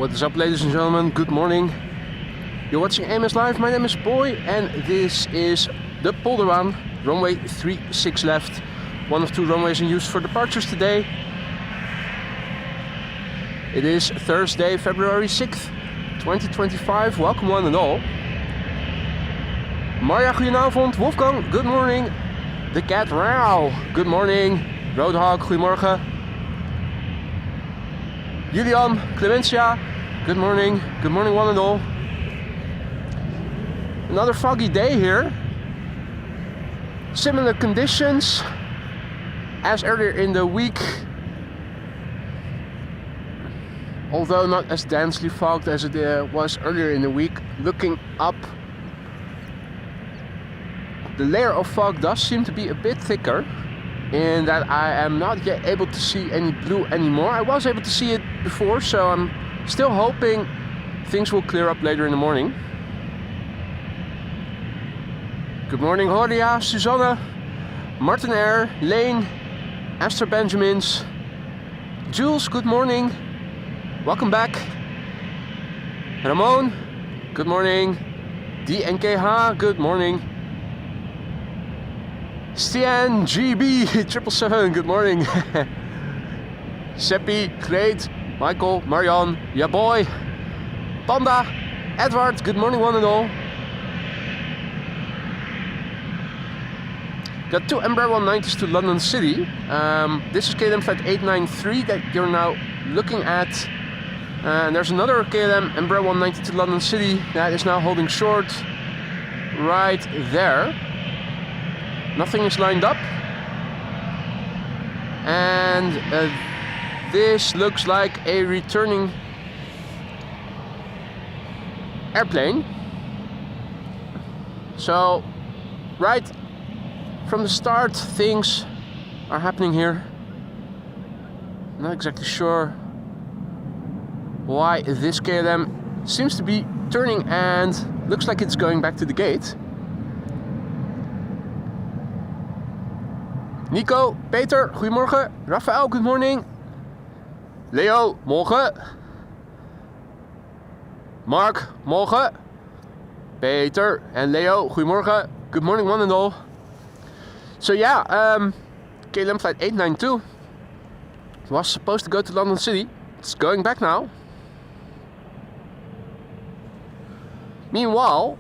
What is up, ladies and gentlemen? Good morning. You're watching AMS Live. My name is Boy, and this is the Polderbaan, runway 36 left. One of two runways in use for departures today. It is Thursday, February 6th, 2025. Welcome one and all. Marja, goedenavond. Wolfgang, good morning. The Cat Rauw, good morning. Roadhog, goedemorgen. Julian, Clemencia, good morning. Good morning one and all. Another foggy day here. Similar conditions as earlier in the week. Although not as densely fogged as it was earlier in the week. Looking up, the layer of fog does seem to be a bit thicker, in that I am not yet able to see any blue anymore. I was able to see it before, so I'm still hoping things will clear up later in the morning. Good morning, Horia, Susanna, Martinair, Lane, Esther Benjamins, Jules, good morning. Welcome back. Ramon, good morning. DNKH, good morning. Stian GB 777, good morning. Seppi, great. Michael, Marianne, ya boy. Panda, Edward, good morning one and all. Got two Embraer 190s to London City. This is KLM flight 893 that you're now looking at. And there's another KLM Embraer 190 to London City that is now holding short right there. Nothing is lined up. And this looks like a returning airplane. So, right from the start, things are happening here. Not exactly sure why this KLM seems to be turning and looks like it's going back to the gate. Nico, Peter, goedemorgen. Rafael, good morning. Leo, morgen. Mark, morgen. Peter and Leo, goedemorgen. Good morning one and all. So yeah, KLM flight 892 was supposed to go to London City. It's going back now. Meanwhile,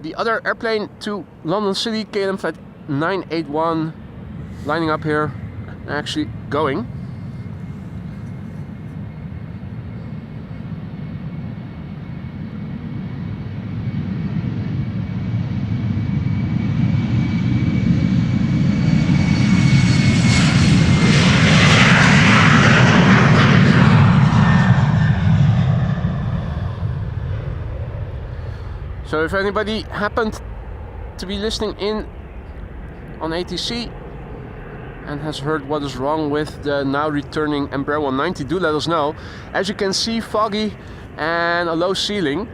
the other airplane to London City, KLM flight 981, lining up here, actually going. So if anybody happened to be listening in on ATC and has heard what is wrong with the now returning Embraer 190, do let us know. As you can see, foggy and a low ceiling.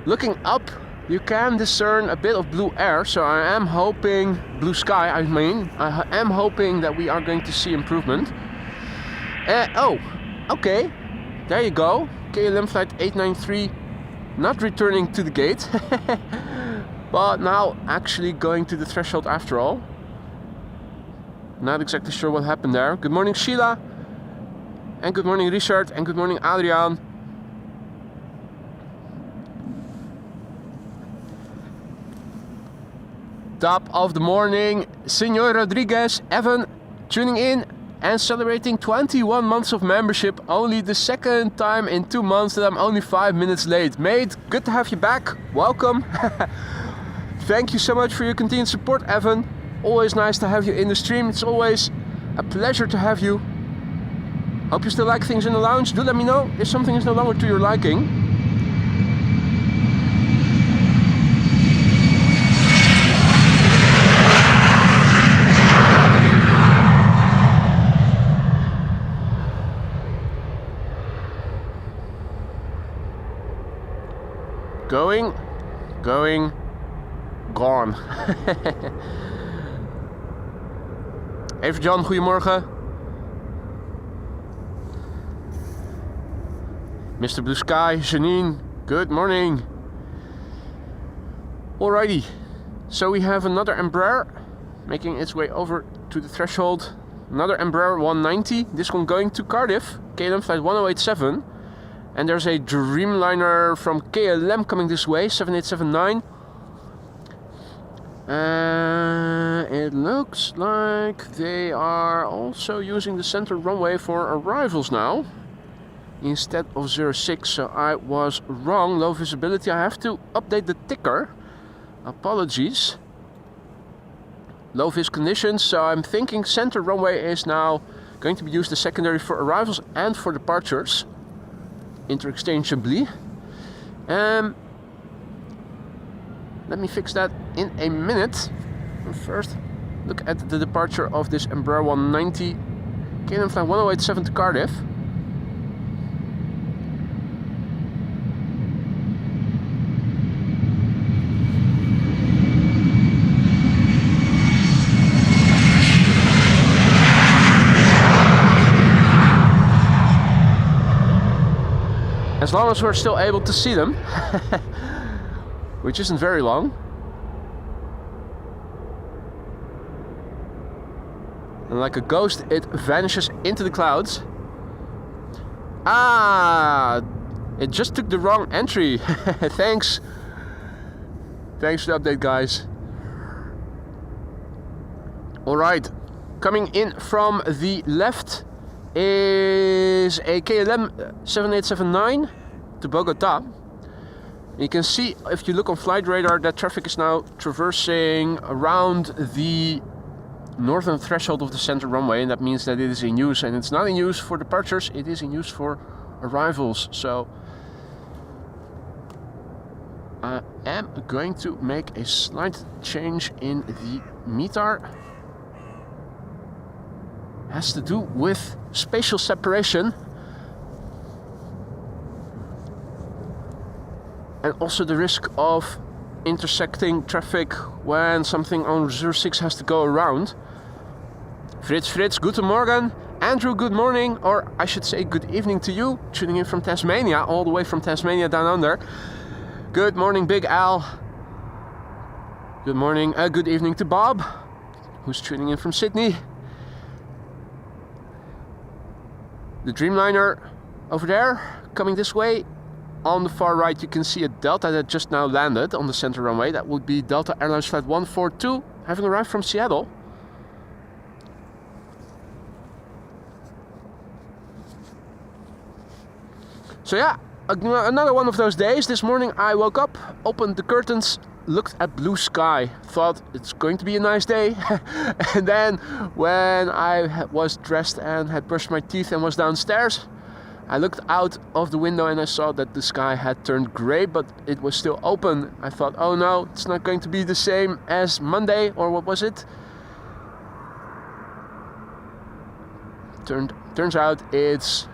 Looking up, you can discern a bit of blue air, so I am hoping, blue sky I mean, I am hoping that we are going to see improvement. Oh, okay, there you go, KLM flight 893 not returning to the gate, but now actually going to the threshold after all. Not exactly sure what happened there. Good morning, Sheila. And good morning, Richard. And good morning, Adriaan. Top of the morning, Senor Rodriguez. Evan, tuning in and celebrating 21 months of membership. Only the second time in 2 months that I'm only 5 minutes late. Mate, good to have you back. Welcome. Thank you so much for your continued support, Evan. Always nice to have you in the stream. It's always a pleasure to have you. Hope you still like things in the lounge. Do let me know if something is no longer to your liking. Going, gone. Even Jan, goedemorgen. Mr. Blue Sky, Janine, good morning. Alrighty, so we have another Embraer making its way over to the threshold. Another Embraer 190, this one going to Cardiff, KLM flight 1087. And there's a Dreamliner from KLM coming this way, 7879. It looks like they are also using the center runway for arrivals now instead of 06, so I was wrong. Low visibility, I have to update the ticker. Apologies. Low vis conditions, so I'm thinking center runway is now going to be used as secondary for arrivals and for departures, interchangeably. Let me fix that in a minute. First, look at the departure of this Embraer 190 KLM flight 1087 to Cardiff. As long as we're still able to see them, which isn't very long. And like a ghost, it vanishes into the clouds. Ah, it just took the wrong entry. Thanks. Thanks for the update, guys. All right, coming in from the left is a KLM 7879 to Bogota. You can see, if you look on flight radar, that traffic is now traversing around the northern threshold of the center runway, and that means that it is in use, and it's not in use for departures, it is in use for arrivals. So I am going to make a slight change in the METAR. Has to do with spatial separation and also the risk of intersecting traffic when something on 06 has to go around. Fritz, guten Morgen. Andrew, good morning, or I should say good evening to you, tuning in from Tasmania, all the way from Tasmania down under. Good morning, Big Al. Good morning, good evening to Bob, who's tuning in from Sydney. The Dreamliner over there, coming this way. On the far right you can see a Delta that just now landed on the center runway. That would be Delta Airlines flight 142, having arrived from Seattle. So yeah, another one of those days. This morning I woke up, opened the curtains, looked at blue sky, thought it's going to be a nice day. And then when I was dressed and had brushed my teeth and was downstairs, I looked out of the window and I saw that the sky had turned grey, but it was still open. I thought, oh no, it's not going to be the same as Monday, or what was it? Turns out it's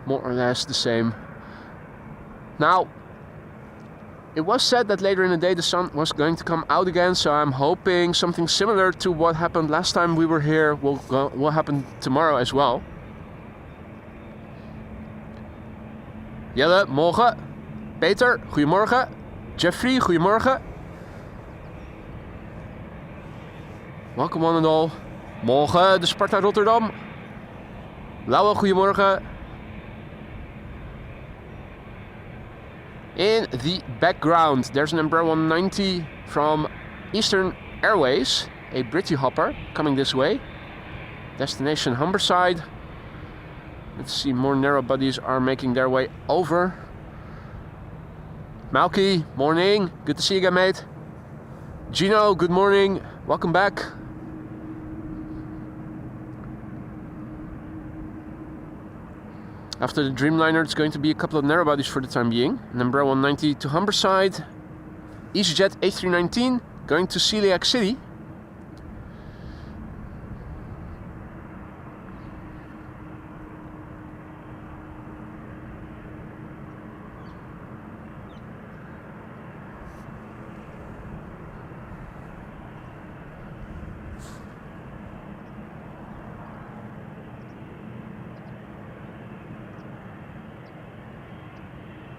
more or less the same. Now, it was said that later in the day the sun was going to come out again, so I'm hoping something similar to what happened last time we were here will happen tomorrow as well. Jelle, morgen. Peter, goedemorgen. Jeffrey, goedemorgen. Welcome one and all. Morgen de Sparta Rotterdam. Lauwe, goedemorgen. In the background, there's an Embraer 190 from Eastern Airways, a Britty hopper coming this way. Destination Humberside. Let's see, more narrow bodies are making their way over. Malky, morning. Good to see you again, mate. Gino, good morning. Welcome back. After the Dreamliner, it's going to be a couple of narrow bodies for the time being. An Embraer 190 to Humberside. EasyJet A319 going to Celiac City.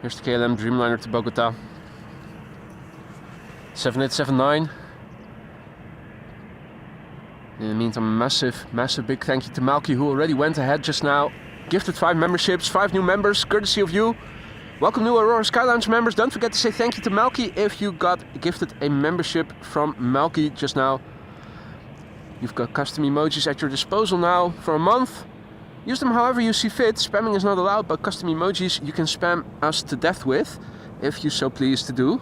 Here's the KLM Dreamliner to Bogota. 7879. In the meantime, massive big thank you to Malky, who already went ahead just now. Gifted 5 memberships, 5 new members, courtesy of you. Welcome new Aurora Sky Lounge members. Don't forget to say thank you to Malky if you got gifted a membership from Malky just now. You've got custom emojis at your disposal now for a month. Use them however you see fit. Spamming is not allowed, but custom emojis you can spam us to death with, if you so please to do.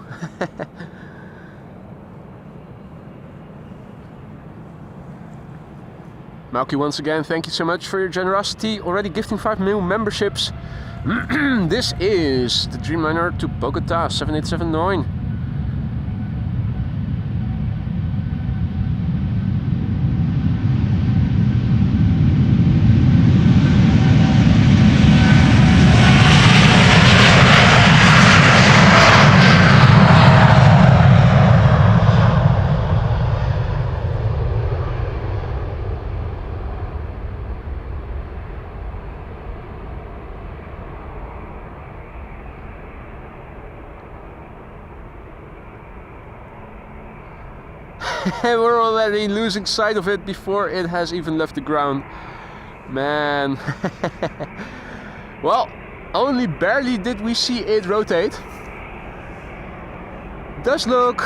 Malky, once again, thank you so much for your generosity. Already gifting 5 new memberships. This is the Dreamliner to Bogota, 7879. We're already losing sight of it before it has even left the ground. Man. Well, only barely did we see it rotate. Does look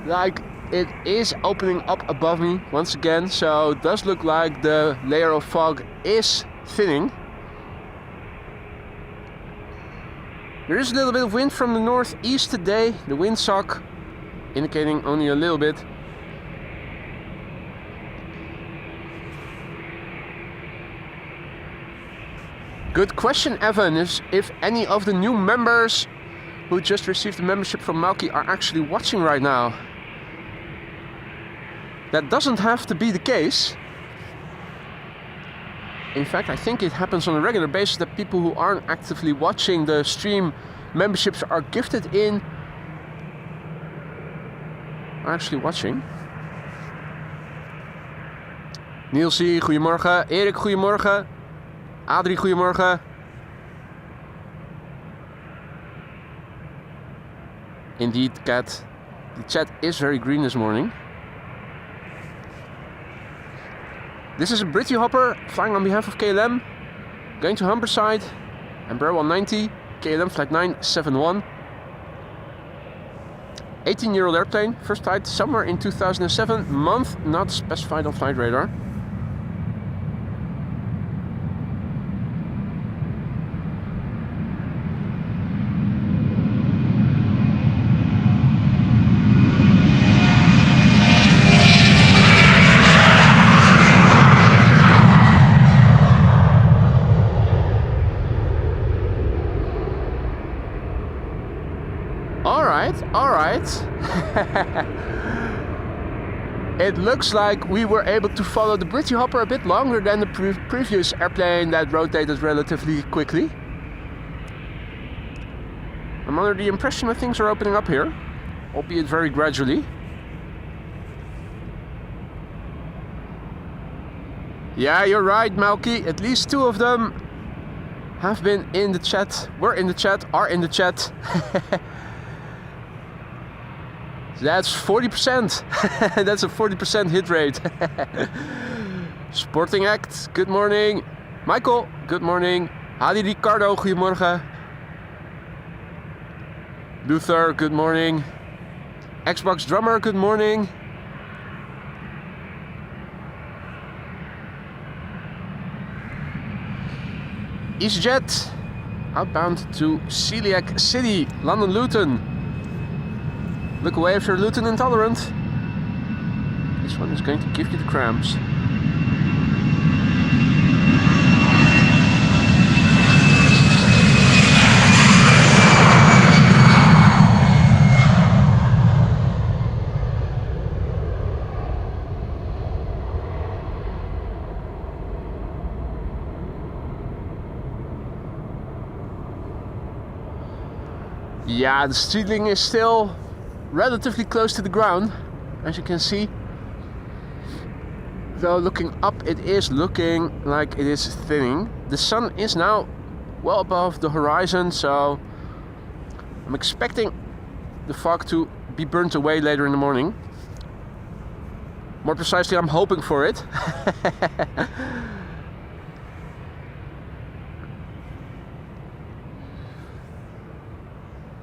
like it is opening up above me once again. So it does look like the layer of fog is thinning. There is a little bit of wind from the northeast today. The windsock indicating only a little bit. Good question, Evan, is if any of the new members who just received a membership from Malky are actually watching right now. That doesn't have to be the case. In fact, I think it happens on a regular basis that people who aren't actively watching the stream memberships are gifted in are actually watching. Nielsie, goedemorgen. Erik, goedemorgen. Adrie, goedemorgen. Indeed, Kat. The chat is very green this morning. This is a Britty Hopper flying on behalf of KLM. Going to Humberside. Embraer 190. KLM flight 971. 18-year-old airplane, first flight somewhere in 2007, month not specified on flight radar. All right. It looks like we were able to follow the Britty Hopper a bit longer than the previous airplane that rotated relatively quickly. I'm under the impression that things are opening up here, albeit very gradually. Yeah, you're right, Malky. At least 2 of them have been in the chat, were in the chat, are in the chat. That's 40%. That's a 40% hit rate. Sporting Act, good morning. Michael, good morning. Hadi Ricardo, goedemorgen. Luther, good morning. Xbox Drummer, good morning. EasyJet, outbound to Celiac City, London Luton. Look away if you're Luton intolerant. This one is going to give you the cramps. Yeah, the ceiling is still relatively close to the ground, as you can see. Though looking up, it is looking like it is thinning. The sun is now well above the horizon, so I'm expecting the fog to be burnt away later in the morning. More precisely, I'm hoping for it.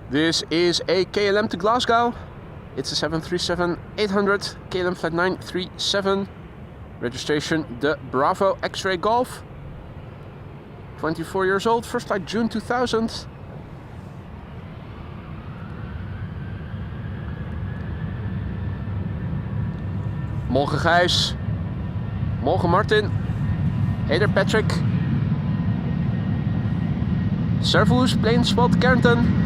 This is a KLM to Glasgow. It's a 737-800 KLM flight 937. Registration the Bravo X-Ray Golf. 24 years old, first flight June 2000. Morgen Gijs. Morgen Martin. Hey there Patrick. Servus, Planespot Kärnten.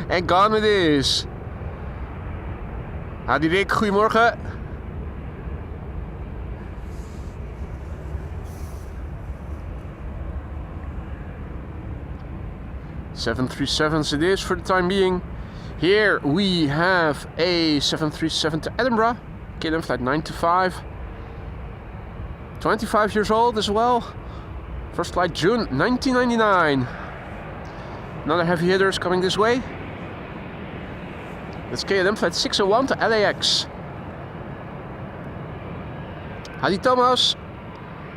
En gone it is. Hadi Rick, goedemorgen. (737s) it is for the time being. Here we have a 737 to Edinburgh, KLM flight 925. 25 years old as well. First flight June 1999. Another heavy hitter is coming this way. That's KLM flight 601 to LAX. Hadi Thomas,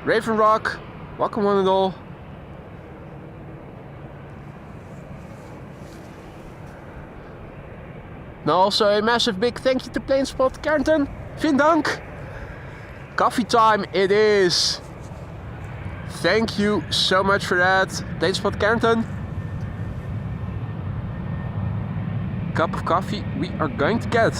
Raven Rock, welcome one and all. Now also a massive big thank you to Planespot Kärnten. Vielen Dank. Coffee time it is. Thank you so much for that, Planespot Kärnten. Cup of coffee we are going to get.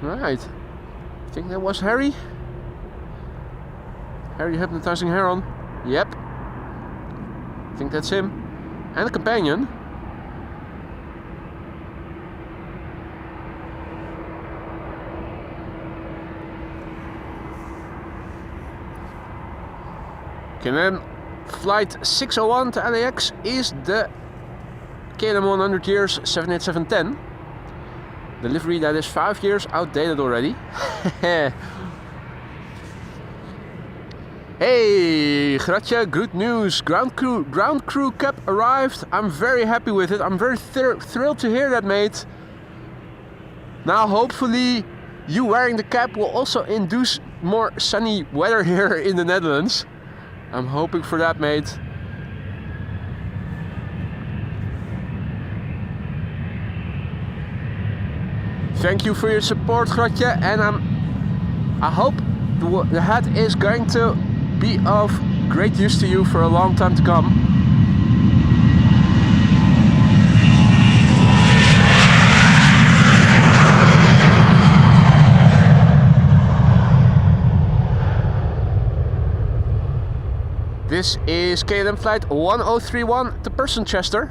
Right, I think that was Harry. Harry hypnotizing Heron. Yep, I think that's him. And a companion. KLM flight 601 to LAX is the KLM 100 years 787-10. The livery that is 5 years outdated already. Hey, Gratje, good news. Ground crew cap arrived. I'm very happy with it. I'm very thrilled to hear that, mate. Now, hopefully, you wearing the cap will also induce more sunny weather here in the Netherlands. I'm hoping for that, mate. Thank you for your support, Gratje, and I hope the hat is going to be of great use to you for a long time to come. This is KLM flight 1031 to Person-Chester.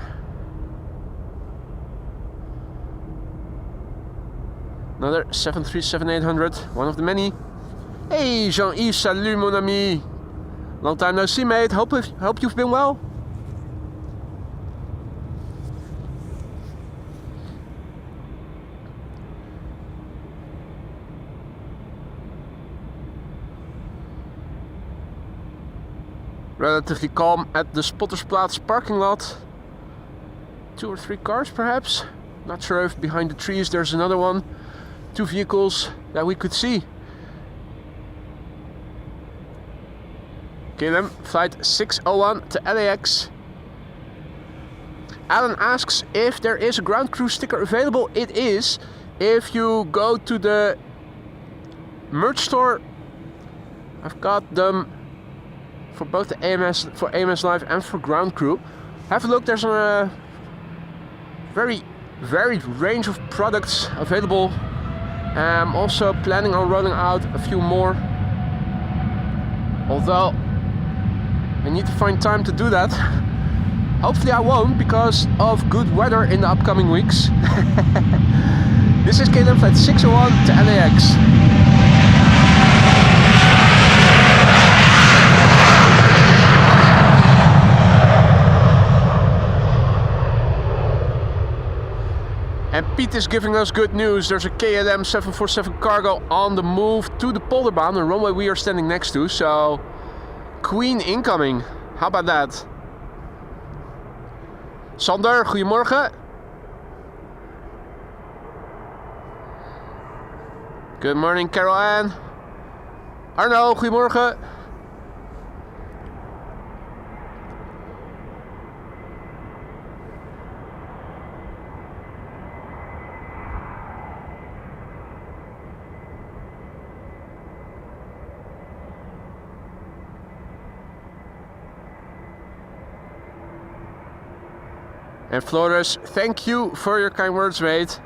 Another 737-800, one of the many. Hey Jean-Yves, salut mon ami. Long time no see, mate. Hope you've been well. Relatively calm at the Spottersplatz parking lot. 2 or 3 cars perhaps. Not sure if behind the trees there's another one. 2 vehicles that we could see. KLM flight 601 to LAX. Alan asks if there is a ground crew sticker available. It is. If you go to the merch store, I've got them for both the AMS Live and for ground crew. Have a look, there's a very varied range of products available. I'm also planning on rolling out a few more, although I need to find time to do that. Hopefully I won't, because of good weather in the upcoming weeks. This is KLM Flight 601 to LAX. And Pete is giving us good news. There's a KLM 747 cargo on the move to the Polderbaan, the runway we are standing next to. So, Queen incoming. How about that? Sander, goedemorgen. Good morning, Carol Ann. Arno, goedemorgen. And Flores, thank you for your kind words, mate.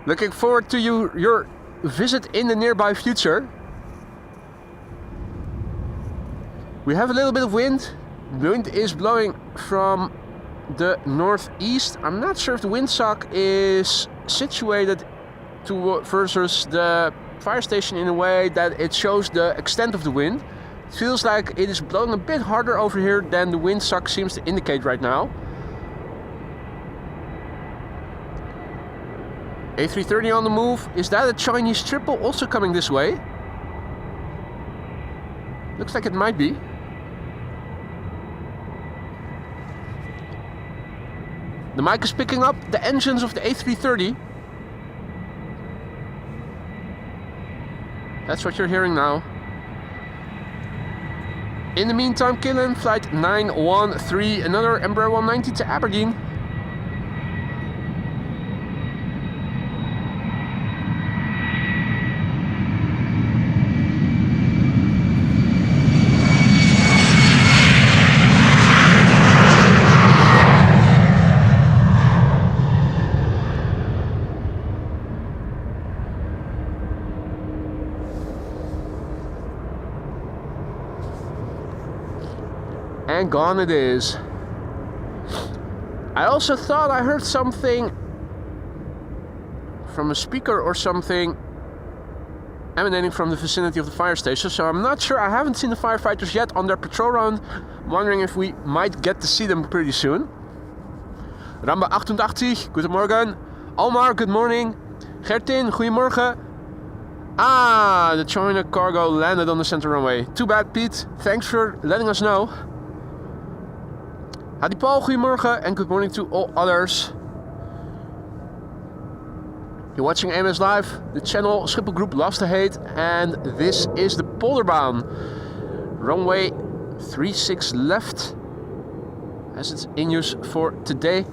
Looking forward to your visit in the nearby future. We have a little bit of wind. The wind is blowing from the northeast. I'm not sure if the windsock is situated versus the fire station in a way that it shows the extent of the wind. It feels like it is blowing a bit harder over here than the windsock seems to indicate right now. A330 on the move. Is that a Chinese triple also coming this way? Looks like it might be. The mic is picking up the engines of the A330. That's what you're hearing now. In the meantime, KLM Flight 913, another Embraer 190 to Aberdeen. And gone it is. I also thought I heard something from a speaker or something emanating from the vicinity of the fire station, so I'm not sure. I haven't seen the firefighters yet on their patrol run. I'm wondering if we might get to see them pretty soon. Ramba 88, goedemorgen. Almar, good morning. Gertin, goedemorgen. Ah, the China cargo landed on the center runway. Too bad, Pete. Thanks for letting us know. Hadi Paul, goedemorgen, and good morning to all others. You're watching AMS Live, the channel Schiphol Group Loves to Hate, and this is the Polderbaan. Runway 36 left, as it's in use for today.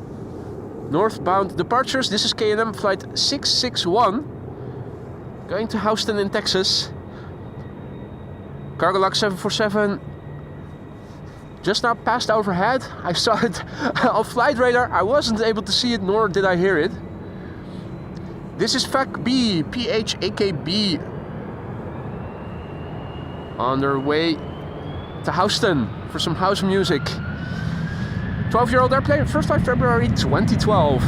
Northbound departures, this is KLM Flight 661, going to Houston in Texas. Cargo Log 747. Just now passed overhead. I saw it on flight radar. I wasn't able to see it, nor did I hear it. This is FAKB, PHAKB. On their way to Houston for some house music. 12-year-old airplane, first flight February 2012.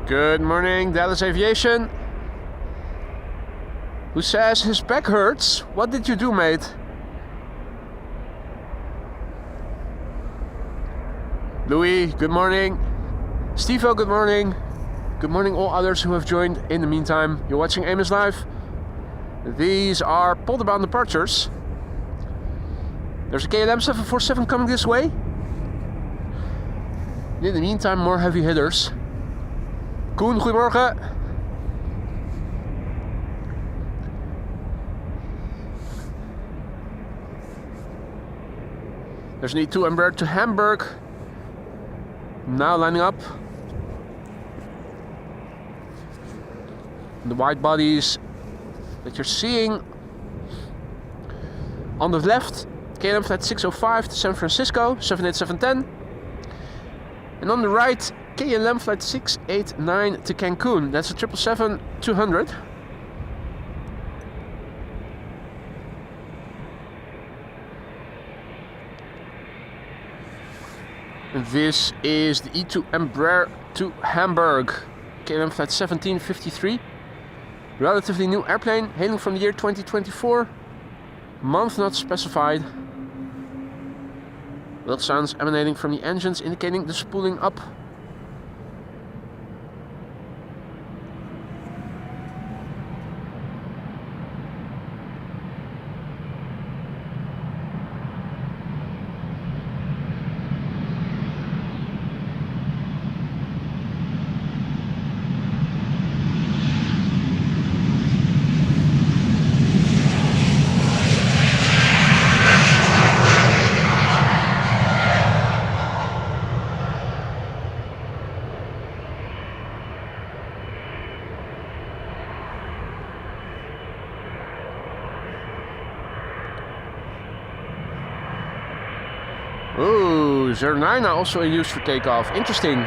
Good morning, Dallas Aviation. Who says his back hurts? What did you do, mate? Louis, good morning. Stevo, good morning. Good morning all others who have joined in the meantime. You're watching Amos Live. These are Polderbound departures. There's a KLM 747 coming this way. In the meantime, more heavy hitters. Koen, goedemorgen. There's an E2 Embraer to Hamburg. Now lining up. The wide bodies that you're seeing on the left, KLM Flight 605 to San Francisco, 787-10. And on the right, KLM Flight 689 to Cancun. That's a 777-200. This is the E2 Embraer to Hamburg, KLM Flight 1753. Relatively new airplane, hailing from the year 2024. Month not specified. Little sounds emanating from the engines indicating the spooling up. Ooh, 09 are also in use for takeoff. Interesting.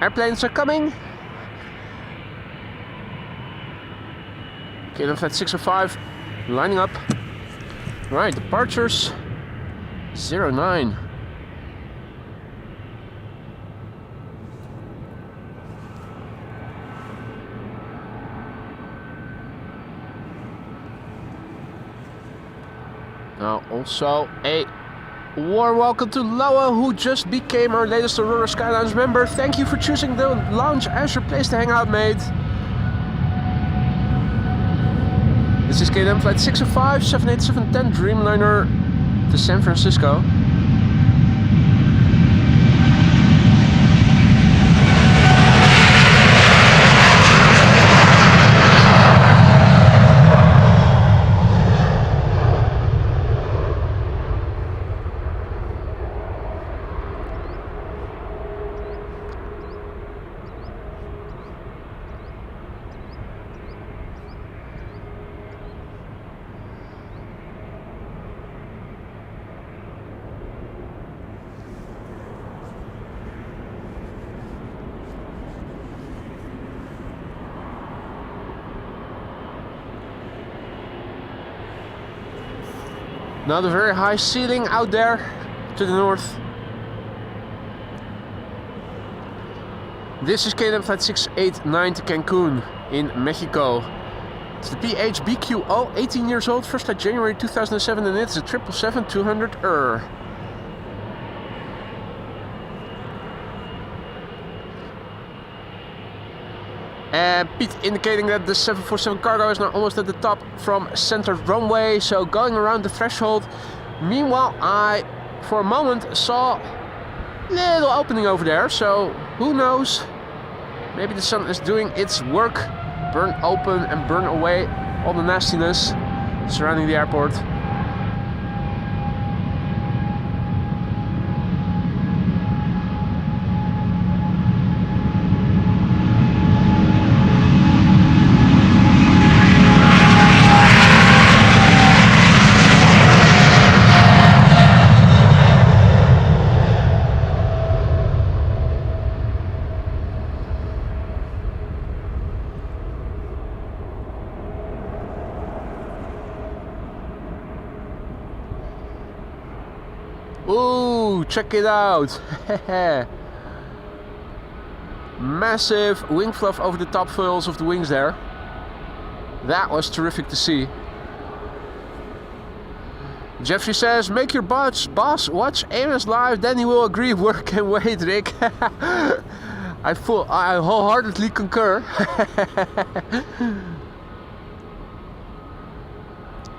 Airplanes are coming. KLM Flight 605 lining up. Right, departures 09. Now also a warm welcome to Loa, who just became our latest Aurora Skylines member. Thank you for choosing the lounge as your place to hang out, mate. This is KLM Flight 605, 787-10 Dreamliner to San Francisco. Now the very high ceiling out there to the north. This is KLM Flight 689 to Cancun in Mexico. It's the PHBQO, 18 years old, first flight January 2007, and it's a 777-200. And Pete indicating that the 747 Cargo is now almost at the top from center runway, so going around the threshold. Meanwhile, I, for a moment, saw a little opening over there, so who knows? Maybe the sun is doing its work, burn open and burn away all the nastiness surrounding the airport. Ooh, check it out. Massive wing fluff over the top foils of the wings there. That was terrific to see. Jeffrey says, make your boss watch AMS live, then he will agree. Work and wait, Rick. I wholeheartedly concur.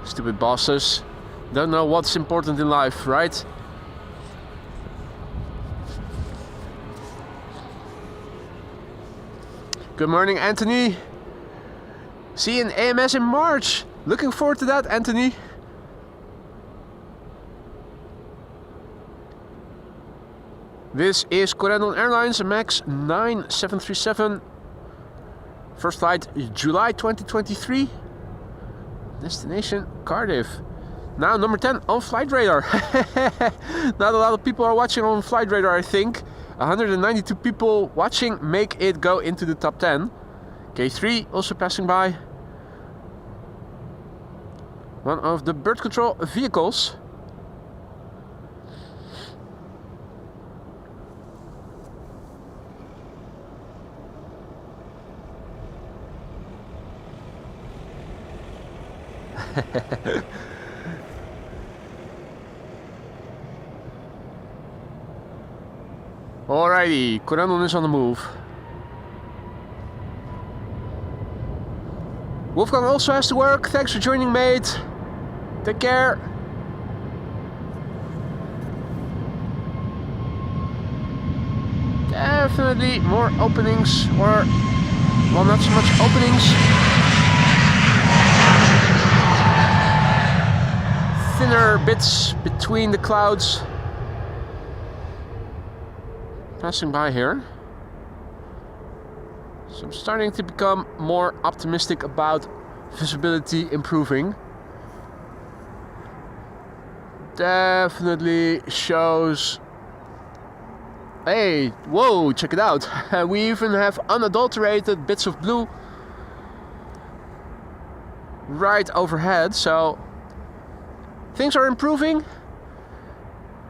Stupid bosses. Don't know what's important in life, right? Good morning, Anthony. See you in AMS in March. Looking forward to that, Anthony. This is Corendon Airlines MAX 9737. First flight July 2023. Destination Cardiff. Now number 10 on Flight Radar. Not a lot of people are watching on Flight Radar, I think. 192 people watching make it go into the top 10. K3 also passing by. One of the bird control vehicles. Alrighty, Corendon is on the move. Wolfgang also has to work. Thanks for joining, mate. Take care. Definitely more openings, or well, not so much openings. Thinner bits between the clouds. Passing by here. So I'm starting to become more optimistic about visibility improving. Definitely shows. Hey, whoa, check it out. We even have unadulterated bits of blue right overhead, so things are improving.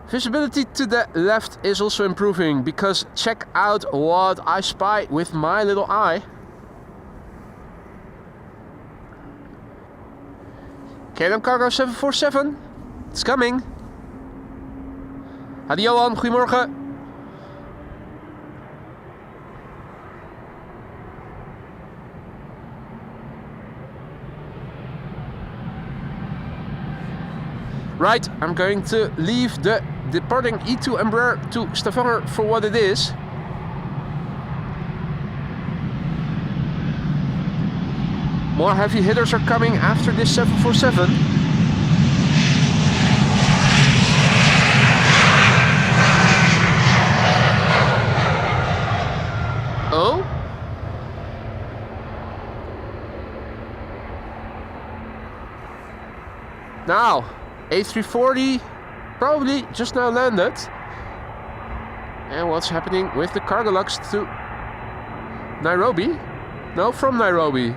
Visibility to the left is also improving, because check out what I spy with my little eye. KLM Cargo 747, it's coming. Hadi Johan, goedemorgen. Right, I'm going to leave the departing E2 Embraer to Stavanger for what it is. More heavy hitters are coming after this 747. Oh? Now, A340 probably just now landed. And what's happening with the cargo lux to Nairobi? No, from Nairobi.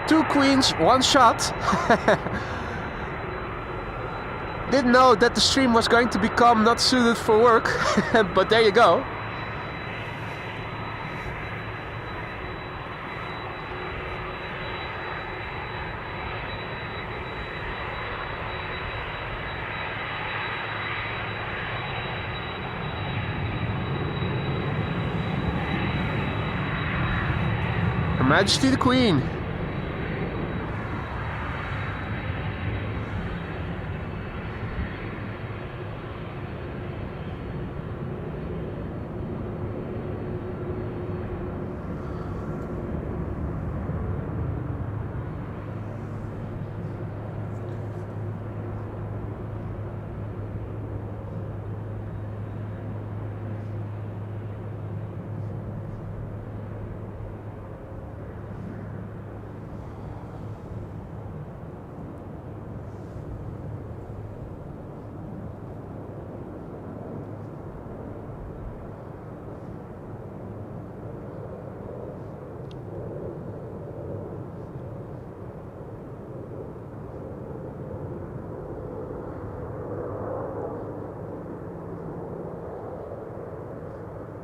Two queens, one shot. Didn't know that the stream was going to become not suited for work, but there you go. Her Majesty the Queen.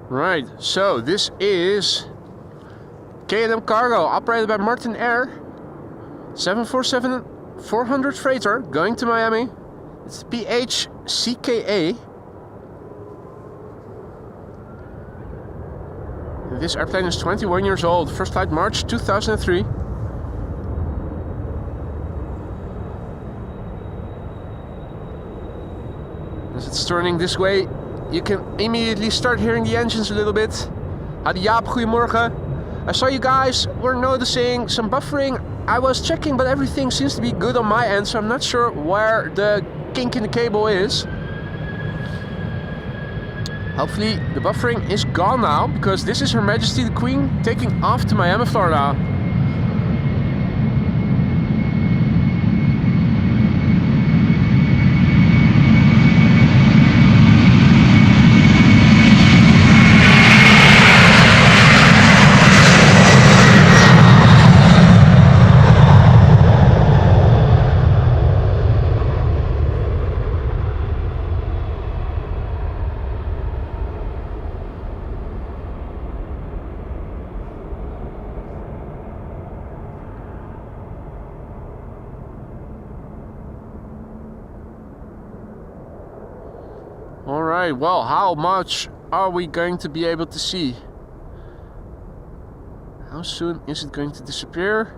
Right, so this is KLM Cargo, operated by Martinair. 747-400 freighter going to Miami. It's PHCKA. This airplane is 21 years old. First flight March 2003. As it's turning this way, you can immediately start hearing the engines a little bit. Hadi Jaap, goedemorgen. I saw you guys were noticing some buffering. I was checking, but everything seems to be good on my end, so I'm not sure where the kink in the cable is. Hopefully the buffering is gone now, because this is Her Majesty the Queen taking off to Miami, Florida. Alright, well, how much are we going to be able to see? How soon is it going to disappear?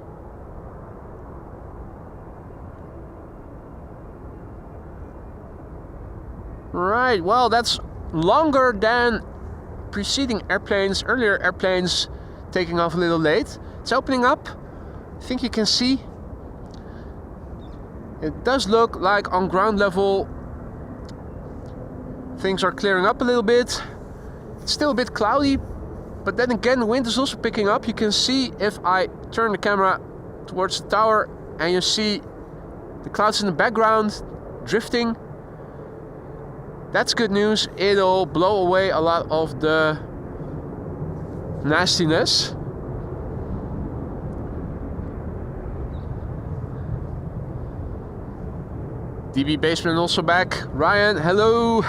Right, well, that's longer than preceding airplanes, earlier airplanes taking off a little late. It's opening up. I think you can see. It does look like on ground level things are clearing up a little bit. It's still a bit cloudy, but then again the wind is also picking up. You can see if I turn the camera towards the tower and you see the clouds in the background drifting. That's good news. It'll blow away a lot of the nastiness. DB Basement also back. Ryan, hello.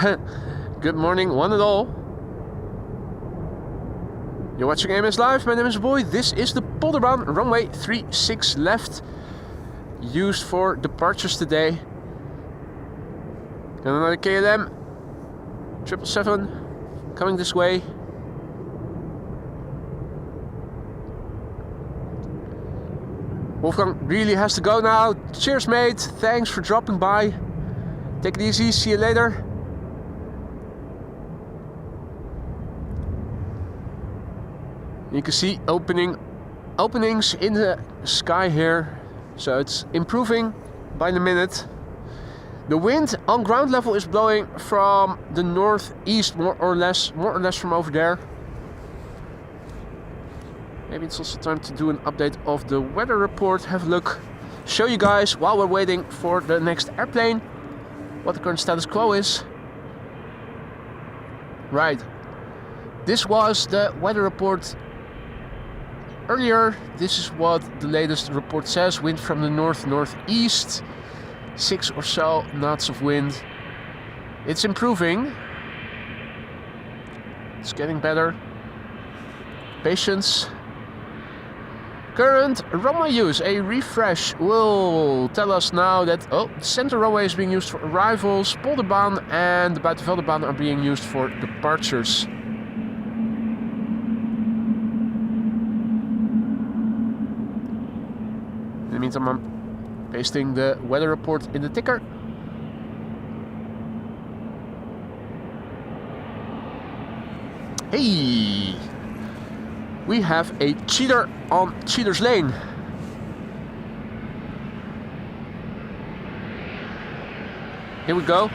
Good morning, one and all. You're watching AMS Live. My name is Boy. This is the Polderbaan runway 36 left, used for departures today. And another KLM 777 coming this way. Wolfgang really has to go now. Cheers, mate. Thanks for dropping by. Take it easy. See you later. You can see openings in the sky here. So it's improving by the minute. The wind on ground level is blowing from the northeast, more or less from over there. Maybe it's also time to do an update of the weather report. Have a look. Show you guys, while we're waiting for the next airplane, what the current status quo is. Right. This was the weather report earlier. This is what the latest report says. Wind from the northeast. 6 or so knots of wind. It's improving. It's getting better. Patience. Current runway use, a refresh will tell us now that the center runway is being used for arrivals, Polderbaan and the Buitenveldebaan are being used for departures. In the meantime, I'm pasting the weather report in the ticker. Hey! We have a cheater on Cheater's Lane. Here we go.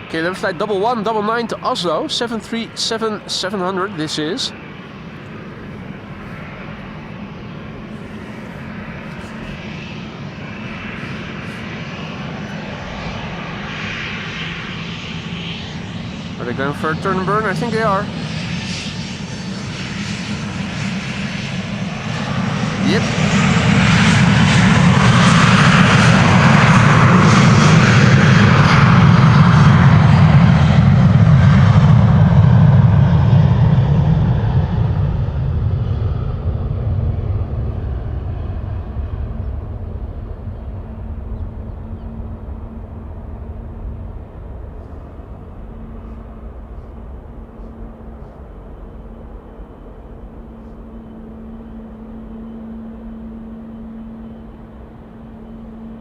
Okay, then flight 1199 to Oslo, 737-700 this is. Are they going for a turn and burn? I think they are. Yep.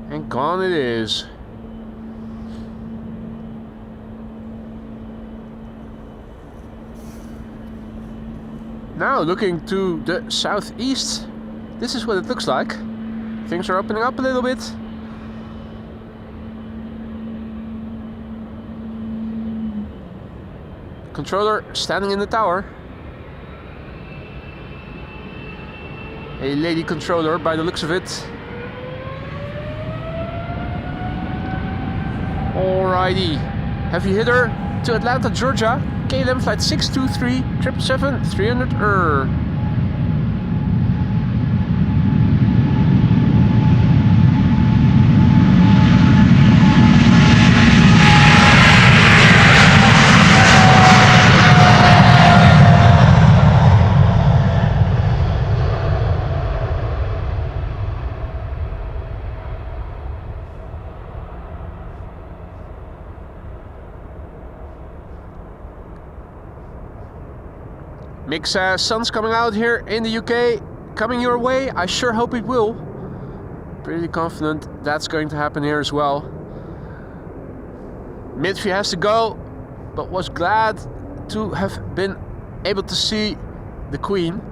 And gone it is. Now looking to the southeast, this is what it looks like. Things are opening up a little bit. Controller standing in the tower. A lady controller by the looks of it. Alrighty, heavy hitter to Atlanta, Georgia. KLM flight 623 777 300 Mix sun's coming out here in the UK, coming your way. I sure hope it will. Pretty confident that's going to happen here as well. Midview has to go, but was glad to have been able to see the Queen.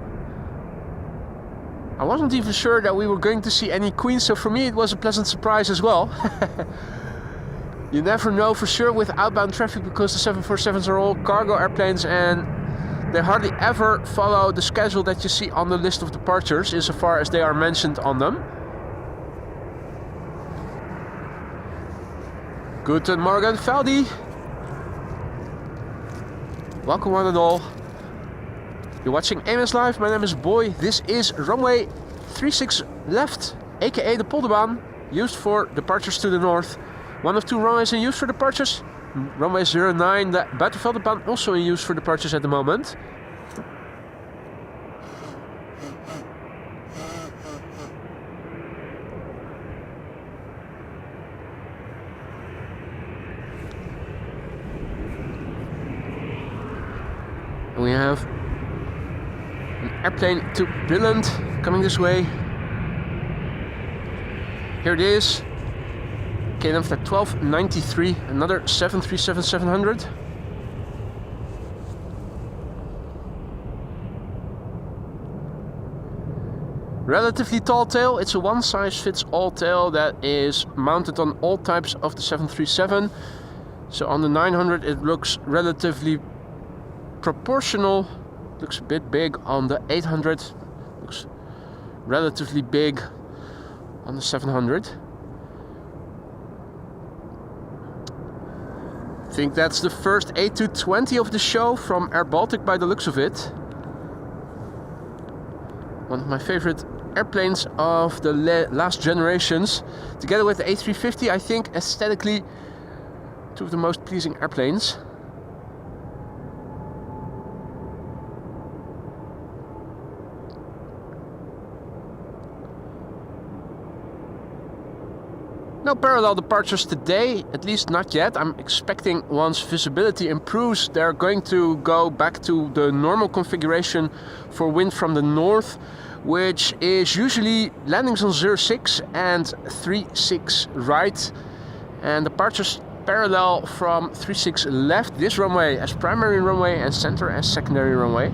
I wasn't even sure that we were going to see any Queen, so for me it was a pleasant surprise as well. You never know for sure with outbound traffic, because the 747s are all cargo airplanes and they hardly ever follow the schedule that you see on the list of departures, insofar as they are mentioned on them. Guten Morgen, Feldy. Welcome one and all. You're watching AMS Live. My name is Boy. This is runway 36 left, aka the Polderbaan, used for departures to the north. One of two runways in use for departures. Runway 09, the Buitenveldebaan, also in use for departures at the moment. And we have an airplane to Billund coming this way. Here it is. KLM flight 1293, another 737-700. Relatively tall tail. It's a one-size-fits-all tail that is mounted on all types of the 737. So on the 900 it looks relatively proportional. Looks a bit big on the 800. Looks relatively big on the 700. I think that's the first A220 of the show from Air Baltic by the looks of it. One of my favorite airplanes of the last generations. Together with the A350, I think aesthetically two of the most pleasing airplanes. No parallel departures today, at least not yet. I'm expecting once visibility improves, they're going to go back to the normal configuration for wind from the north, which is usually landings on 06 and 36 right, and departures parallel from 36 left, this runway as primary runway and center as secondary runway.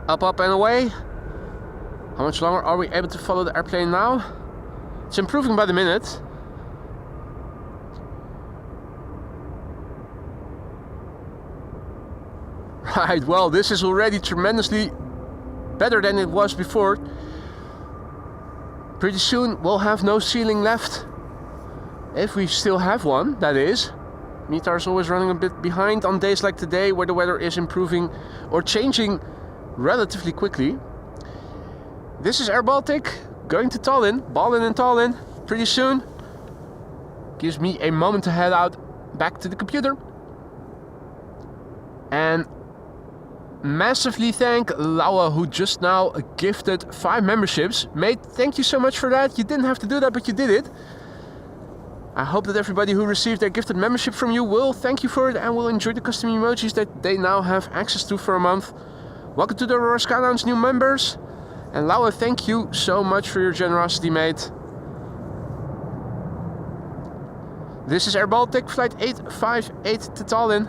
Up and away. How much longer are we able to follow the airplane now? It's improving by the minute. Right, well, this is already tremendously better than it was before. Pretty soon we'll have no ceiling left. If we still have one, that is. METAR is always running a bit behind on days like today, where the weather is improving or changing relatively quickly. This is Air Baltic going to Tallinn, Ballin and Tallinn pretty soon. Gives me a moment to head out back to the computer. And massively thank Laura, who just now gifted 5 memberships. Mate, thank you so much for that. You didn't have to do that, but you did it. I hope that everybody who received their gifted membership from you will thank you for it and will enjoy the custom emojis that they now have access to for a month. Welcome to the Aurora Sky Lounge new members. And Laura, thank you so much for your generosity, mate. This is Air Baltic, flight 858 to Tallinn.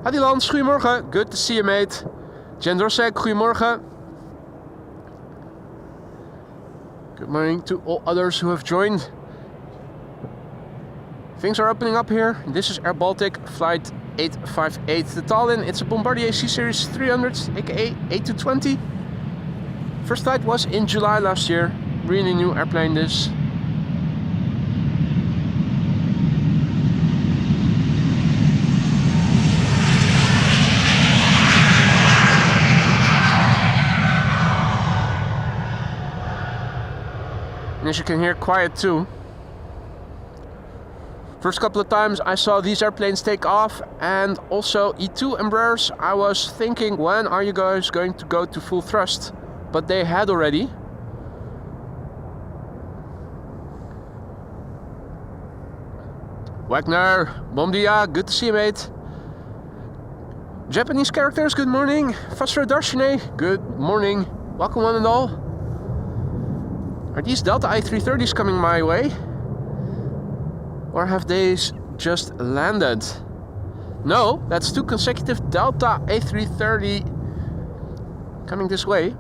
Hadi Lans, goedemorgen. Good to see you, mate. Jen Dorsek, goedemorgen. Good morning to all others who have joined. Things are opening up here. This is Air Baltic, flight 858 to Tallinn. It's a Bombardier C-Series 300, aka A220. First flight was in July last year. Really new airplane this. And as you can hear, quiet too. First couple of times I saw these airplanes take off, and also E2 Embraers, I was thinking, when are you guys going to go to full thrust? But they had already. Wagner, bom dia, good to see you, mate. Japanese characters, good morning. Fasro Darshine, good morning. Welcome one and all. Are these Delta A330s coming my way? Or have they just landed? No, that's 2 consecutive Delta A330 coming this way.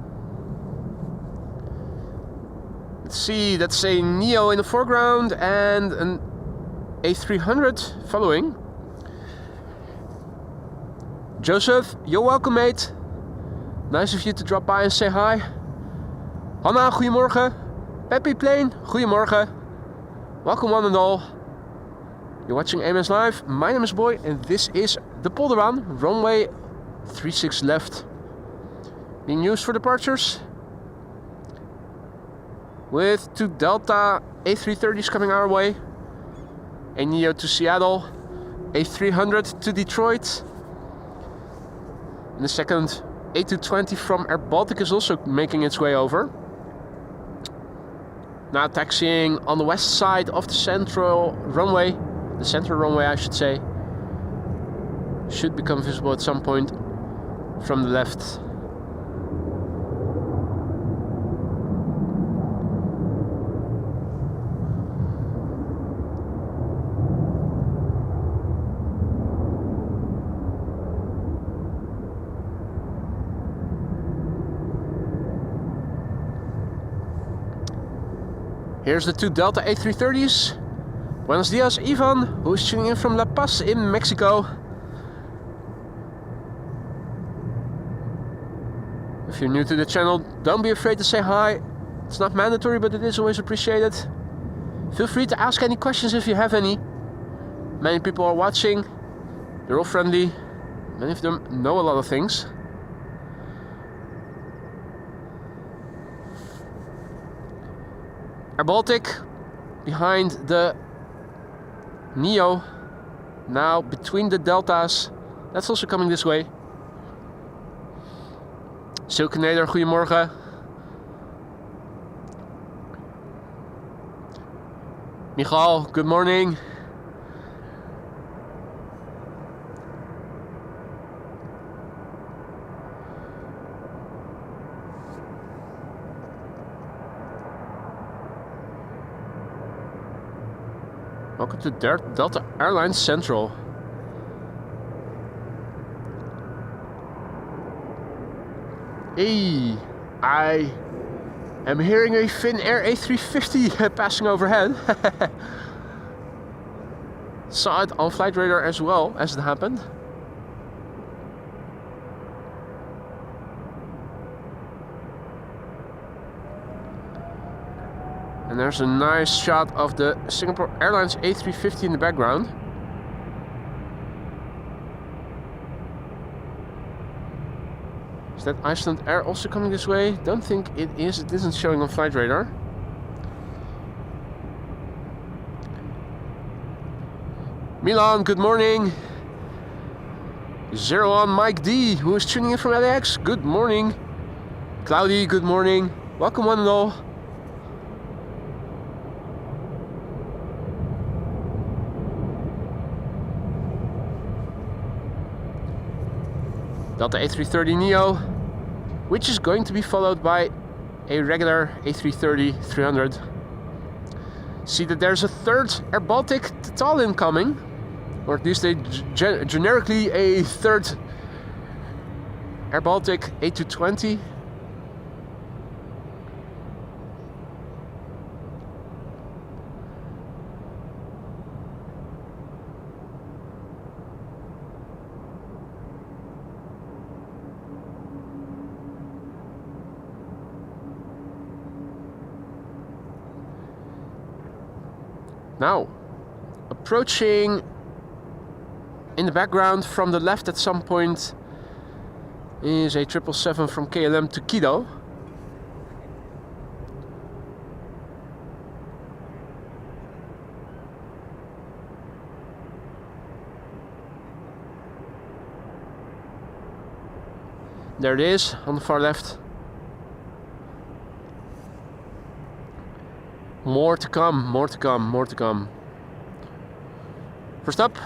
Let's see, that's a Neo in the foreground and an A300 following. Joseph, you're welcome, mate. Nice of you to drop by and say hi. Hanna, goedemorgen. Peppy Plane, goedemorgen. Welcome one and all. You're watching AMS Live. My name is Boy and this is the Polderbaan, runway 36 left. Being used for departures. With 2 Delta A330s coming our way. A Neo to Seattle. A300 to Detroit. And the second A220 from Air Baltic is also making its way over. Now taxiing on the west side of the central runway. The center runway, I should say. Should become visible at some point from the left. Here's the 2 Delta A330s. Buenos dias, Ivan, who is tuning in from La Paz in Mexico. If you're new to the channel, don't be afraid to say hi. It's not mandatory, but it is always appreciated. Feel free to ask any questions if you have any. Many people are watching. They're all friendly. Many of them know a lot of things. Air Baltic behind the Neo, now between the Deltas. That's also coming this way. Silkenader, goedemorgen. Michal, good morning. Welcome to Delta Airlines Central. Hey, I am hearing a Finnair A350 passing overhead. Saw it on flight radar as well as it happened. And there's a nice shot of the Singapore Airlines A350 in the background. Is that Iceland Air also coming this way? Don't think it is. It isn't showing on flight radar. Milan, good morning. Zero on Mike D, who is tuning in from LAX. Good morning. Cloudy, good morning. Welcome one and all. Delta A330neo, which is going to be followed by a regular A330-300. See that there's a third Air Baltic to Tallinn coming, or at least generically a third Air Baltic A220. Now, approaching in the background from the left at some point is a 777 from KLM to Quito. There it is on the far left. More to come, more to come, more to come. First up,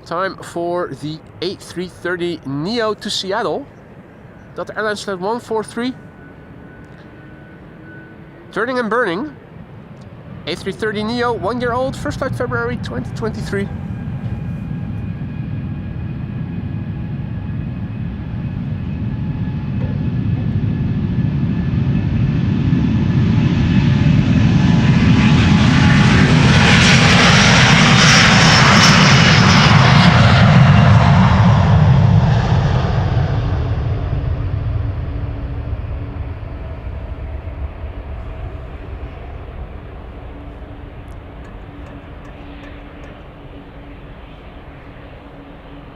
time for the A330neo to Seattle. Delta Airlines flight 143. Turning and burning. A330neo, 1 year old, first flight February 2023.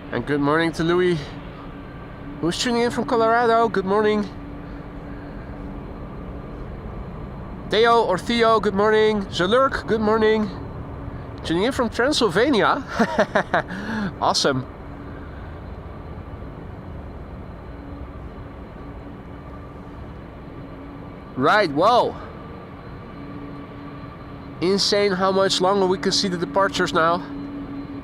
And good morning to Louis, who's tuning in from Colorado. Good morning. Theo or Theo, good morning. Zalurk, good morning. Tuning in from Transylvania. Awesome. Right, whoa. Insane how much longer we can see the departures now.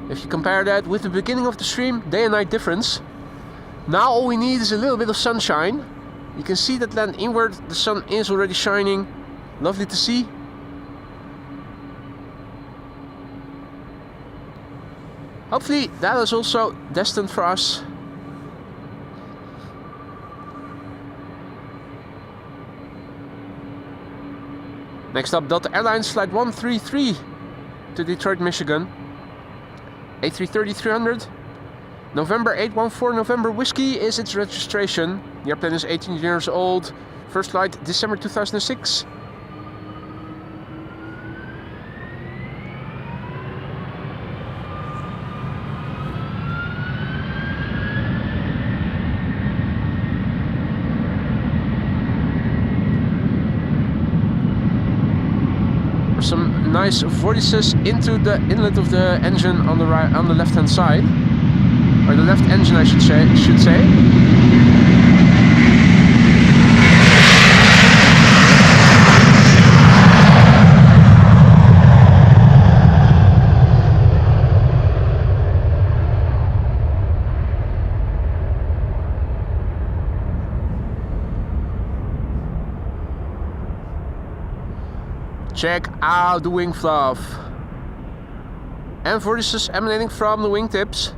If you compare that with the beginning of the stream, day and night difference. Now all we need is a little bit of sunshine. You can see that land inward, the sun is already shining. Lovely to see. Hopefully that is also destined for us. Next up, Delta Airlines flight 133 to Detroit, Michigan. A330-300, November 814 November Whiskey is its registration. The airplane is 18 years old. First flight December 2006. Some nice vortices into the inlet of the engine on the right, on the left hand side, or the left engine I should say. Check out the wing fluff and vortices emanating from the wingtips.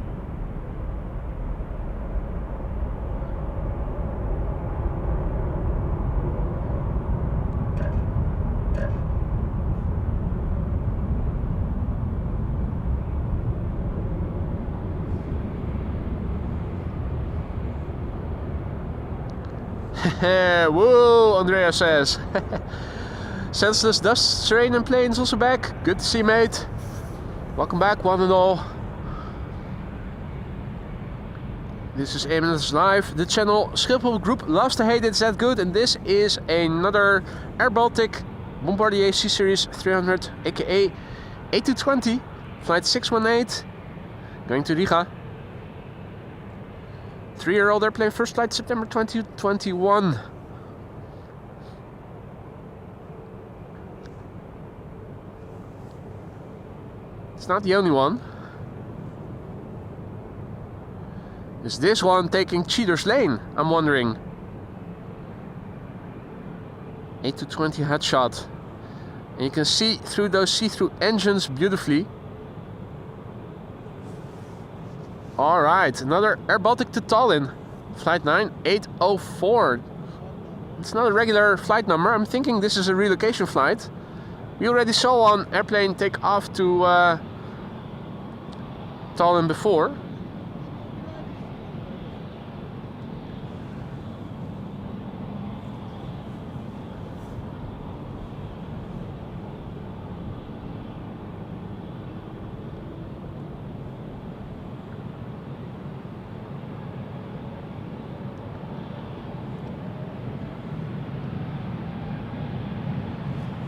Whoa, Andrea says. Senseless dust, terrain and planes also back. Good to see, mate. Welcome back, one and all. This is Emirates Live. The channel Schiphol Group loves to hate it's that good, and this is another Air Baltic Bombardier C Series 300, aka A220, flight 618, going to Riga. 3-year-old airplane, first flight September 2021. It's not the only one. Is this one taking Cheater's lane? I'm wondering. 8 to 20 headshot. And you can see through those see-through engines beautifully. Alright, another Air Baltic to Tallinn. Flight 9804. It's not a regular flight number. I'm thinking this is a relocation flight. We already saw one airplane take off to Tallinn before.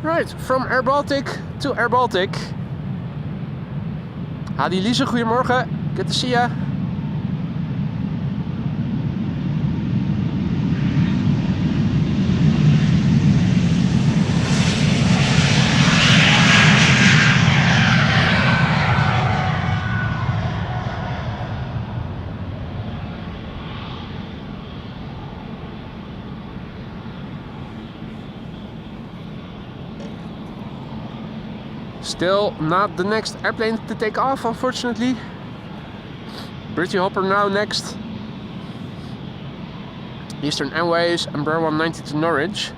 Right, from Air Baltic to Air Baltic. Hadi Lise, goedemorgen. Good to see ya. Still not the next airplane to take off, unfortunately. Britty Hopper now next. Eastern Airways, Embraer 190 to Norwich.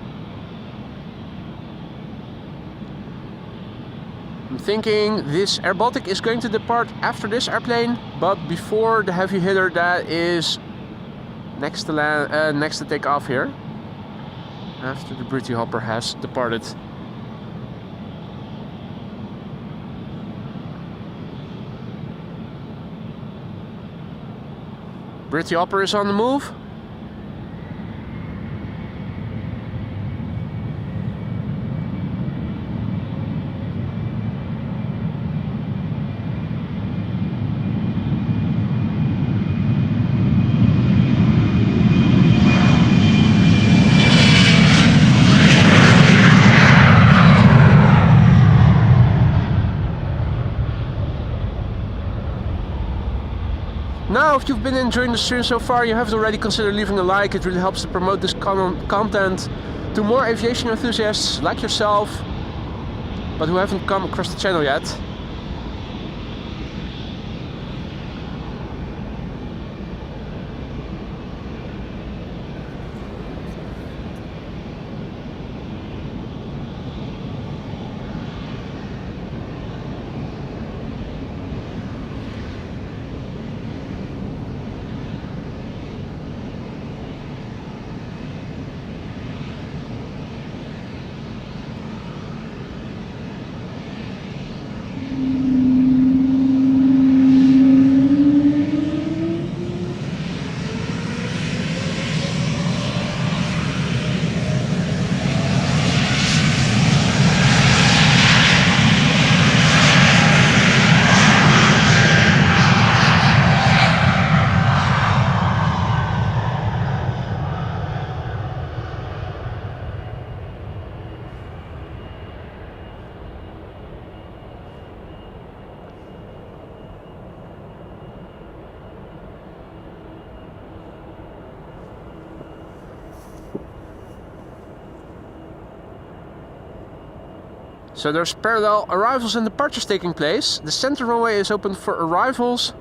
I'm thinking this Air Baltic is going to depart after this airplane, but before the heavy hitter that is next to take off here. After the Britty Hopper has departed. Britty Hopper is on the move. Now, if you've been enjoying the stream so far, you have to already consider leaving a like. It really helps to promote this content to more aviation enthusiasts like yourself, but who haven't come across the channel yet. So there's parallel arrivals and departures taking place. The center runway is open for arrivals.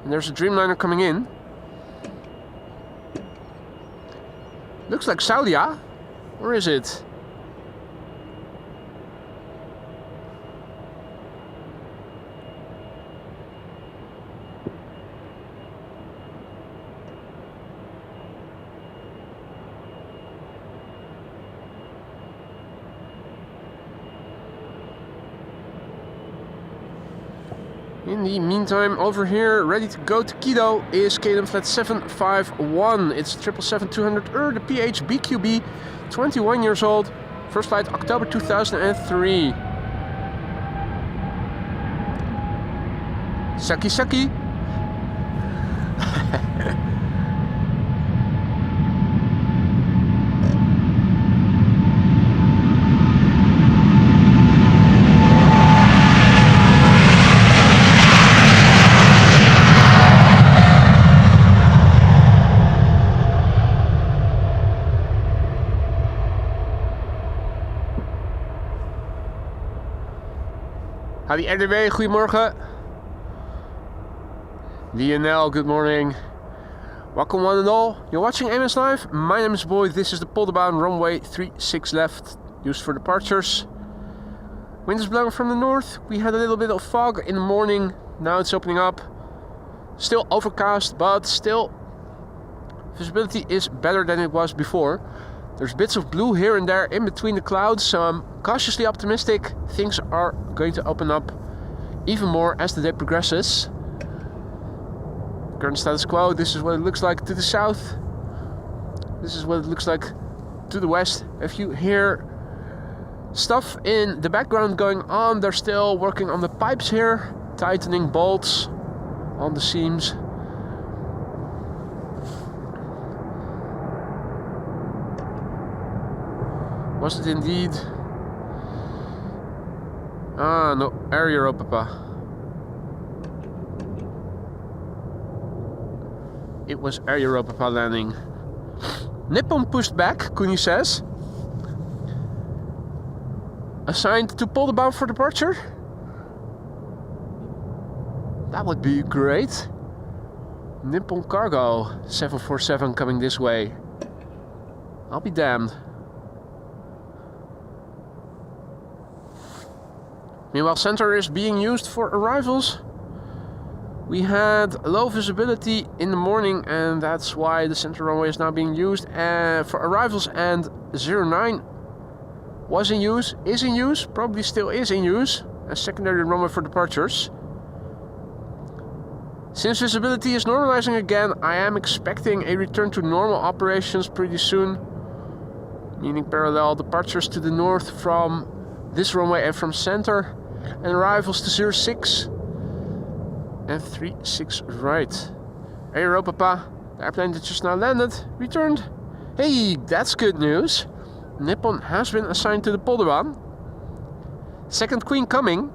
And there's a Dreamliner coming in. Looks like Saudia. Where is it? In the meantime, over here, ready to go to Quito, is KLM Flight 751. It's 777-200 the PH BQB, 21 years old. First flight October 2003. Saki Saki. Hadi RDW, goedemorgen. Lionel, good morning. Welcome one and all. You're watching AMS Live. My name is Boy. This is the Polderbound runway 36 left, used for departures. Wind is blowing from the north. We had a little bit of fog in the morning. Now it's opening up. Still overcast, but still visibility is better than it was before. There's bits of blue here and there in between the clouds, so I'm cautiously optimistic. Things are going to open up even more as the day progresses. Current status quo, this is what it looks like to the south. This is what it looks like to the west. If you hear stuff in the background going on, they're still working on the pipes here, tightening bolts on the seams. Was it indeed? Ah, no, Air Europa. It was Air Europa landing. Nippon pushed back, Kuni says. Assigned to Polderbound for departure? That would be great. Nippon Cargo 747 coming this way. I'll be damned. Meanwhile, center is being used for arrivals. We had low visibility in the morning, and that's why the center runway is now being used for arrivals, and 09 was in use, is in use, probably still is in use as secondary runway for departures. Since visibility is normalizing again, I am expecting a return to normal operations pretty soon, meaning parallel departures to the north from this runway and from center, and arrivals to 06 and 36 right. Air Europa, the airplane that just now landed, returned. Hey, that's good news. Nippon has been assigned to the Polderbound. Second queen coming.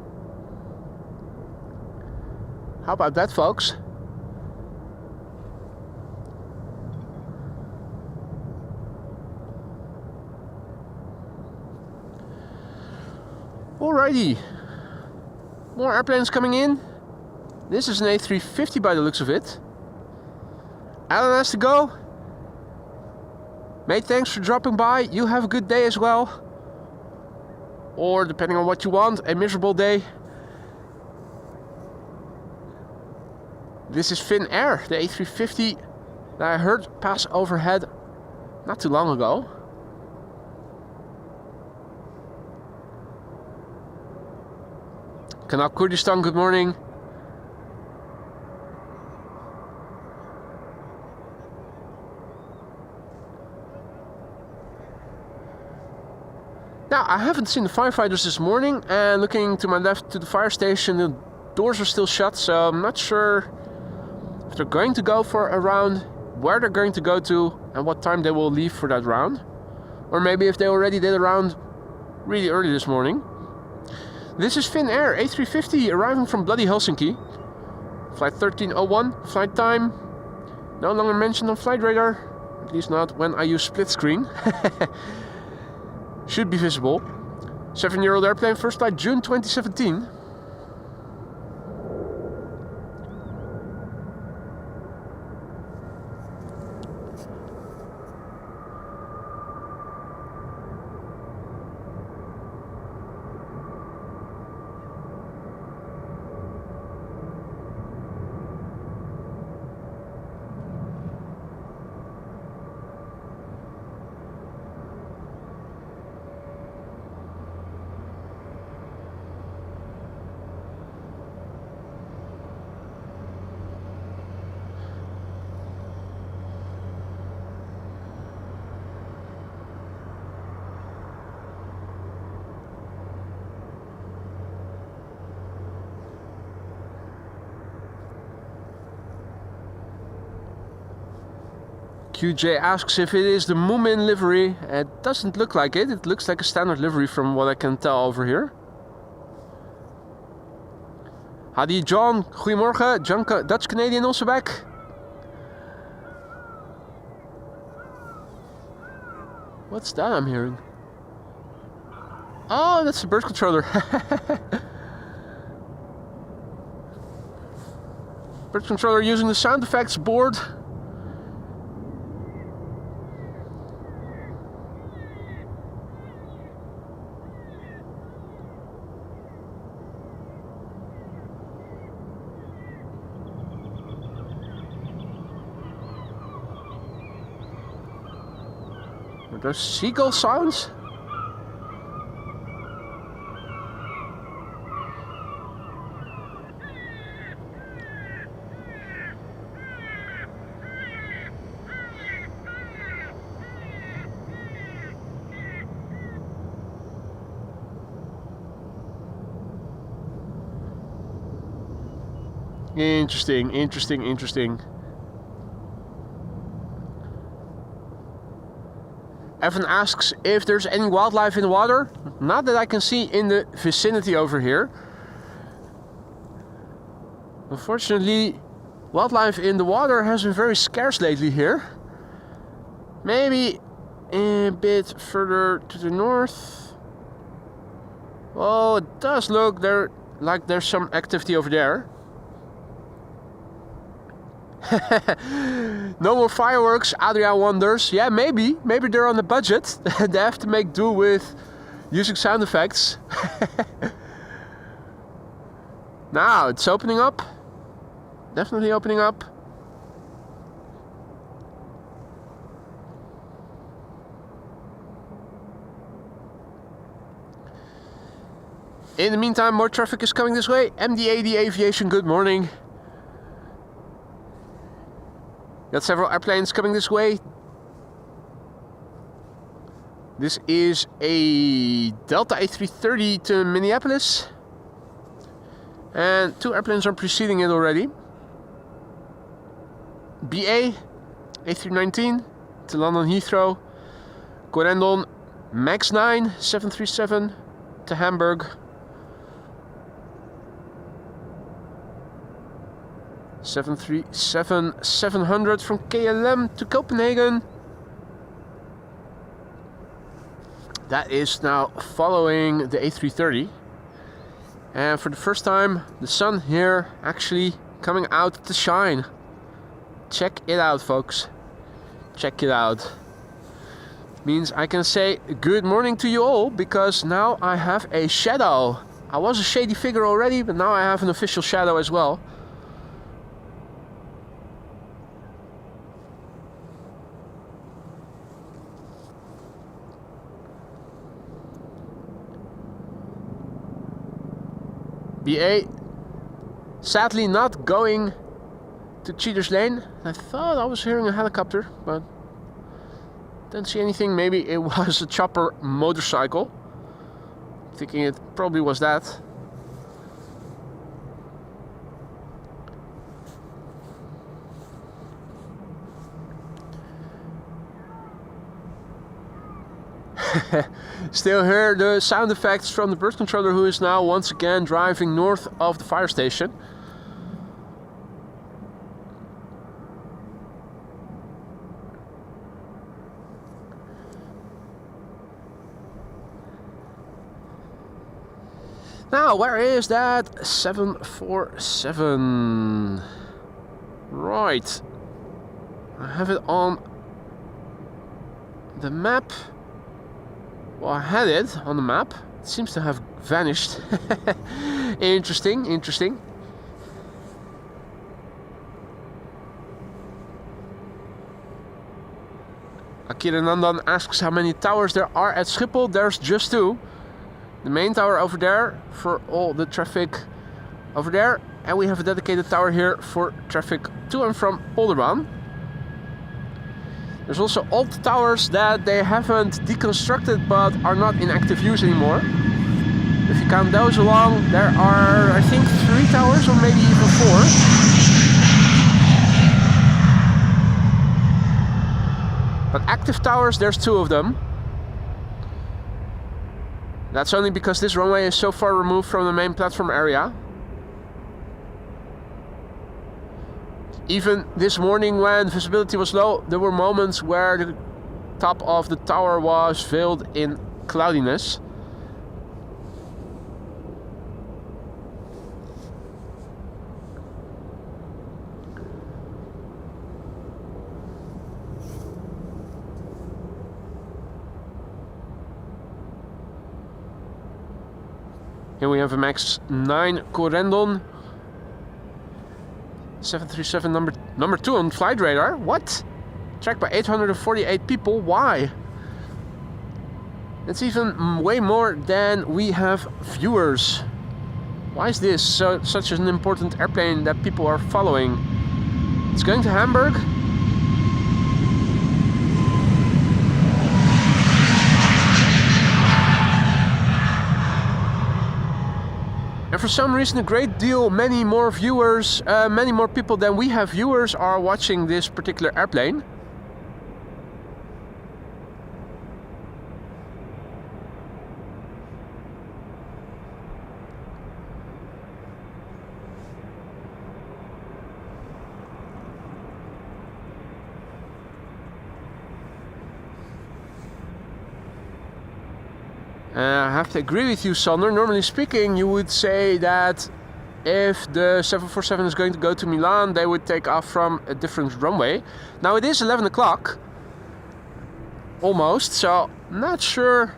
How about that, folks? Alrighty. More airplanes coming in. This is an A350 by the looks of it. Alan has to go. Mate, thanks for dropping by. You have a good day as well. Or, depending on what you want, a miserable day. This is Finnair, the A350 that I heard pass overhead not too long ago. Canal Kurdistan, good morning. Now, I haven't seen the firefighters this morning, and looking to my left to the fire station, the doors are still shut, so I'm not sure if they're going to go for a round, where they're going to go to, and what time they will leave for that round. Or maybe if they already did a round really early this morning. This is Finnair A350 arriving from bloody Helsinki. Flight 1301, flight time no longer mentioned on flight radar, at least not when I use split screen. Should be visible. 7-year-old airplane, first flight June 2017. QJ asks if it is the Moomin livery. It doesn't look like it. It looks like a standard livery from what I can tell over here. Hadi John, goedemorgen. John, Dutch Canadian also back. What's that I'm hearing? Oh, that's the bird controller. Bird controller using the sound effects board. Are those seagull sounds? Interesting, interesting, interesting. Evan asks if there's any wildlife in the water. Not that I can see in the vicinity over here. Unfortunately, wildlife in the water has been very scarce lately here. Maybe a bit further to the north. Well, it does look there like there's some activity over there. No more fireworks, Adrian wonders. Yeah, maybe they're on the budget. They have to make do with using sound effects. Now it's opening up. Definitely opening up. In the meantime, more traffic is coming this way. MD80 Aviation, good morning. Got several airplanes coming this way. This is a Delta A330 to Minneapolis. And 2 airplanes are preceding it already. BA A319 to London Heathrow. Corendon MAX 9 737 to Hamburg. 737-700 from KLM to Copenhagen. That is now following the A330. And for the first time, the sun here actually coming out to shine. Check it out, folks. Check it out. Means I can say good morning to you all, because now I have a shadow. I was a shady figure already, but now I have an official shadow as well. BA, sadly not going to Cheaters Lane. I thought I was hearing a helicopter, but didn't see anything. Maybe it was a chopper motorcycle. Thinking it probably was that. Still hear the sound effects from the bird controller, who is now once again driving north of the fire station. Now, where is that 747? Right. I have it on the map. Well, I had it on the map. It seems to have vanished. Interesting, interesting. Akira Nandan asks how many towers there are at Schiphol. There's just 2. The main tower over there for all the traffic over there. And we have a dedicated tower here for traffic to and from Polderbaan. There's also old towers that they haven't deconstructed but are not in active use anymore. If you count those along, there are, I think, 3 towers or maybe even 4. But active towers, there's 2 of them. That's only because this runway is so far removed from the main platform area. Even this morning when visibility was low, there were moments where the top of the tower was veiled in cloudiness. Here we have a MAX 9 Corendon. 737 number 2 on flight radar. What? Tracked by 848 people. Why? That's even way more than we have viewers. Why is this such an important airplane that people are following? It's going to Hamburg. And for some reason, many more viewers, many more people than we have viewers are watching this particular airplane. I have to agree with you, Sander. Normally speaking, you would say that if the 747 is going to go to Milan, they would take off from a different runway. Now it is 11 o'clock, almost, so not sure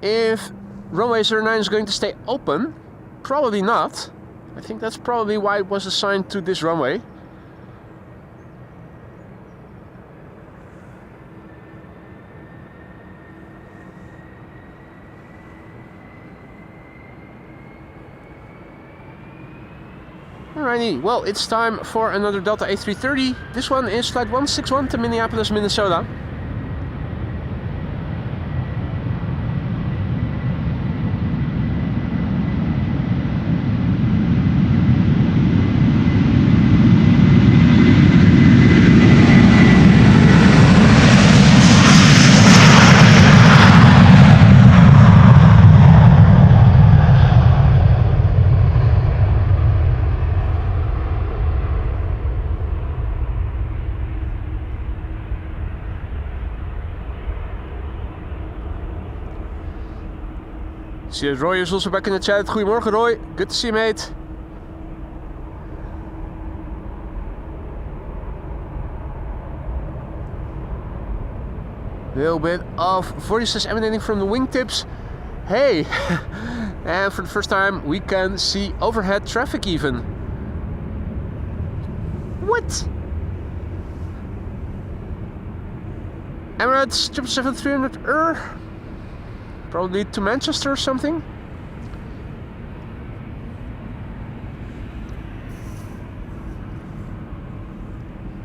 if runway 09 is going to stay open. Probably not. I think that's probably why it was assigned to this runway. Alrighty, well, it's time for another Delta A330. This one is flight 161 to Minneapolis, Minnesota. See that Roy is also back in the chat. Goedemorgen, Roy. Good to see you, mate. A little bit of voices emanating from the wingtips. Hey! And for the first time, we can see overhead traffic even. What? Emirates 777-300 Probably to Manchester or something.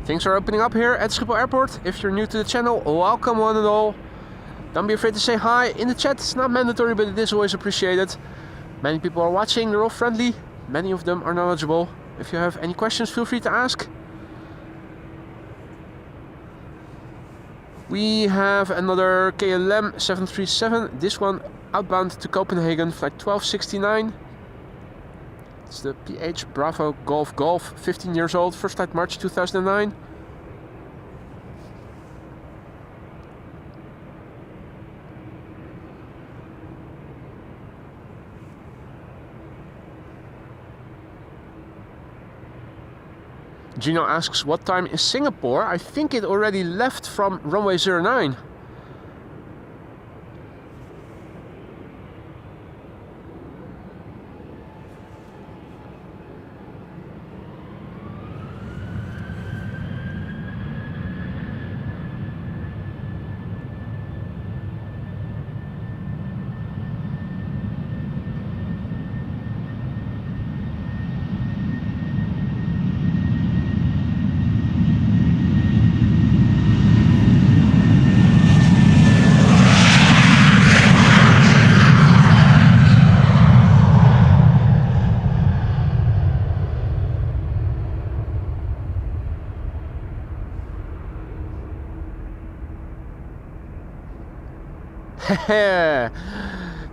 Things are opening up here at Schiphol Airport. If you're new to the channel, welcome one and all. Don't be afraid to say hi in the chat. It's not mandatory, but it is always appreciated. Many people are watching, they're all friendly. Many of them are knowledgeable. If you have any questions, feel free to ask. We have another KLM 737, this one outbound to Copenhagen, flight 1269. It's the PH Bravo Golf Golf, 15 years old, first flight March 2009. Gino asks, what time is Singapore? I think it already left from runway 09.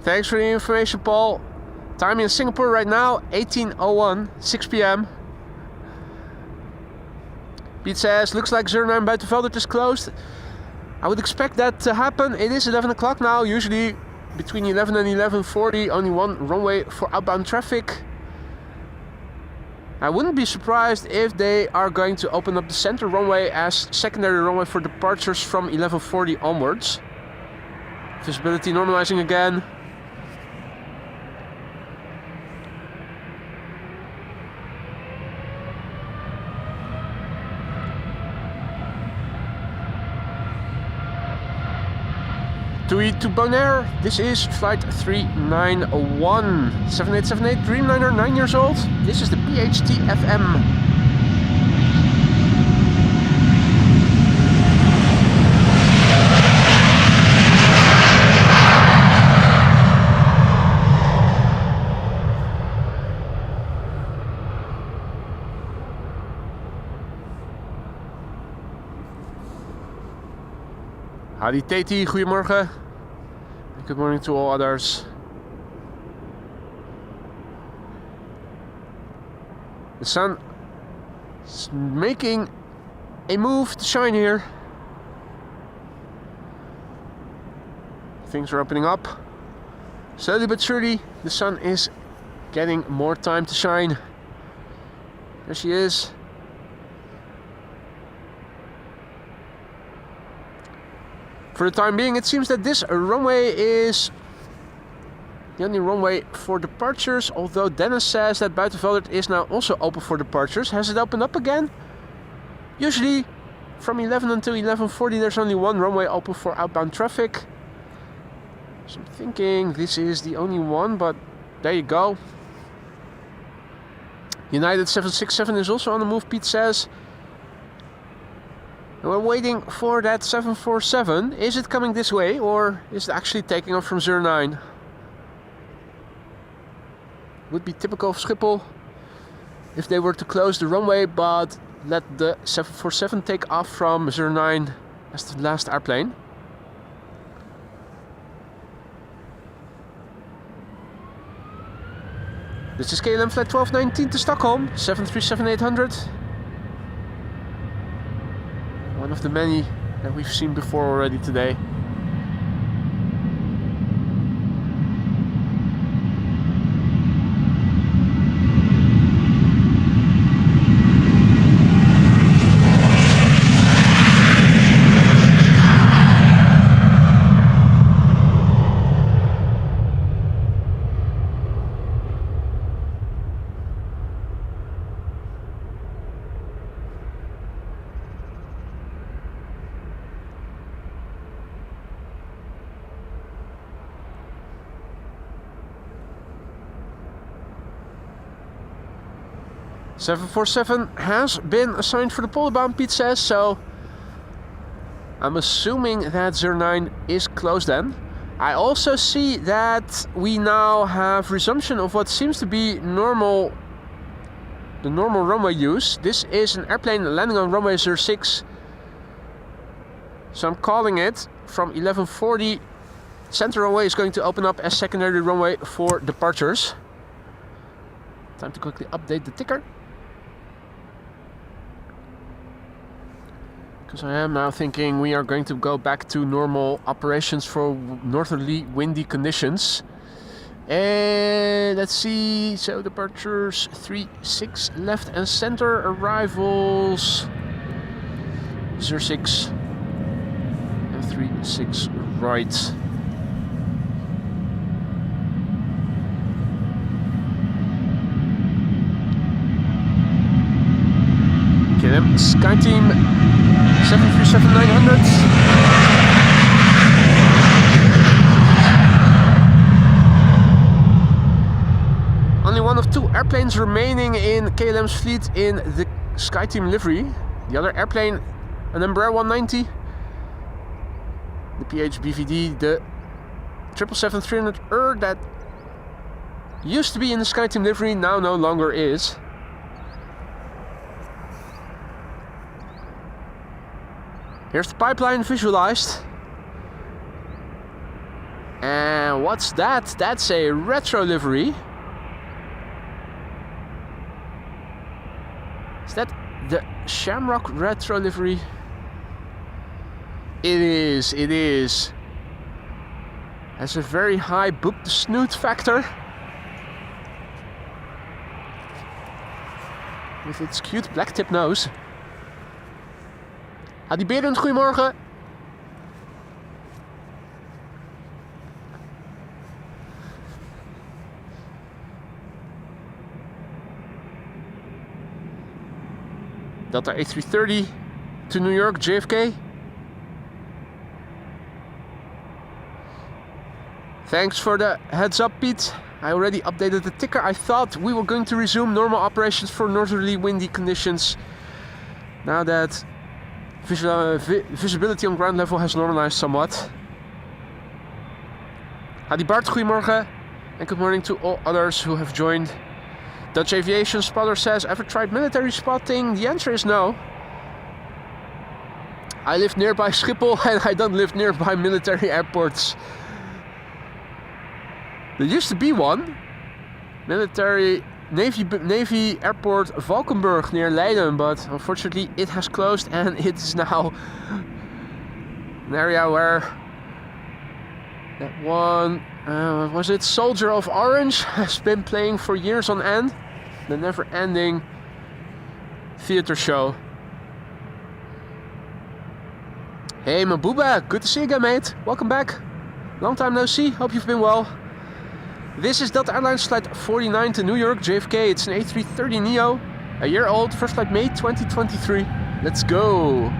Thanks for the information, Paul. Time in Singapore right now, 18:01, 6 p.m. Pete says, looks like 09 Buitenveldert is closed. I would expect that to happen. It is 11 o'clock now, usually between 11 and 11:40, only one runway for outbound traffic. I wouldn't be surprised if they are going to open up the center runway as secondary runway for departures from 11:40 onwards. Visibility normalizing again. TUI to Bonaire. This is flight 391. 7878 Dreamliner, 9 years old. This is the PHT FM. Howdy Tati, goedemorgen. Good morning to all others. The sun is making a move to shine here. Things are opening up. Slowly but surely, the sun is getting more time to shine. There she is. For the time being, it seems that this runway is the only runway for departures, although Dennis says that Buitenveldert is now also open for departures. Has it opened up again? Usually, from 11 until 11:40, there's only one runway open for outbound traffic. So I'm thinking this is the only one, but there you go. United 767 is also on the move, Pete says. We're waiting for that 747. Is it coming this way or is it actually taking off from 09? Would be typical of Schiphol if they were to close the runway but let the 747 take off from 09 as the last airplane. This is KLM flight 1219 to Stockholm, 737-800. One of the many that we've seen before already today. "747 has been assigned for the Polderbound," Pete says, so I'm assuming that 09 is closed then. I also see that we now have resumption of what seems to be the normal runway use. This is an airplane landing on runway 06. So I'm calling it from 11:40. Center runway is going to open up as secondary runway for departures. Time to quickly update the ticker. Because I am now thinking we are going to go back to normal operations for northerly windy conditions. And let's see, so departures 36 left and center, arrivals 06 and 36 right. KLM SkyTeam 737-900. Only one of two airplanes remaining in KLM's fleet in the SkyTeam livery. The other airplane, an Embraer 190, the PHBVD, the 777-300 that used to be in the SkyTeam livery, now no longer is. Here's the pipeline visualized. And what's that? That's a retro livery. Is that the Shamrock retro livery? It is. Has a very high book the snoot factor. With its cute black tip nose. Adi Berend, goedemorgen. Delta A330 to New York, JFK. Thanks for the heads up, Pete. I already updated the ticker. I thought we were going to resume normal operations for northerly windy conditions. Now that visibility on ground level has normalized somewhat. Hadi Bart, goedemorgen. And good morning to all others who have joined. Dutch Aviation Spotter says, ever tried military spotting? The answer is no. I live nearby Schiphol and I don't live nearby military airports. There used to be one. Navy Airport Valkenburg near Leiden, but unfortunately it has closed and it is now an area where that one, was it Soldier of Orange, has been playing for years on end. The never-ending theater show. Hey Mabuba, good to see you again, mate. Welcome back. Long time no see, hope you've been well. This is Delta Airlines flight 49 to New York, JFK. It's an A330neo, a year old, first flight May 2023. Let's go.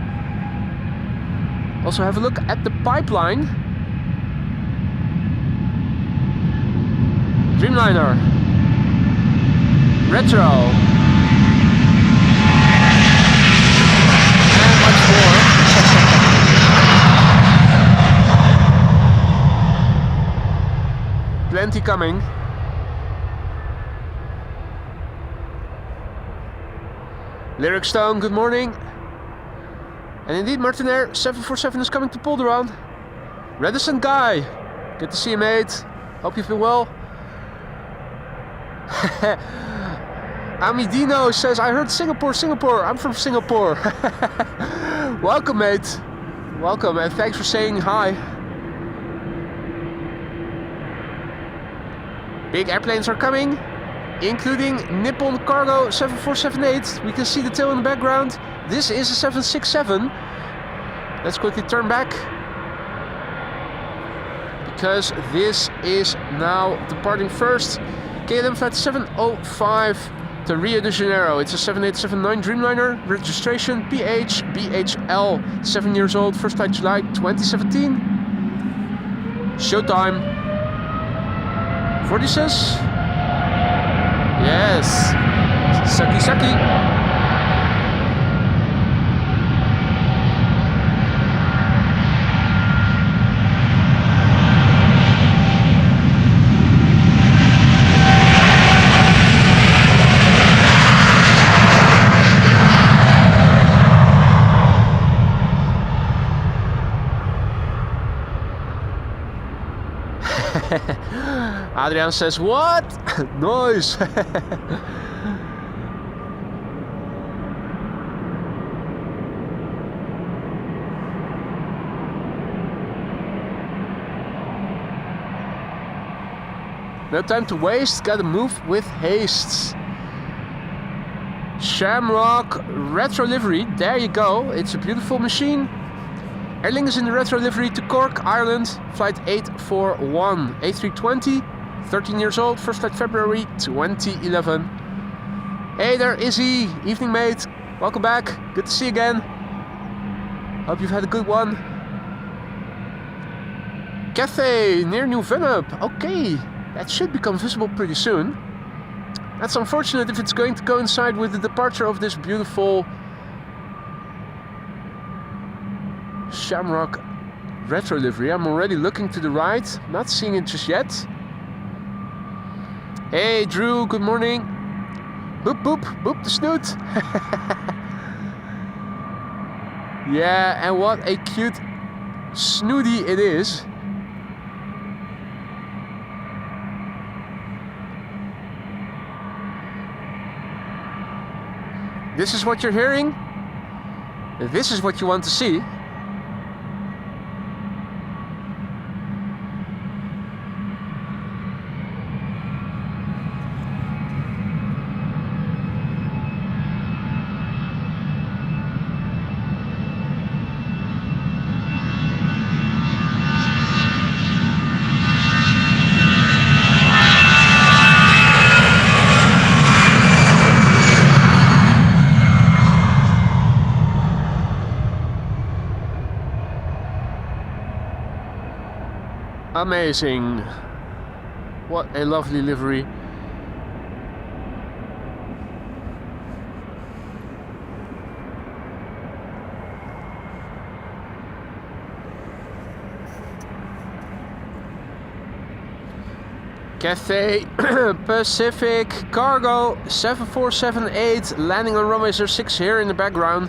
Also have a look at the pipeline. Dreamliner, Retro, and much more. Plenty coming. Lyric Stone, good morning. And indeed, Martinair 747 is coming to Polderaan. Reticent Guy, good to see you, mate. Hope you've been well. Amidino says, I heard Singapore. I'm from Singapore. Welcome, mate. Welcome, and thanks for saying hi. Big airplanes are coming, including Nippon Cargo 7478. We can see the tail in the background. This is a 767. Let's quickly turn back, because this is now departing first. KLM flight 705 to Rio de Janeiro. It's a 7879 Dreamliner, registration BHL, 7 years old, first flight July 2017. Showtime. 46. Yes. Saki. Adrian says, what? Noise! No time to waste, gotta move with haste. Shamrock Retro Livery, there you go, it's a beautiful machine. Aer Lingus in the retro livery to Cork, Ireland, flight 841, A320, 13 years old, first flight February 2011. Hey there, Izzy, evening mate, welcome back, good to see you again. Hope you've had a good one. Cathay, near New Vennep, okay, that should become visible pretty soon. That's unfortunate if it's going to coincide with the departure of this beautiful Shamrock retro livery. I'm already looking to the right, not seeing it just yet. Hey Drew, good morning. Boop boop, boop the snoot. Yeah, and what a cute snooty it is. This is what you're hearing. This is what you want to see. Amazing. What a lovely livery. Cathay Pacific Cargo 7478 landing on runway 06 here in the background.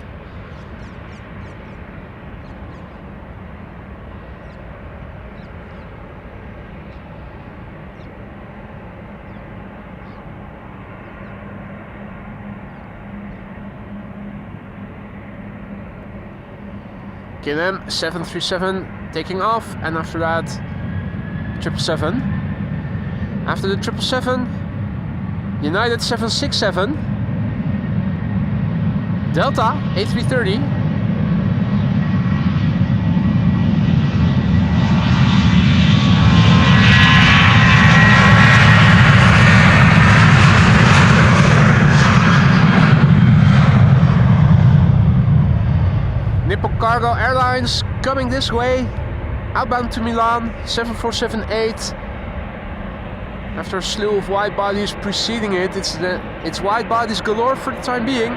KLM 737 taking off, and after that 777. After the 777, United 767, Delta A330, Nippon Cargo Airlines coming this way, outbound to Milan 7478. After a slew of wide bodies preceding it, it's wide bodies galore for the time being.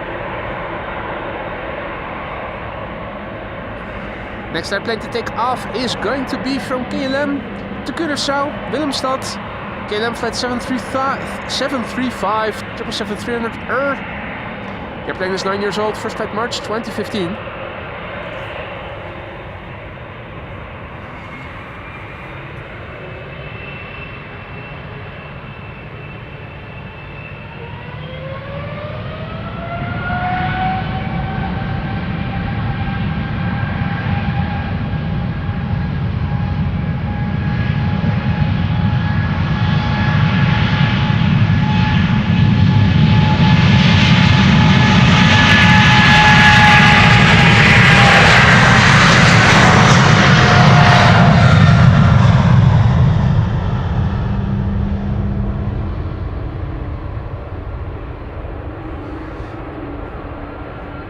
Next airplane to take off is going to be from KLM to Curaçao, Willemstad. KLM flight 735 777-300 The airplane is 9 years old, first flight March 2015.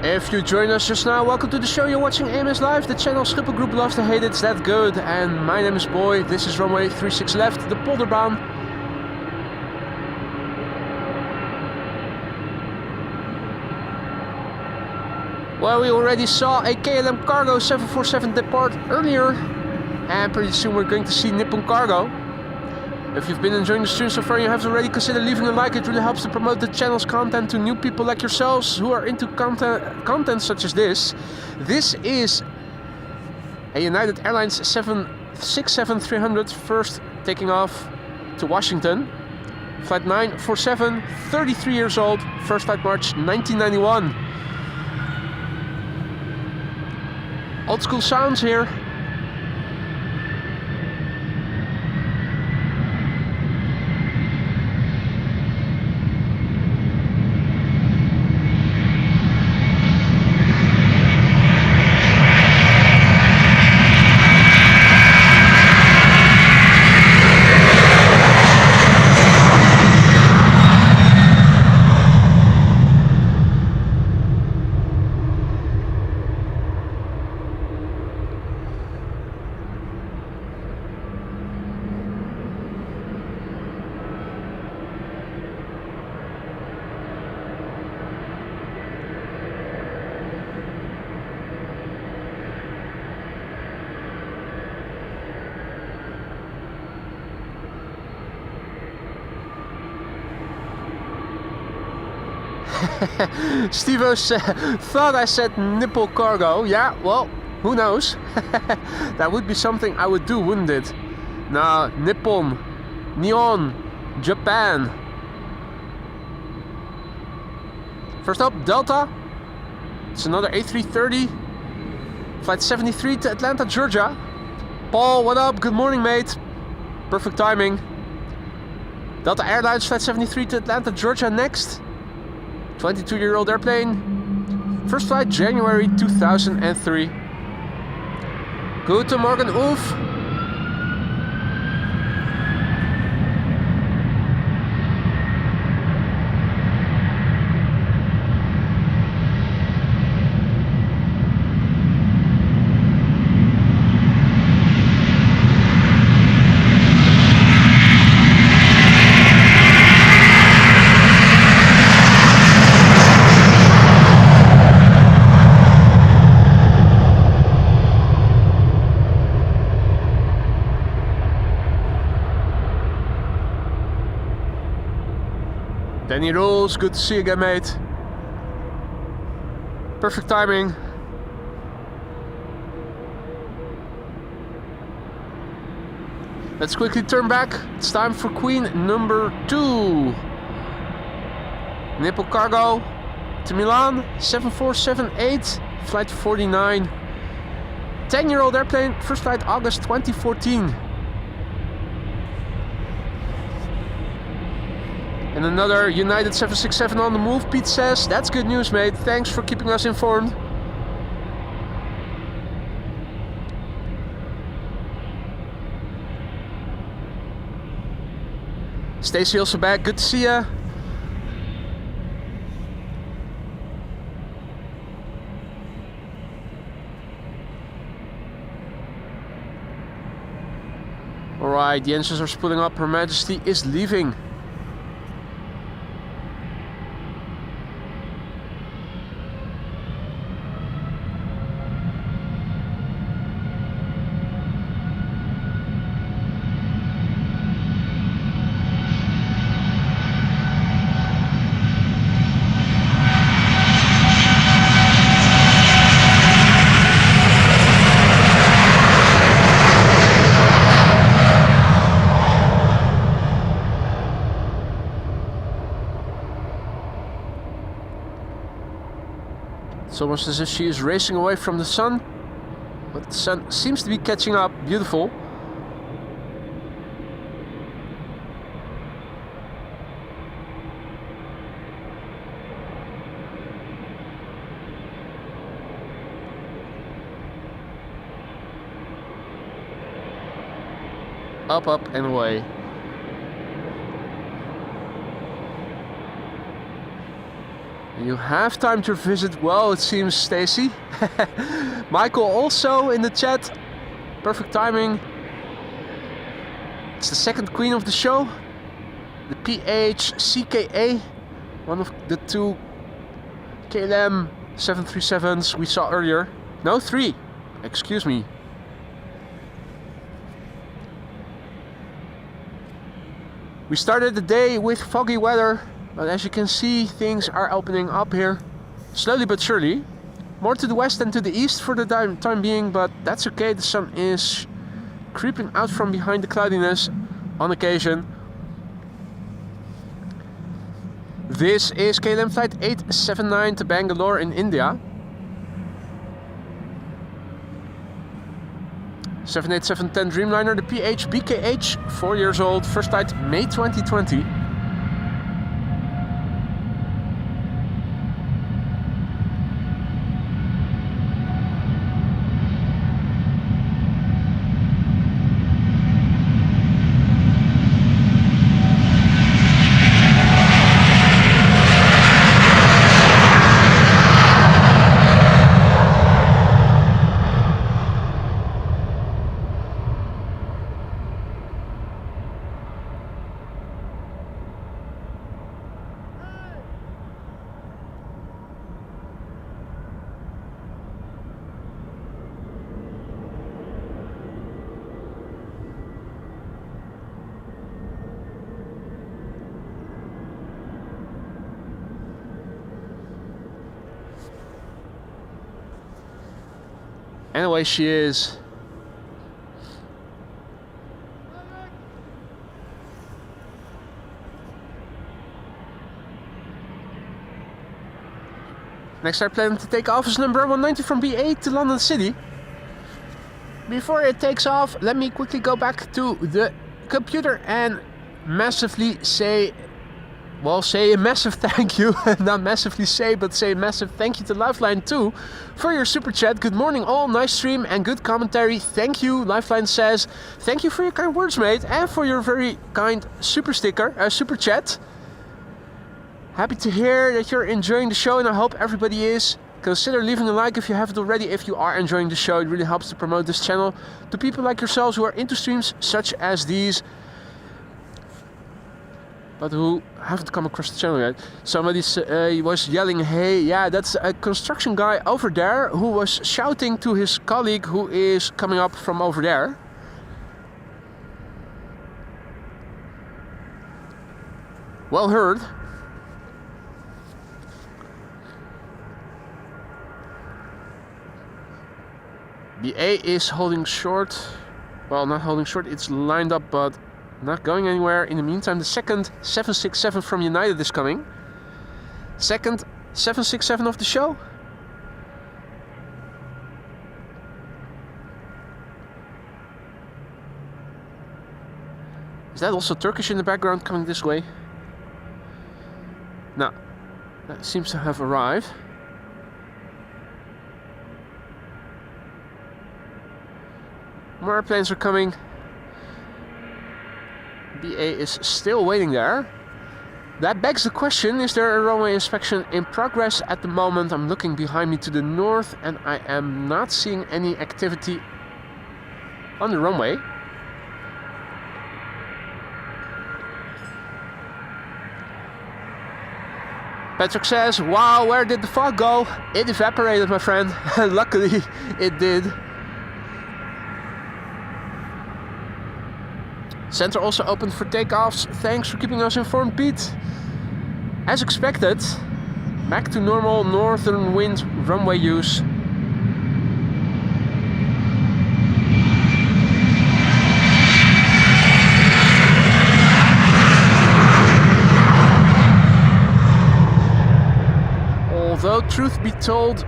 If you join us just now, welcome to the show. You're watching AMS Live, the channel Schiphol Group loves to hate, it's that good. And my name is Boy, this is runway 36 left, the Polderbaan. Well, we already saw a KLM Cargo 747 depart earlier, and pretty soon we're going to see Nippon Cargo. If you've been enjoying the stream so far, you have already considered leaving a like. It really helps to promote the channel's content to new people like yourselves who are into content such as this. This is a United Airlines 767-300 first taking off to Washington. Flight 947, 33 years old, first flight March 1991. Old school sounds here. Steve-O thought I said Nippon Cargo. Yeah, well, who knows? That would be something I would do, wouldn't it? Nah, Nippon, Nihon, Japan. First up, Delta. It's another A330. Flight 73 to Atlanta, Georgia. Paul, what up? Good morning, mate. Perfect timing. Delta Airlines, Flight 73 to Atlanta, Georgia next. 22-year-old airplane. First flight January 2003. Guten Morgen, Ulf. Danny Rules, good to see you again, mate. Perfect timing. Let's quickly turn back. It's time for Queen number 2. Nippon Cargo to Milan, 7478, flight 49. 10-year-old airplane, first flight August 2014. And another United 767 on the move, Pete says. That's good news, mate. Thanks for keeping us informed. Stacy also back, good to see ya. Alright, the engines are spooling up, Her Majesty is leaving. It's almost as if she is racing away from the sun, but the sun seems to be catching up. Beautiful. Up, up and away. You have time to visit well, it seems, Stacy. Michael also in the chat. Perfect timing. It's the second queen of the show. The PHCKA. One of the 2 KLM 737s we saw earlier. No, 3. Excuse me. We started the day with foggy weather. But as you can see, things are opening up here, slowly but surely. More to the west than to the east for the time being, but that's okay. The sun is creeping out from behind the cloudiness on occasion. This is KLM flight 879 to Bangalore in India. 787-10 Dreamliner, the PH-BKH, 4 years old, first flight May 2020. Anyway, she is. Next airplane to take off is number 190 from B8 to London City. Before it takes off, let me quickly go back to the computer and massively say a massive thank you. Not massively say, but say a massive thank you to Lifeline 2 for your super chat. Good morning all, nice stream and good commentary. Thank you, Lifeline says. Thank you for your kind words, mate, and for your very kind super chat. Happy to hear that you're enjoying the show, and I hope everybody is. Consider leaving a like if you haven't already. If you are enjoying the show, it really helps to promote this channel to people like yourselves who are into streams such as these, but who haven't come across the channel yet. Somebody was yelling, hey, yeah, that's a construction guy over there who was shouting to his colleague who is coming up from over there. Well heard. BA is holding short. Well, not holding short, it's lined up but not going anywhere. In the meantime, the second 767 from United is coming. Second 767 of the show. Is that also Turkish in the background coming this way? No, that seems to have arrived. More airplanes are coming. BA is still waiting there. That begs the question, is there a runway inspection in progress at the moment? I'm looking behind me to the north and I am not seeing any activity on the runway. Patrick says, wow, where did the fog go? It evaporated, my friend. Luckily, it did. Center also opened for takeoffs. Thanks for keeping us informed, Pete. As expected, back to normal northern wind runway use. Although, truth be told,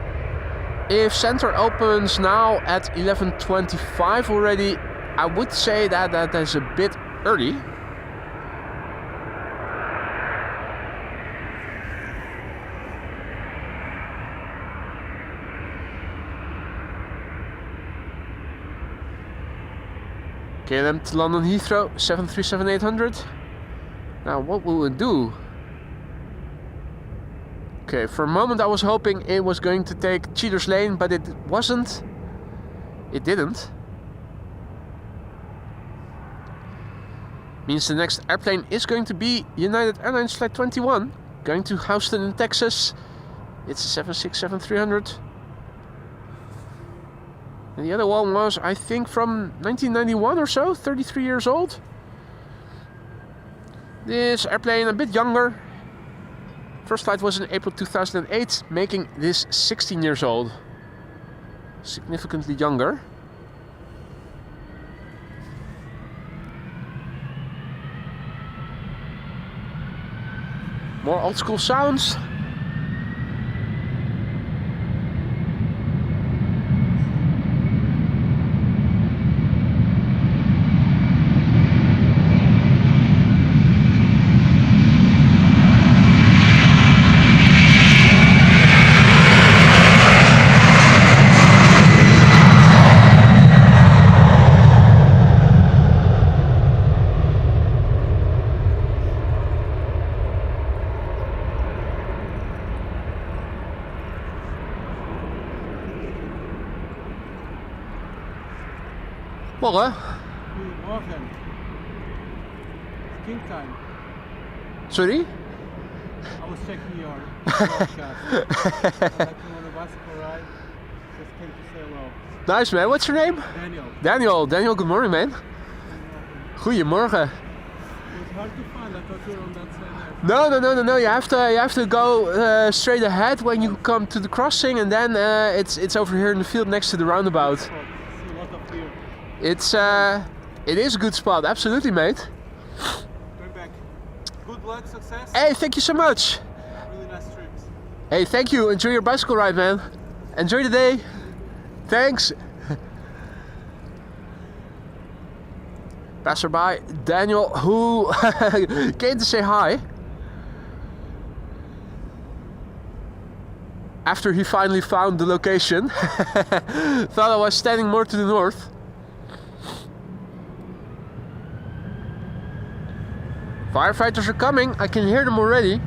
if center opens now at 11:25 already, I would say that that is a bit early. KLM to London Heathrow, 737-800. Now, what will it do? Okay, for a moment I was hoping it was going to take Cheater's Lane, but it wasn't. It didn't. Means the next airplane is going to be United Airlines Flight 21, going to Houston in Texas. It's a 767-300. And the other one was, I think, from 1991 or so, 33 years old. This airplane a bit younger. First flight was in April 2008, making this 16 years old. Significantly younger. More old school sounds. Morgen. Goedemorgen. It's king time. Sorry? I was checking your broadcast. I like you on a bicycle ride. Just came to say hello. Nice, man. What's your name? Daniel. Daniel, good morning, man. Goedemorgen. It was hard to find. I thought you were on that side there. No. You have to go straight ahead when you come to the crossing, and then it's over here in the field next to the roundabout. I see a lot of deer. It is a good spot, absolutely, mate. Going back. Good luck, success. Hey, thank you so much. Really nice trips. Hey, thank you. Enjoy your bicycle ride, man. Enjoy the day. Thanks. Passerby Daniel, who came to say hi after he finally found the location. Thought I was standing more to the north. Firefighters are coming, I can hear them already.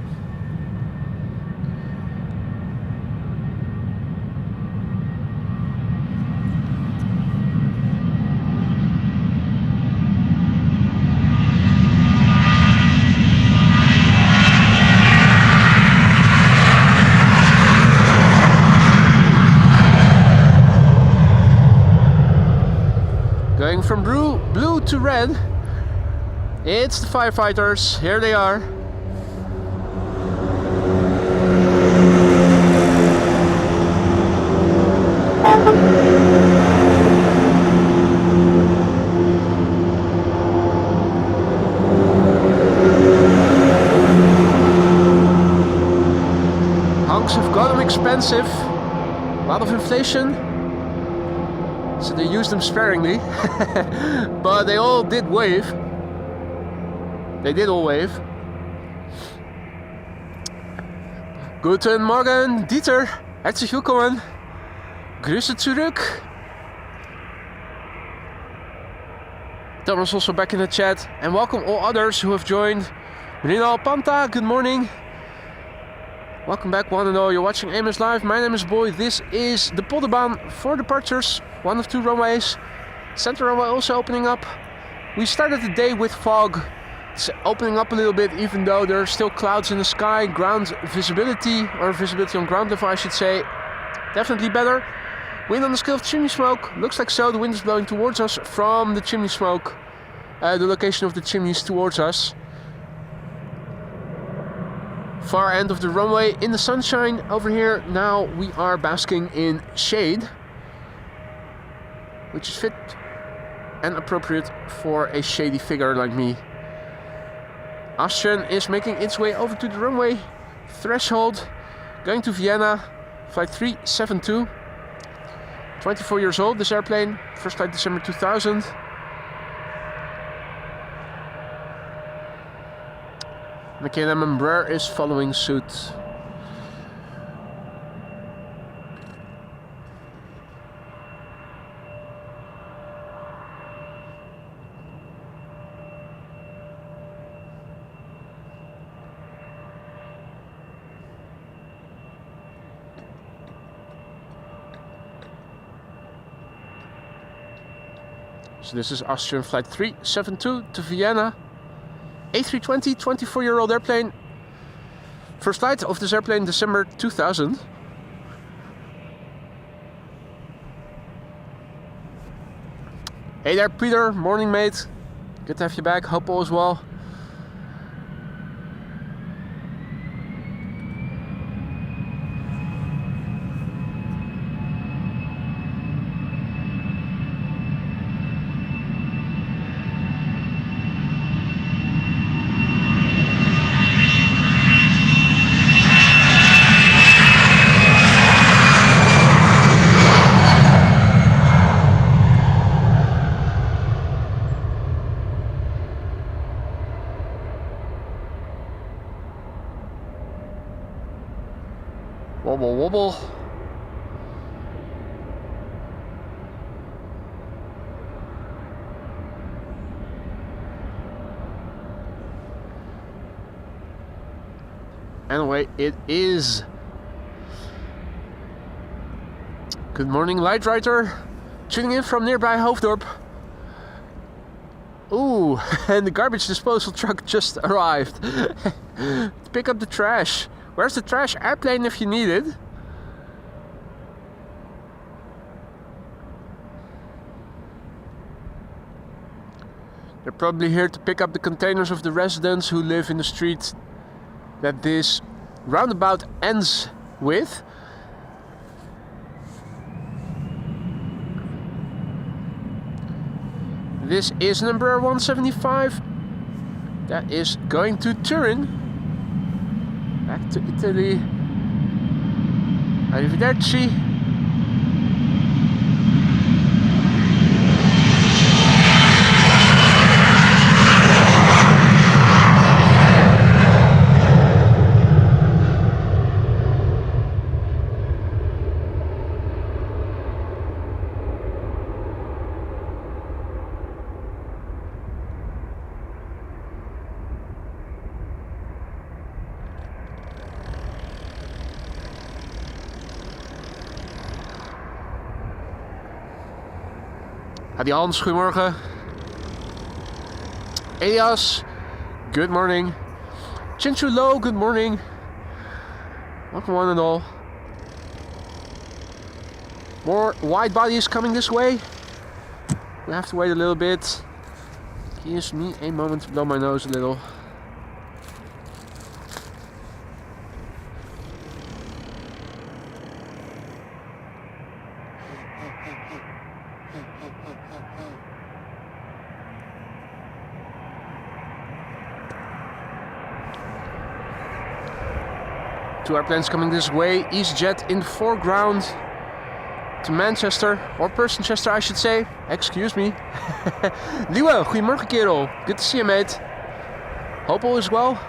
Going from blue to red. It's the firefighters, here they are. become expensive. A lot of inflation. So they used them sparingly. But they all did wave. They did all wave. Guten Morgen, Dieter. Herzlich willkommen. Grüße zurück. Thomas also back in the chat. And welcome all others who have joined. Rinal Panta, good morning. Welcome back, one and all. You're watching Amos Live. My name is Boy. This is the Polderbaan for departures. One of two runways. Center runway also opening up. We started the day with fog. It's opening up a little bit, even though there are still clouds in the sky. Ground visibility, or visibility on ground level, I should say, definitely better. Wind on the scale of chimney smoke. Looks like so. The wind is blowing towards us from the chimney smoke. The location of the chimneys towards us. Far end of the runway in the sunshine over here. Now we are basking in shade, which is fit and appropriate for a shady figure like me. Austrian is making its way over to the runway threshold, going to Vienna, flight 372. 24 years old, this airplane, first flight December 2000. The KLM Embraer is following suit. So this is Austrian flight 372 to Vienna. A320, 24-year-old airplane. First flight of this airplane, December 2000. Hey there, Peter. Morning, mate. Good to have you back. Hope all is well. Wobble, wobble. Anyway, it is. Good morning, Light Writer. Tuning in from nearby Hoofddorp. Ooh, and the garbage disposal truck just arrived. To pick up the trash. Where's the trash airplane if you need it? They're probably here to pick up the containers of the residents who live in the street that this roundabout ends with. This is number 175. That is going to Turin. Back to Italy. Arrivederci. Adi Hans, goedemorgen. Elias, good morning. Chinchu Lo, good morning. Welcome one and all. More wide bodies coming this way. We have to wait a little bit. Give me a moment to blow my nose a little. Two airplanes coming this way. EasyJet in the foreground to Manchester, or Persenchester I should say. Excuse me. Liewe, goedemorgen kerel. Good to see you, mate. Hope all is well.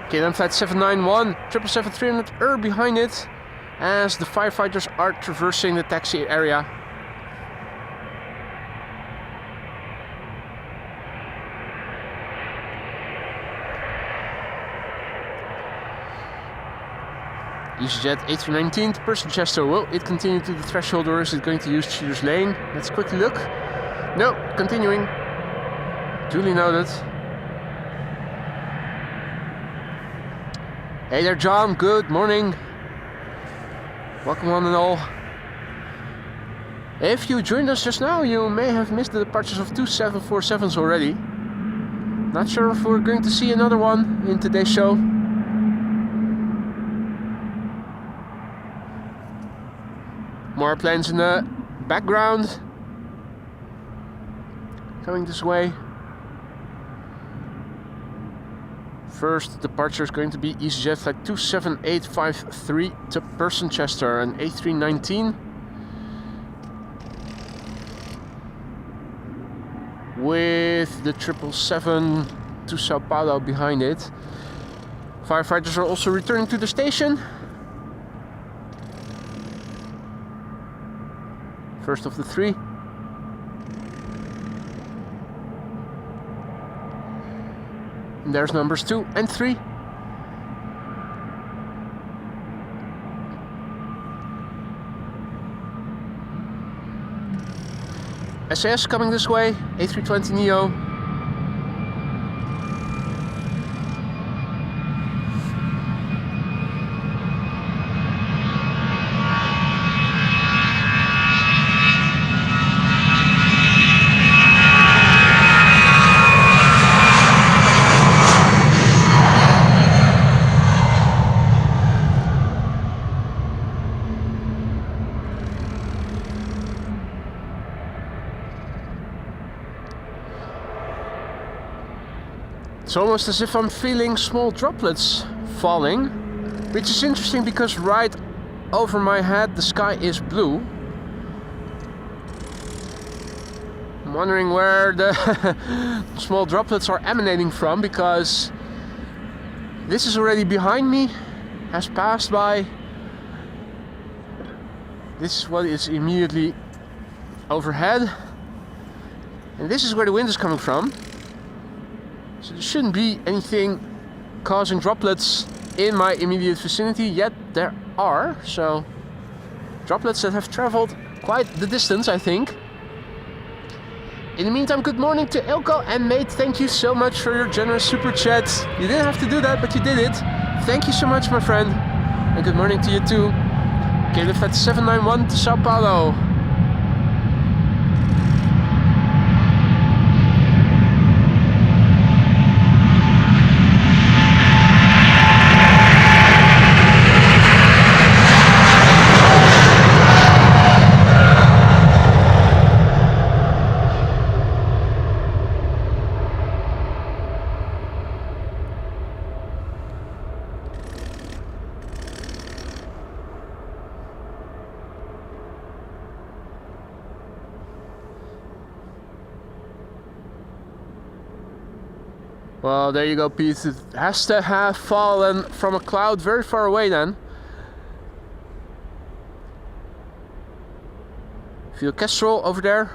KLM Flight 791, 777-300 behind it as the firefighters are traversing the taxi area. EasyJet A319 to Persenchester. Will it continue to the threshold or is it going to use Cheaters Lane? Let's quickly look. No, continuing. Duly noted. Hey there, John. Good morning. Welcome one and all. If you joined us just now, you may have missed the departures of two 747s already. Not sure if we're going to see another one in today's show. More planes in the background. Coming this way. First departure is going to be EasyJet Flight 27853 to Persenchester, an A319 with the 777 to Sao Paulo behind it. Firefighters are also returning to the station. First of the three. And there's numbers 2 and 3. SAS coming this way, A320neo. It's almost as if I'm feeling small droplets falling, which is interesting because right over my head the sky is blue. I'm wondering where the small droplets are emanating from, because this is already behind me, has passed by. This is what is immediately overhead, and this is where the wind is coming from. So there shouldn't be anything causing droplets in my immediate vicinity, yet there are. So droplets that have traveled quite the distance, I think. In the meantime, good morning to Ilko and mate. Thank you so much for your generous super chat. You didn't have to do that, but you did it. Thank you so much, my friend. And good morning to you too. KLM Flight 791 to Sao Paulo. Well, there you go, Pete. It has to have fallen from a cloud very far away then. Feel Kestrel over there.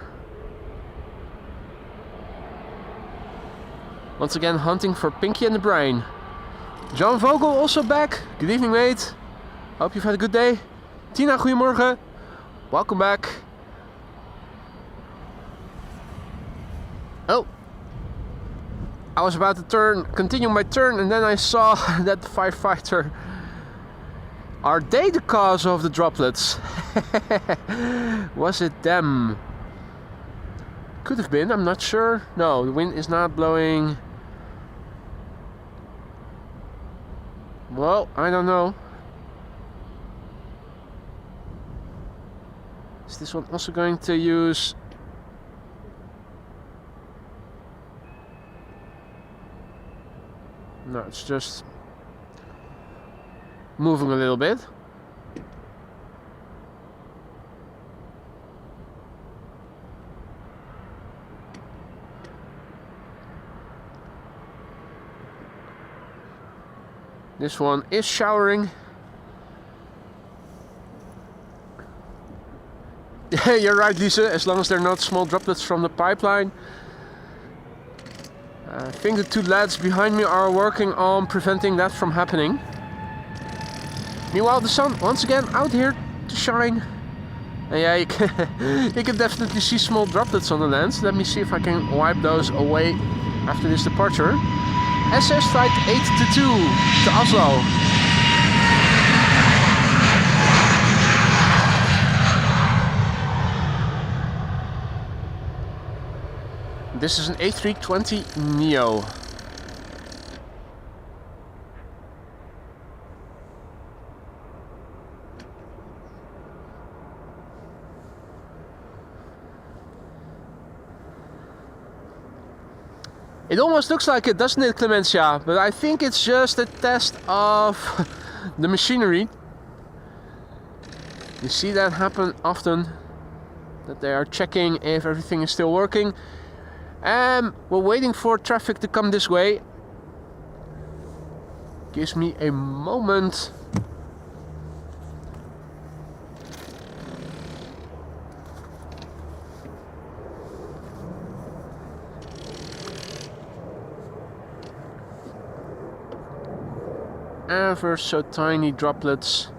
Once again hunting for Pinky and the Brain. John Vogel also back. Good evening, mate. Hope you've had a good day. Tina, goedemorgen. Welcome back. Oh. I was about to continue my turn, and then I saw that the firefighter. Are they the cause of the droplets? Was it them? Could have been, I'm not sure. No, the wind is not blowing. Well, I don't know. Is this one also going to use No, it's just moving a little bit. This one is showering. Yeah, you're right, Lisa, as long as they're not small droplets from the pipeline. I think the two lads behind me are working on preventing that from happening. Meanwhile, the sun once again out here to shine. And yeah, you can definitely see small droplets on the lens. Let me see if I can wipe those away after this departure. SS flight 822 to Oslo. This is an A320 Neo. It almost looks like it, doesn't it, Clemencia? But I think it's just a test of the machinery. You see that happen often, that they are checking if everything is still working. We're waiting for traffic to come this way. Gives me a moment. Ever so tiny droplets.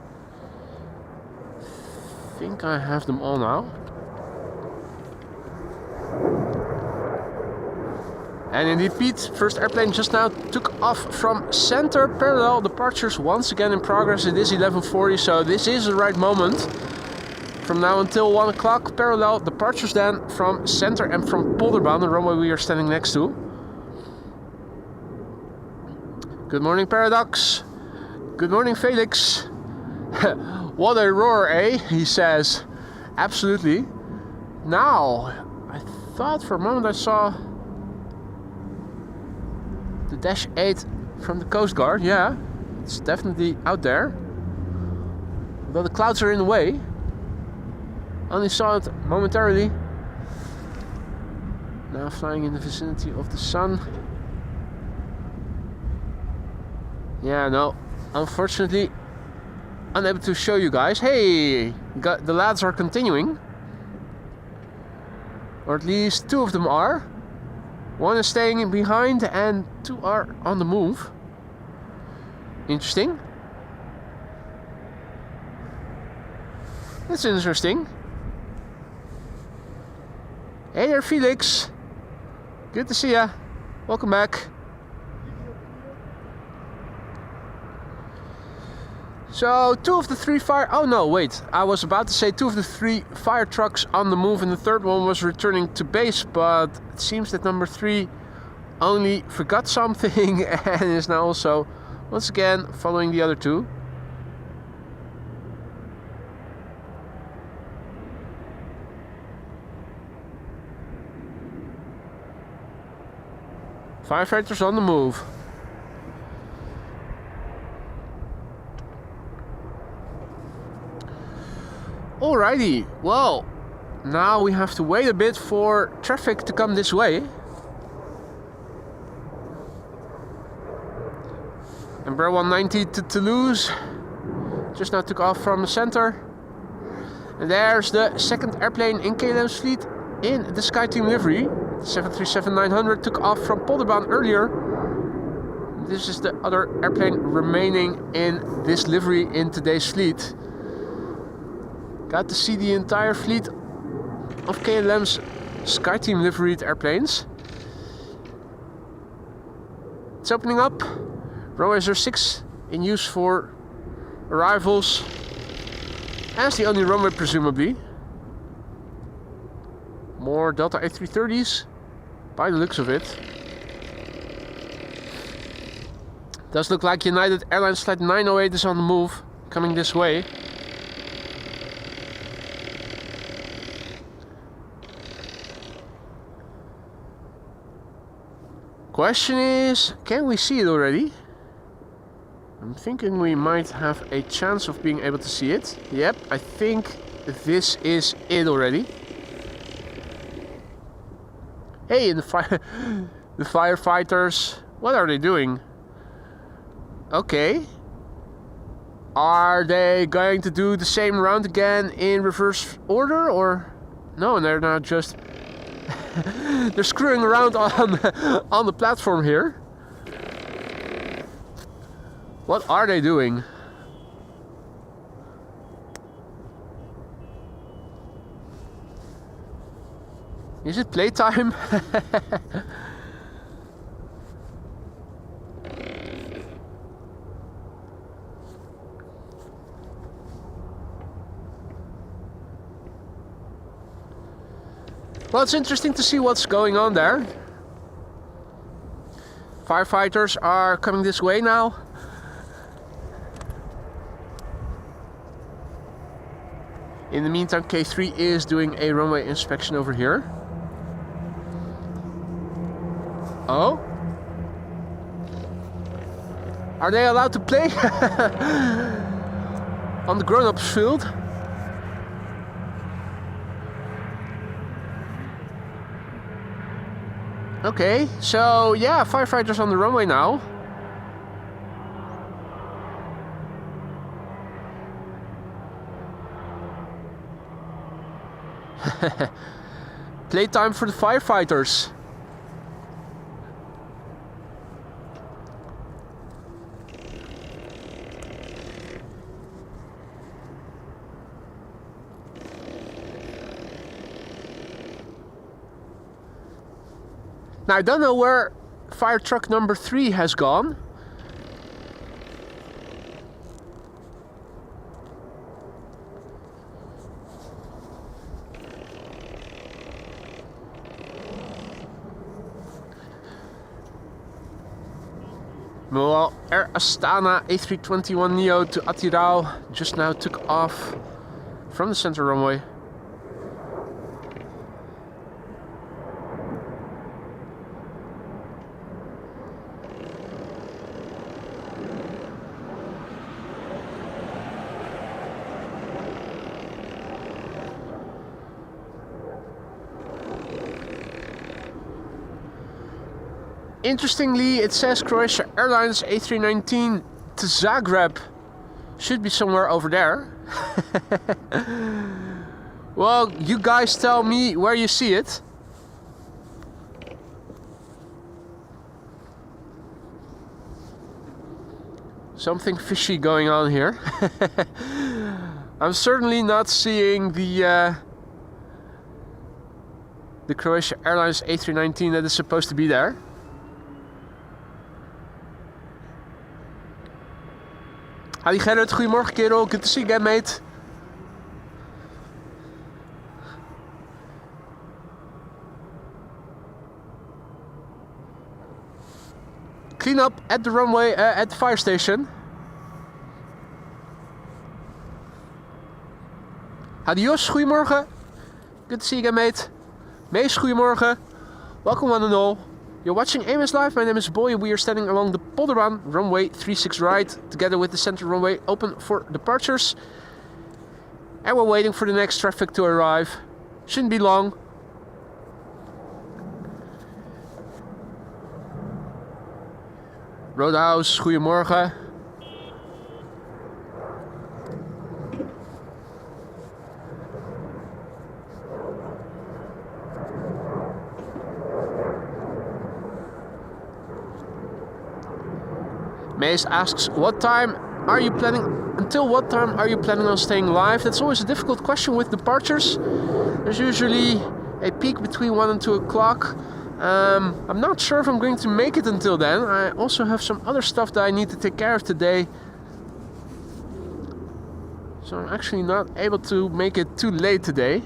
I think I have them all now. And indeed, Pete, first airplane just now took off from center. Parallel departures once again in progress. It is 11:40, so this is the right moment. From now until 1 o'clock, parallel departures then from center and from Polderbaan, the runway we are standing next to. Good morning, Paradox. Good morning, Felix. What a roar, eh? He says. Absolutely. Now, I thought for a moment I saw the Dash 8 from the Coast Guard. Yeah, it's definitely out there. Although the clouds are in the way. Only saw it momentarily. Now flying in the vicinity of the sun. Yeah, no, unfortunately unable to show you guys. Hey, the lads are continuing. Or at least two of them are. One is staying behind and two are on the move. Interesting. That's interesting. Hey there, Felix. Good to see ya. Welcome back. So, two of the three fire... Oh no, wait. I was about to say two of the three fire trucks on the move and the third one was returning to base, but it seems that number 3 only forgot something and is now also, once again, following the other two. Firefighters on the move. Alrighty, well, now we have to wait a bit for traffic to come this way. Embraer 190 to Toulouse. Just now took off from the center. And there's the second airplane in KLM's fleet in the SkyTeam livery. The 737-900 took off from Polderbaan earlier. This is the other airplane remaining in this livery in today's fleet. Got to see the entire fleet of KLM's SkyTeam liveried airplanes. It's opening up. Runways are 6 in use for arrivals. As the only runway, presumably. More Delta A330s, by the looks of it. Does look like United Airlines Flight 908 is on the move, coming this way. Question is, can we see it already? I'm thinking we might have a chance of being able to see it. Yep, I think this is it already. Hey, and the firefighters, what are they doing? Okay. Are they going to do the same round again in reverse order, or no? They're not just they're screwing around on the platform here. What are they doing? Is it playtime? Well, it's interesting to see what's going on there. Firefighters are coming this way now. In the meantime, K3 is doing a runway inspection over here. Oh? Are they allowed to play? On the grown-ups field? Okay, so yeah, firefighters on the runway now. Playtime for the firefighters. Now I don't know where fire truck number 3 has gone. Well, Air Astana A321neo to Atirau just now took off from the center runway. Interestingly, it says Croatia Airlines A319 to Zagreb. Should be somewhere over there. Well, you guys tell me where you see it. Something fishy going on here. I'm certainly not seeing the Croatia Airlines A319 that is supposed to be there. Howdy Gerrit, goedemorgen kerel, good to see you again mate. Clean up at the runway, at the fire station. Howdy Jos, goedemorgen. Good to see you again mate. Mees, goedemorgen. Welcome one and all. You're watching AMS Live, my name is Boy. We are standing along the Polderban, runway 36 right, together with the center runway open for departures. And we're waiting for the next traffic to arrive. Shouldn't be long. Roadhouse, goedemorgen. Mace asks, until what time are you planning on staying live? That's always a difficult question with departures. There's usually a peak between 1 and 2 o'clock. I'm not sure if I'm going to make it until then. I also have some other stuff that I need to take care of today. So I'm actually not able to make it too late today.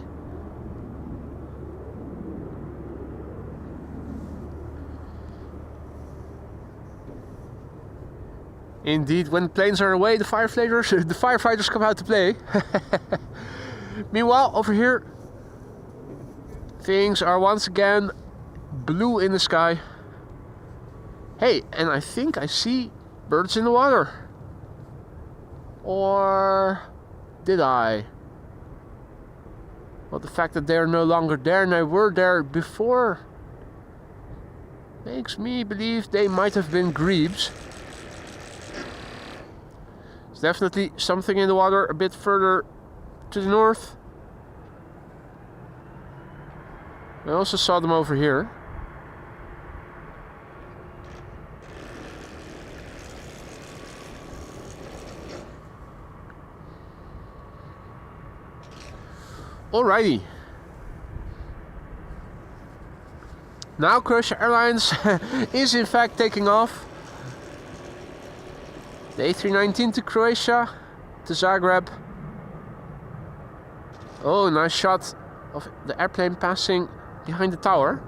Indeed, when planes are away, the firefighters come out to play. Meanwhile, over here, things are once again blue in the sky. Hey, and I think I see birds in the water. Or did I? Well, the fact that they're no longer there and they were there before makes me believe they might have been grebes. There's definitely something in the water a bit further to the north. I also saw them over here. Alrighty. Now Croatia Airlines is in fact taking off. The A319 to Croatia, to Zagreb. Oh, nice shot of the airplane passing behind the tower.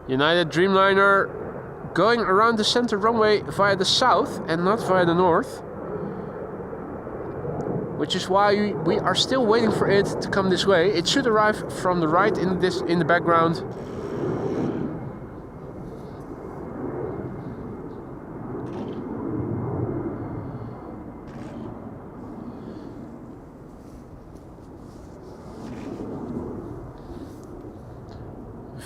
United Dreamliner going around the center runway via the south and not via the north. Which is why we are still waiting for it to come this way. It should arrive from the right in the background.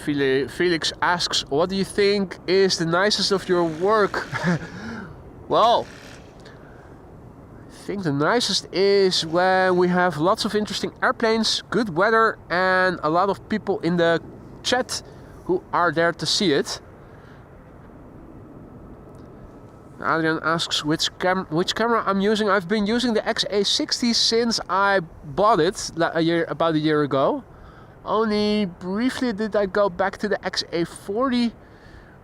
Felix asks, what do you think is the nicest of your work? Well, I think the nicest is when we have lots of interesting airplanes, good weather, and a lot of people in the chat who are there to see it. Adrian asks which camera I'm using. I've been using the XA60 since I bought it about a year ago. Only briefly did I go back to the XA40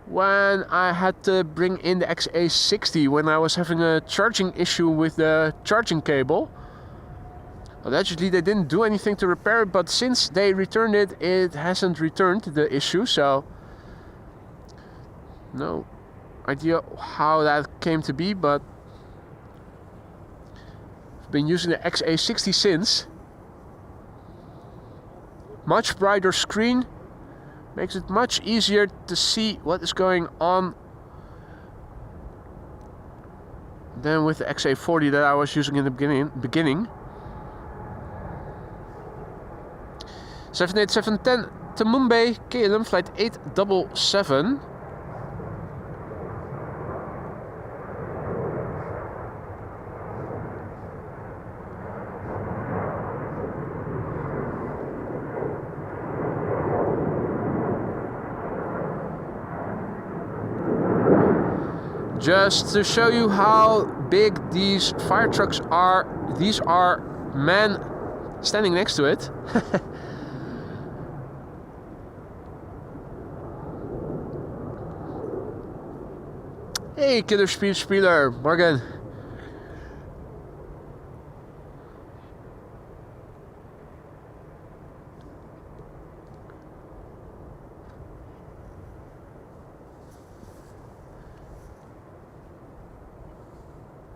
when I had to bring in the XA60 when I was having a charging issue with the charging cable. Allegedly they didn't do anything to repair it, but since they returned it, it hasn't returned the issue, so no idea how that came to be, but I've been using the XA60 since. Much brighter screen, makes it much easier to see what is going on than with the XA40 that I was using in the beginning. 78710 to Mumbai, KLM flight 877. Just to show you how big these fire trucks are, these are men standing next to it. Hey, Killer Spieler, Morgan.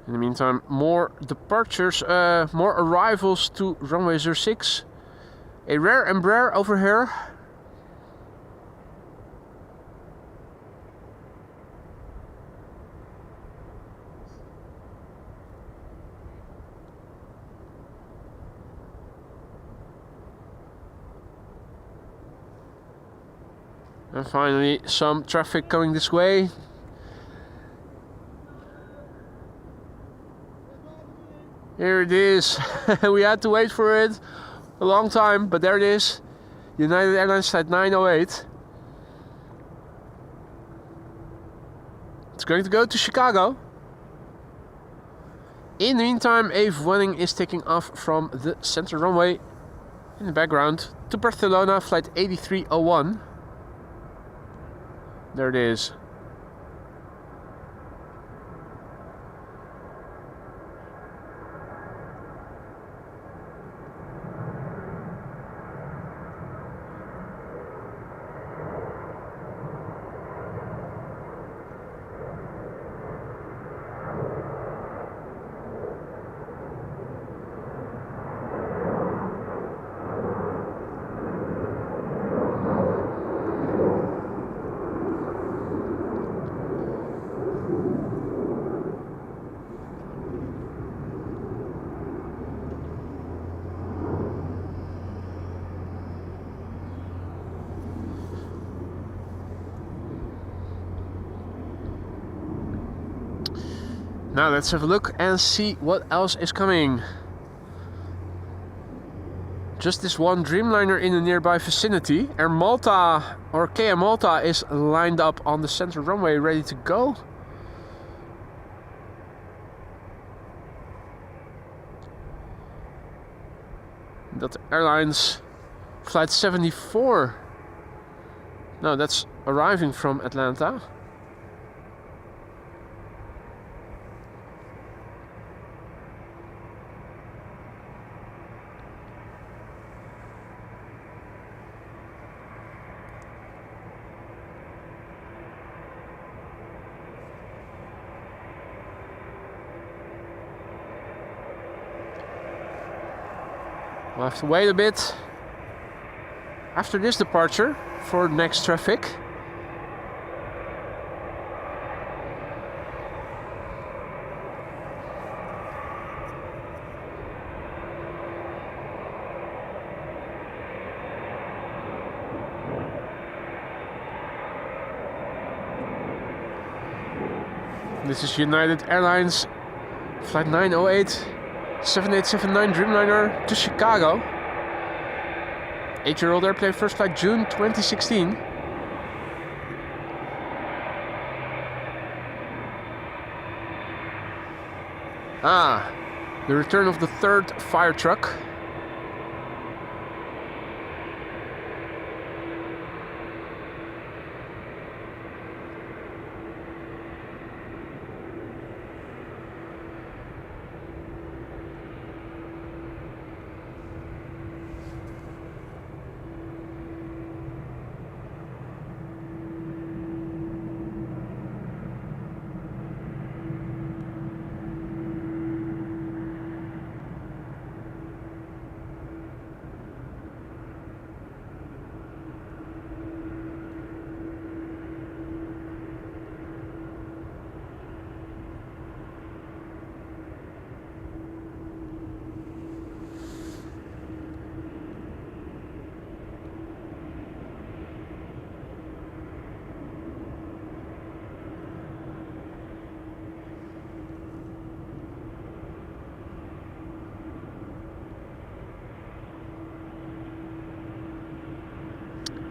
In the meantime, more departures, more arrivals to runway 06. A rare Embraer over here. And finally, some traffic coming this way. Here it is. We had to wait for it a long time, but there it is. United Airlines flight 908. It's going to go to Chicago. In the meantime, a Vueling is taking off from the center runway in the background to Barcelona, flight 8301. There it is. Now let's have a look and see what else is coming. Just this one Dreamliner in a nearby vicinity. Air Malta or KLM Malta is lined up on the center runway, ready to go. Delta Airlines flight 74. No, that's arriving from Atlanta. We'll have to wait a bit after this departure for next traffic. This is United Airlines flight 908 7879 Dreamliner to Chicago. 8-year-old airplane, first flight June 2016. The return of the third fire truck.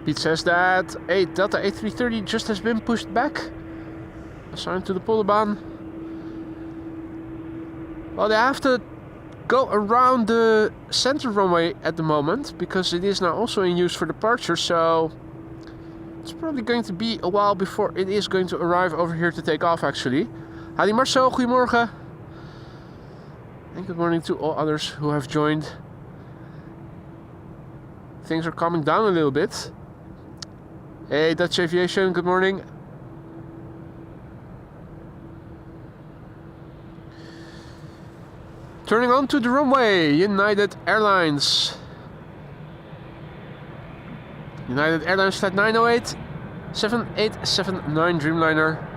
Pete says that a Delta A330 just has been pushed back, assigned to the Polderbaan. Well, they have to go around the center runway at the moment because it is now also in use for departure, so it's probably going to be a while before it is going to arrive over here to take off actually. Hadi Marcel, goedemorgen. And good morning to all others who have joined. Things are calming down a little bit. Hey, Dutch Aviation, good morning. Turning on to the runway, United Airlines. United Airlines flight 908 7879 Dreamliner.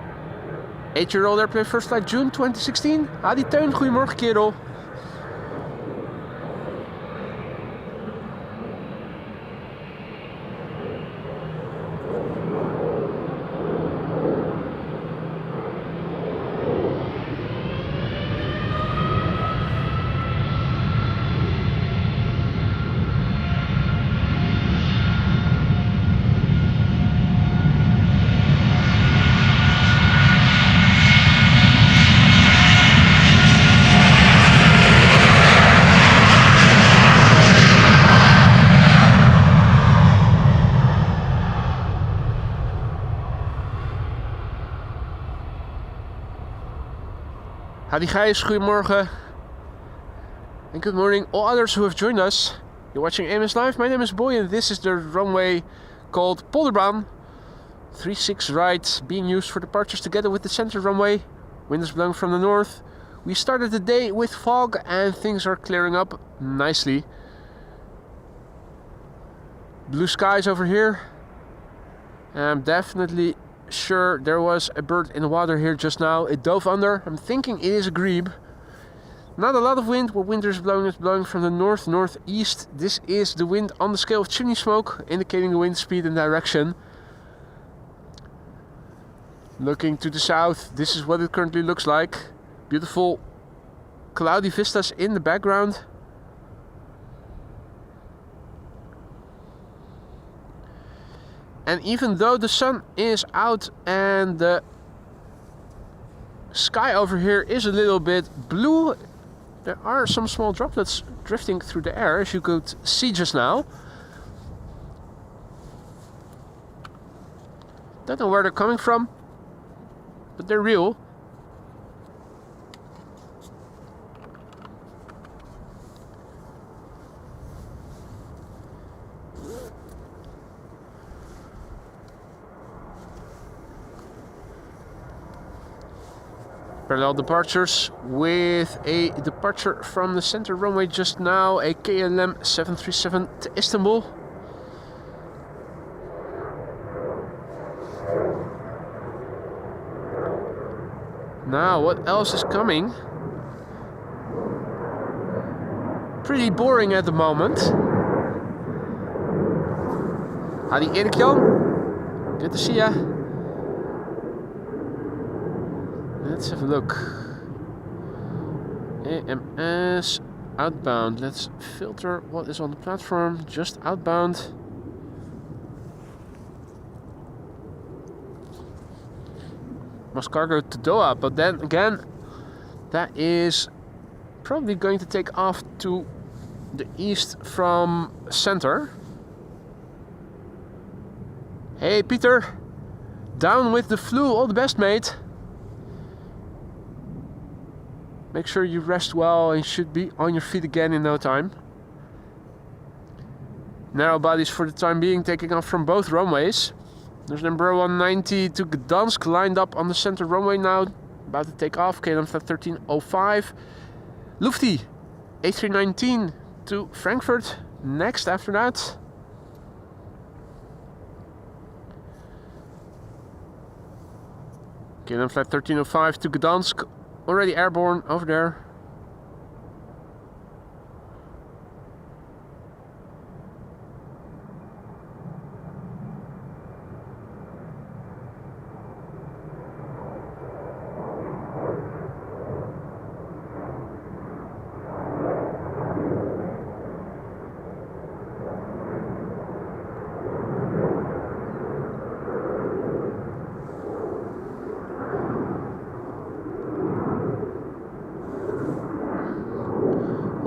8-year-old airplane, first flight June 2016. Adi Teun, goedemorgen kerel. Hadi Gijs, goedemorgen. And good morning all others who have joined us. You're watching AMS Live. My name is Boy and this is the runway called Polderbaan. 36 right being used for departures together with the center runway. Wind is blowing from the north. We started the day with fog and things are clearing up nicely. Blue skies over here. I'm definitely sure there was a bird in the water here just now. It dove under. I'm thinking it is a grebe. Not a lot of wind. What wind is blowing from the north-northeast. This is the wind on the scale of chimney smoke, indicating the wind speed and direction. Looking to the south, this is what it currently looks like. Beautiful cloudy vistas in the background. And even though the sun is out and the sky over here is a little bit blue, there are some small droplets drifting through the air, as you could see just now. Don't know where they're coming from, but they're real. Parallel departures with a departure from the center runway just now, a KLM 737 to Istanbul. Now, what else is coming? Pretty boring at the moment. Hadi Erik-Jan, good to see ya. Let's have a look. AMS outbound. Let's filter what is on the platform. Just outbound. Must cargo to Doha, but then again, that is probably going to take off to the east from center. Hey Peter, down with the flu. All the best, mate. Make sure you rest well and you should be on your feet again in no time. Narrow bodies for the time being taking off from both runways. There's an Embraer 190 to Gdansk lined up on the center runway now. About to take off. KLM 1305. Lufty A319 to Frankfurt. Next after that. KLM flight 1305 to Gdansk. Already airborne over there.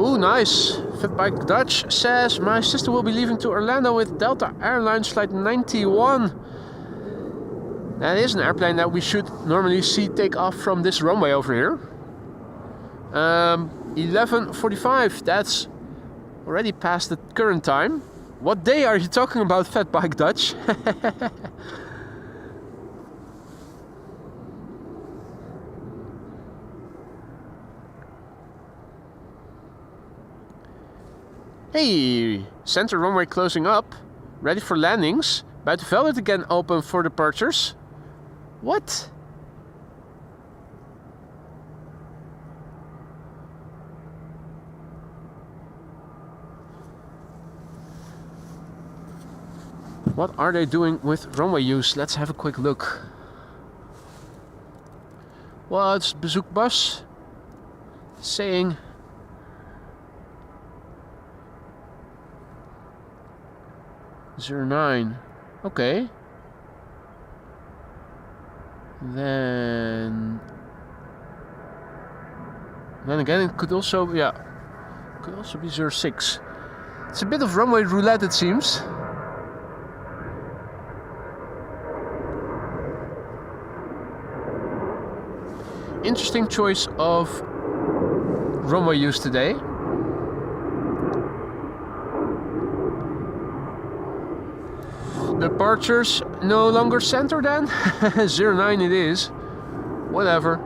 Ooh, nice. Fatbike Dutch says, my sister will be leaving to Orlando with Delta Airlines flight 91. That is an airplane that we should normally see take off from this runway over here. 11:45, that's already past the current time. What day are you talking about, Fatbike Dutch? Hey, center runway closing up, ready for landings. Buiten Veldet again open for departures. What? What are they doing with runway use? Let's have a quick look. What's Bezoekbus saying? '09. Okay. Then again, it could also, yeah, could also be 06. It's a bit of runway roulette, it seems. Interesting choice of runway use today. Departures no longer center then? 09 it is. Whatever.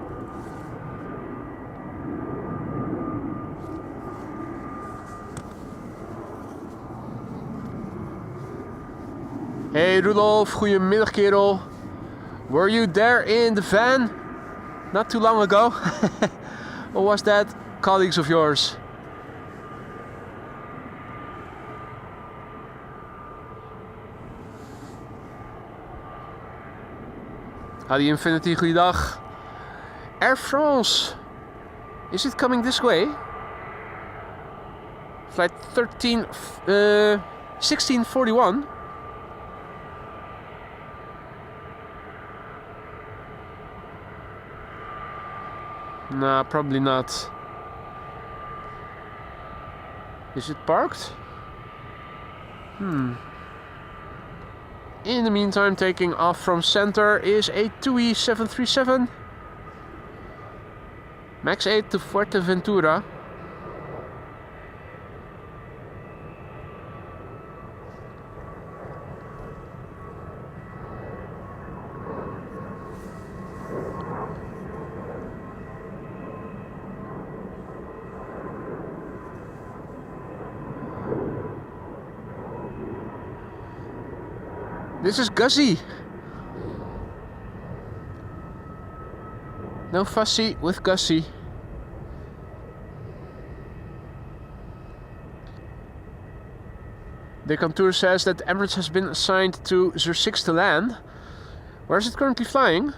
Hey Rudolf, goedemiddag kerel. Were you there in the van not too long ago? Or was that colleagues of yours? Hadi Infinity, goeiedag. Air France Is it coming this way? Flight 1641. Nah, probably not. Is it parked? In the meantime, taking off from center is a TUI 737. Max 8 to Fuerteventura. This is Gussie. No fussy with Gussie. The contour says that Emirates has been assigned to 06 to land. Where is it currently flying?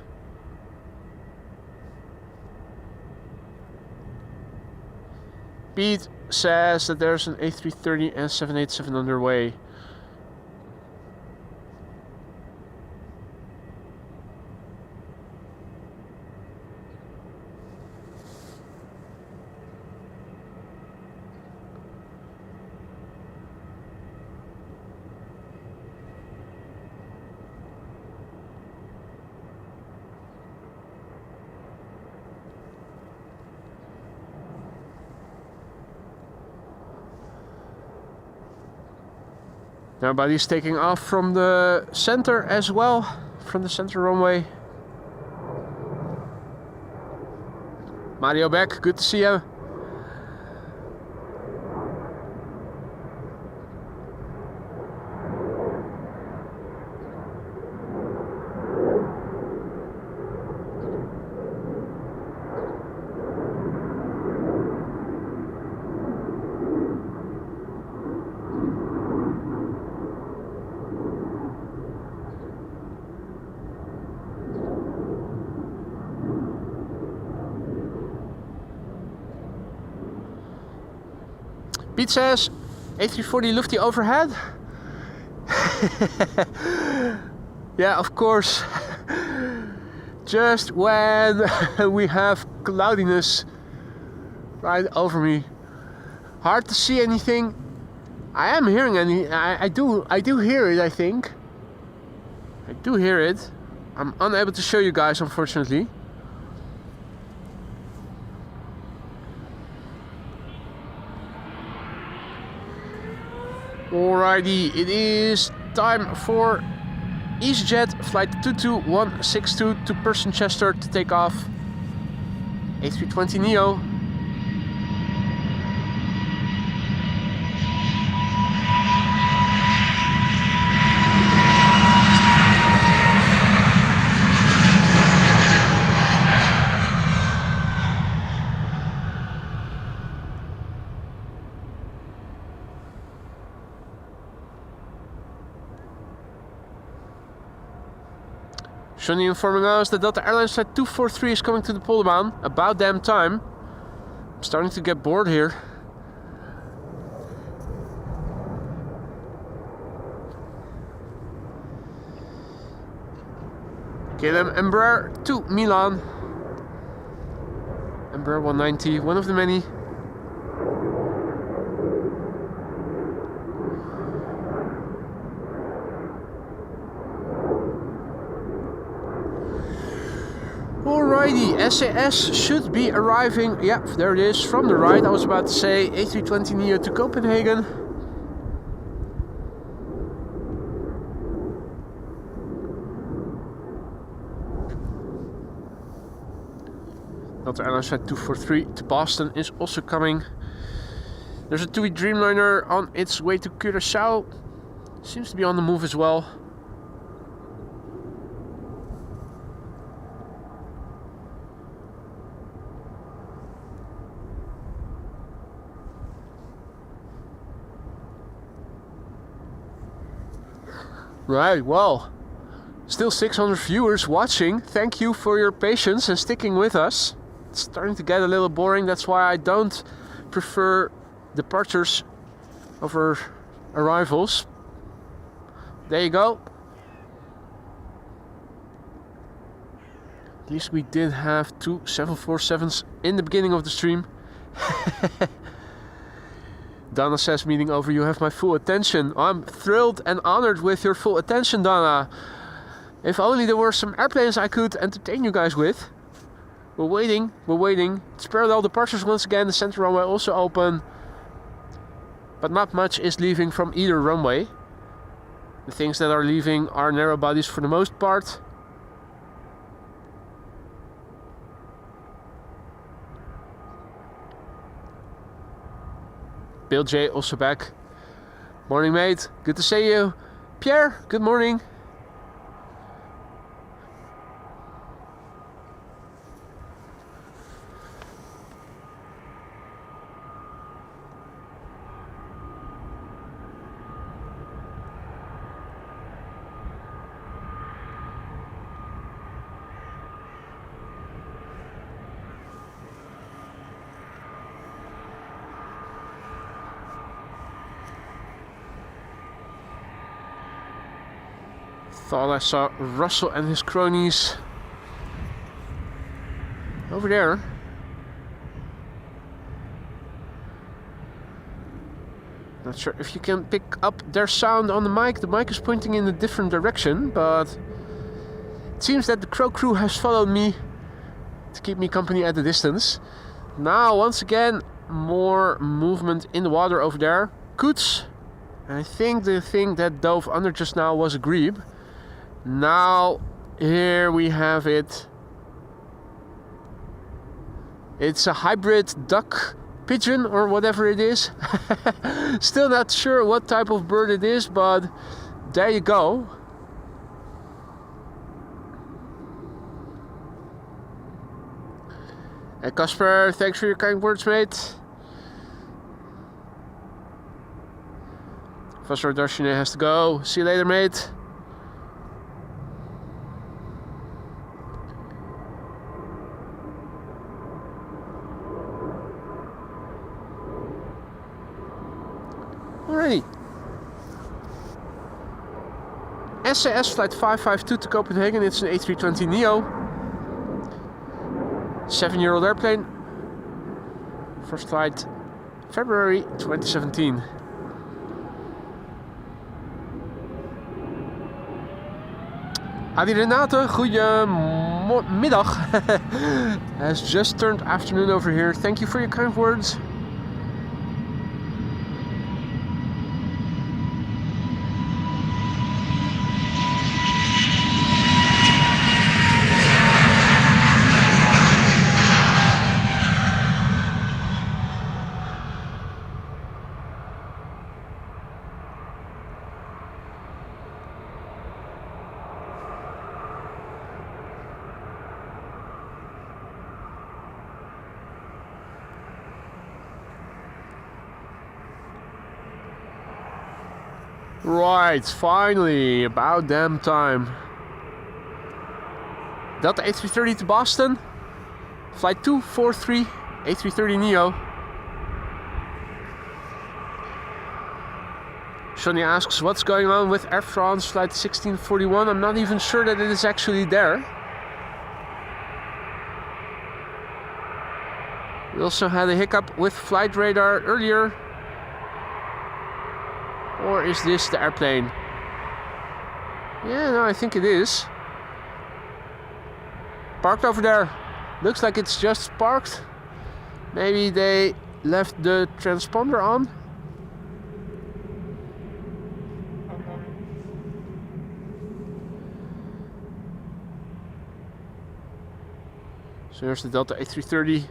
Pete says that there's an A330 and 787 underway. Now body's taking off from the center as well, from the center runway. Mario back, good to see you. Pete says, A340 Lufty overhead? Yeah, of course. Just when we have cloudiness right over me. Hard to see anything. I am hearing I do hear it, I think. I do hear it. I'm unable to show you guys, unfortunately. Alrighty, it is time for EasyJet flight 22162 to Person-Chester to take off. A320neo. Johnny informing us that Delta Airlines flight 243 is coming to the Polderbaan. About damn time. I'm starting to get bored here. KLM Embraer to Milan. Embraer 190, one of the many. Alrighty, SAS should be arriving. Yeah, there it is, from the right. I was about to say A320neo to Copenhagen. Delta Airlines flight 243 to Boston is also coming. There's a TUI Dreamliner on its way to Curaçao. Seems to be on the move as well. Right, well, still 600 viewers watching. Thank you for your patience and sticking with us. it's starting to get a little boring. That's why I don't prefer departures over arrivals. There you go. At least we did have 2 747s in the beginning of the stream. Donna says, meeting over, you have my full attention. I'm thrilled and honored with your full attention, Donna. If only there were some airplanes I could entertain you guys with. We're waiting. It's parallel departures once again. The center runway also open. But not much is leaving from either runway. The things that are leaving are narrow bodies for the most part. Bill J also back. Morning, mate. Good to see you. Pierre, good morning. Thought I saw Russell and his cronies over there. Not sure if you can pick up their sound on the mic. The mic is pointing in a different direction, but it seems that the crow crew has followed me to keep me company at a distance. Now, once again, more movement in the water over there. Coots. I think the thing that dove under just now was a grebe. Now, here we have it. It's a hybrid duck pigeon or whatever it is. Still not sure what type of bird it is, but there you go. Hey Casper, thanks for your kind words, mate. Vasar Darshine has to go. See you later, mate. Alrighty. SAS flight 552 to Copenhagen. It's an A320neo. 7-year-old airplane. First flight February 2017. Adi Renate, goedemiddag. Has just turned afternoon over here. Thank you for your kind words. Right, finally, about damn time. Delta A330 to Boston, flight 243, A330neo. Shani asks, what's going on with Air France flight 1641? I'm not even sure that it is actually there. We also had a hiccup with flight radar earlier. Or is this the airplane? Yeah, no, I think it is. Parked over there. Looks like it's just parked. Maybe they left the transponder on. So here's the Delta A330.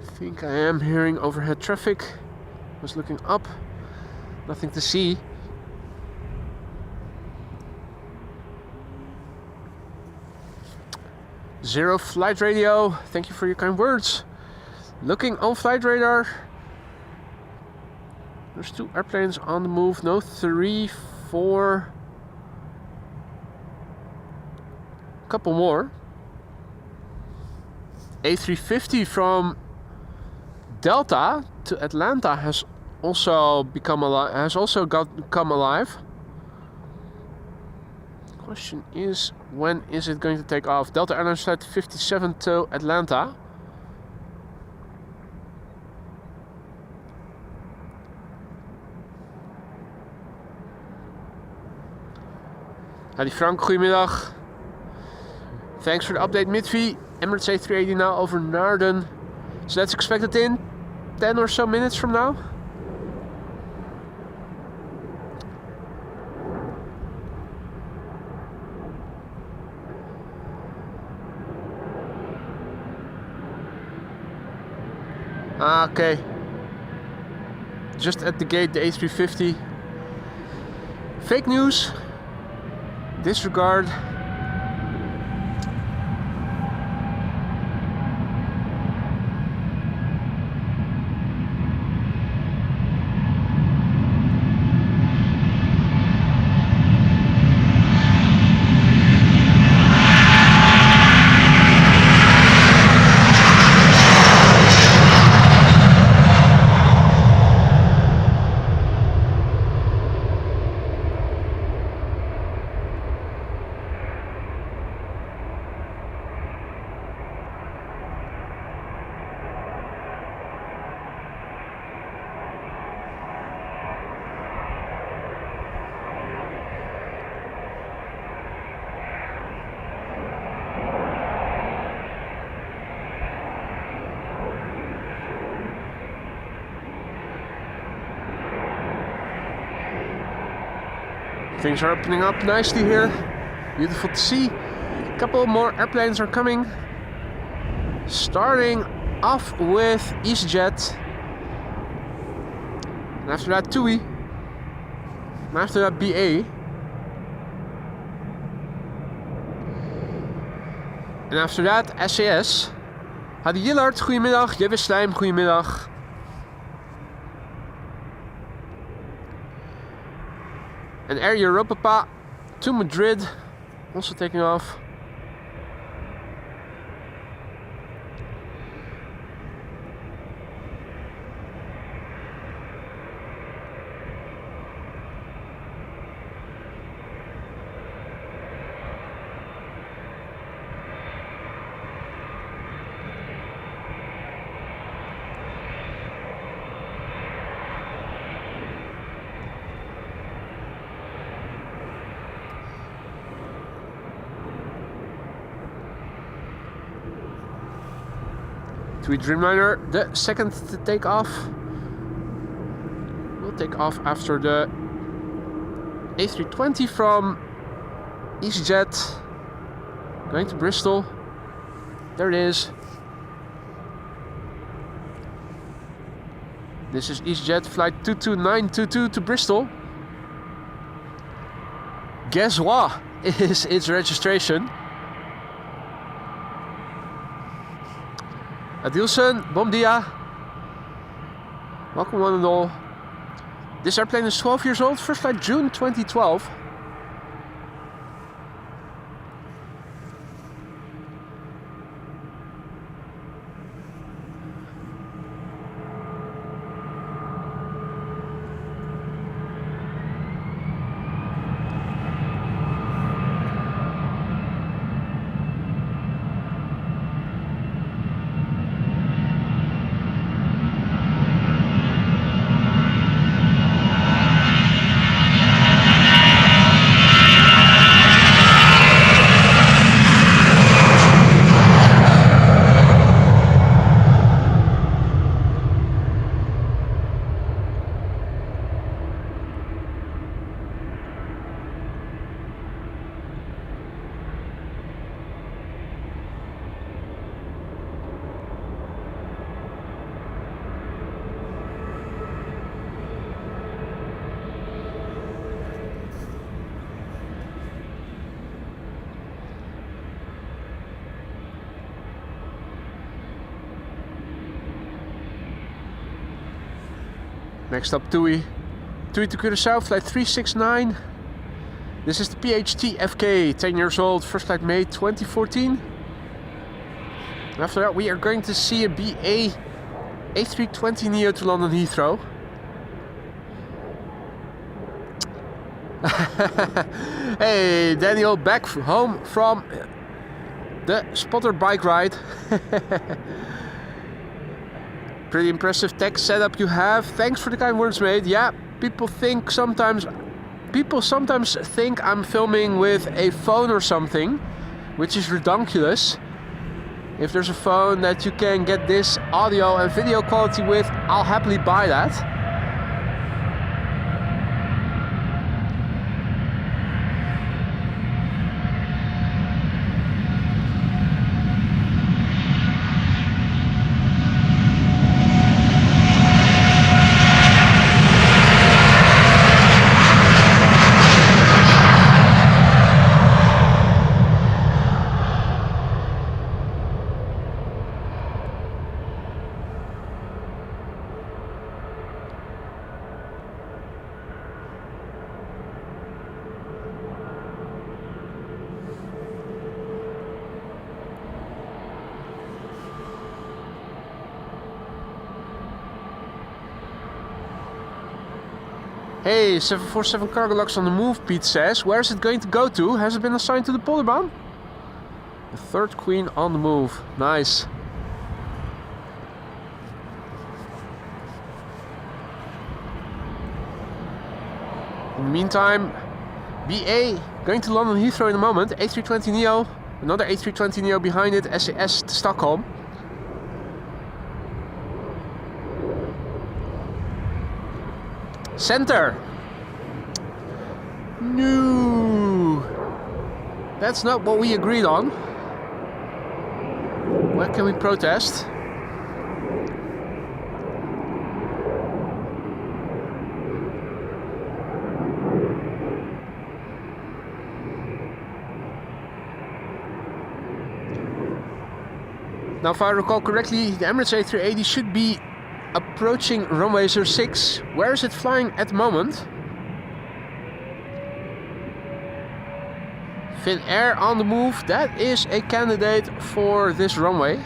I think I am hearing overhead traffic. Was looking up, nothing to see. Zero flight radio. Thank you for your kind words. Looking on flight radar. There's 2 airplanes on the move. No, 3, 4. couple more. A350 from Delta to Atlanta has also become come alive. Question is, when is it going to take off? Delta Airlines flight 57 to Atlanta. Howdy Frank, goedemiddag. Thanks for the update, Midvi. Emirates A380 now over Naarden. So that's expected in 10 or so minutes from now. Okay. Just at the gate, the A350. Fake news. Disregard. Things are opening up nicely here. Beautiful to see. A couple more airplanes are coming. Starting off with EasyJet. And after that TUI. And after that BA. And after that SAS. Hadi Jillard, goedemiddag. Jebbe Slijm, goedemiddag. And Air Europa to Madrid, also taking off. TUI Dreamliner, the second to take off. Will take off after the A320 from EasyJet. Going to Bristol. There it is. This is EasyJet flight 22922 to Bristol. Guess what is its registration? Adilson, bom dia. Welcome one and all. This airplane is 12 years old, first flight June 2012. Next up TUI. TUI to Curaçao, flight 369. This is the PHT FK, 10 years old, first flight May 2014. After that we are going to see a BA A320neo to London Heathrow. Hey Daniel, back home from the spotter bike ride. Pretty impressive tech setup you have. Thanks for the kind words, mate. Yeah, people sometimes think I'm filming with a phone or something, which is ridiculous. If there's a phone that you can get this audio and video quality with, I'll happily buy that. Hey, 747 cargo locks on the move, Pete says. Where is it going to go to? Has it been assigned to the Polderbaan? The third queen on the move. Nice. In the meantime, BA going to London Heathrow in a moment. A320neo, another A320neo behind it, SAS to Stockholm. Center. No, that's not what we agreed on. Where can we protest? Now, if I recall correctly, the Emirates A380 should be approaching runway 06. Where is it flying at the moment? Finnair on the move. That is a candidate for this runway.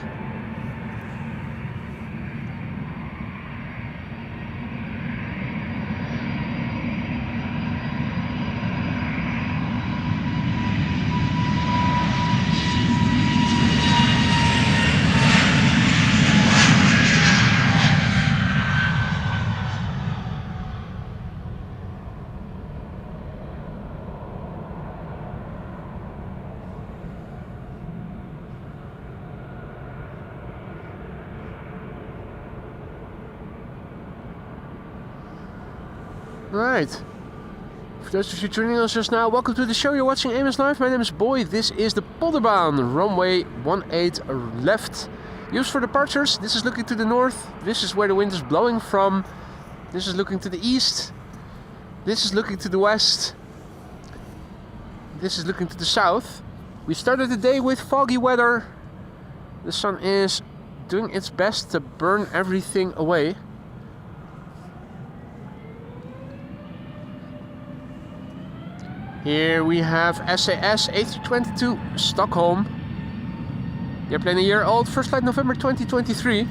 Right. For those of you joining us just now, welcome to the show. You're watching Amos Live. My name is Boy. This is the Polderbaan, runway 18 left. Used for departures. This is looking to the north. This is where the wind is blowing from. This is looking to the east. This is looking to the west. This is looking to the south. We started the day with foggy weather. The sun is doing its best to burn everything away. Here we have SAS A322 Stockholm. The airplane a year old, first flight November 2023.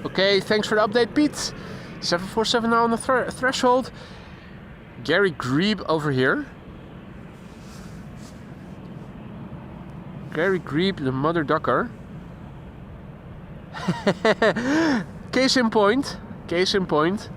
Okay, thanks for the update, Pete. 747 now on the threshold. Gary Grebe over here. Gary Grebe, the mother ducker. Case in point. Case in point.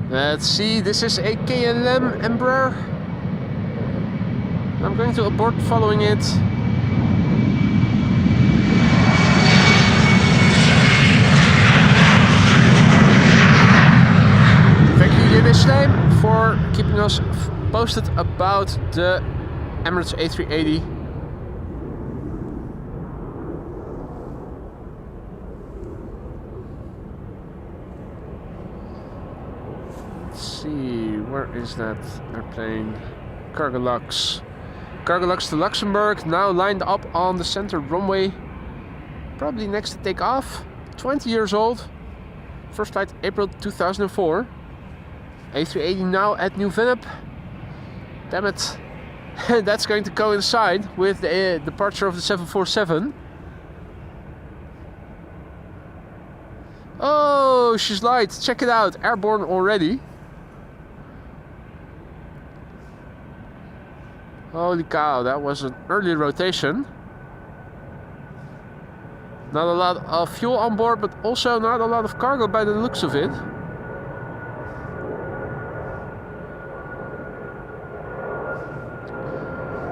Let's see, this is a KLM Embraer. I'm going to abort following it. Thank you, Yildiz Slijm, for keeping us posted about the Emirates A380. Let's see, where is that airplane? Cargo Lux. Cargo Lux to Luxembourg, now lined up on the center runway. Probably next to take off. 20 years old. First flight April 2004. A380 now at New Vennep. Damn it. That's going to coincide with the departure of the 747. Oh, she's light. Check it out. Airborne already. Holy cow, that was an early rotation. Not a lot of fuel on board, but also not a lot of cargo by the looks of it.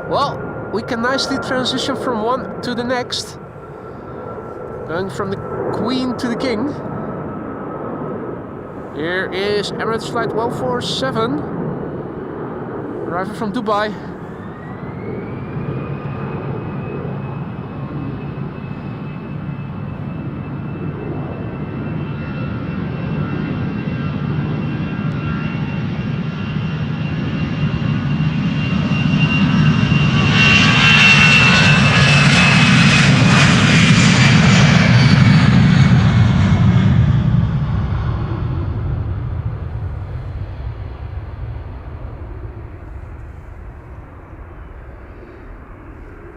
Well, we can nicely transition from one to the next. Going from the Queen to the King. Here is Emirates Flight 147. Arriving from Dubai.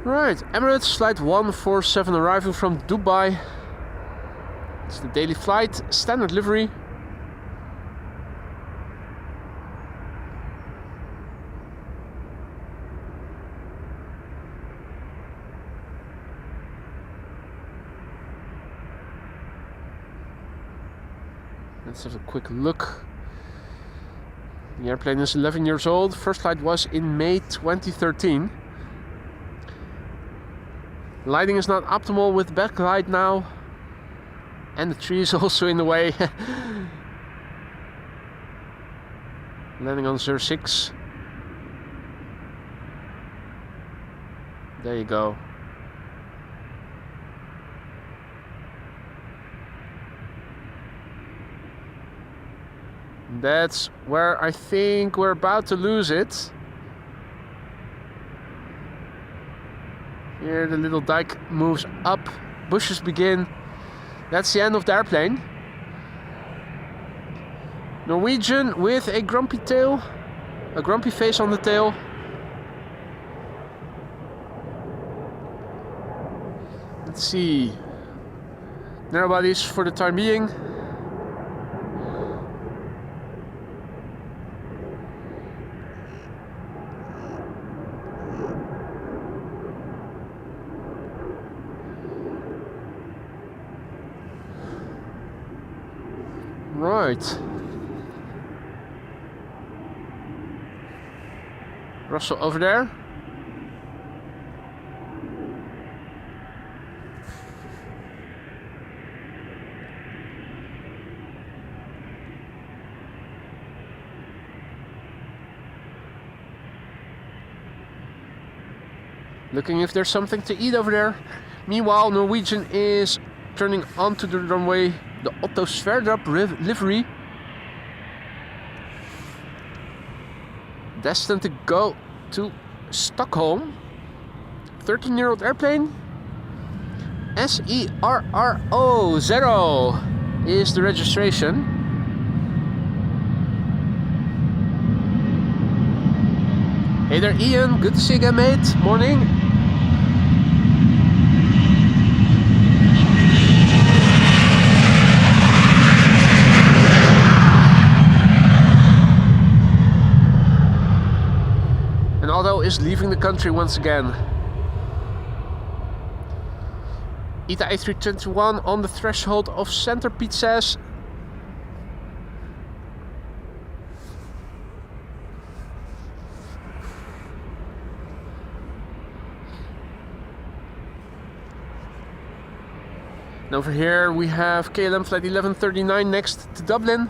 Right, Emirates Flight 147 arriving from Dubai. It's the daily flight, standard livery. Let's have a quick look. The airplane is 11 years old. First flight was in May 2013. Lighting is not optimal with backlight now, and the tree is also in the way. Landing on 06. There you go. That's where I think we're about to lose it. Here the little dike moves up, bushes begin. That's the end of the airplane. Norwegian with a grumpy tail, a grumpy face on the tail. Let's see. Narrow bodies for the time being. Right. Russell over there. Looking if there's something to eat over there. Meanwhile, Norwegian is turning onto the runway. The Otto Sverdrup livery. Destined to go to Stockholm. 13-year-old airplane. SERRO0 is the registration. Hey there, Ian. Good to see you again, mate. Morning. And Aldo is leaving the country once again. ITA A321 on the threshold of center pizzas. And over here we have KLM flight 1139 next to Dublin.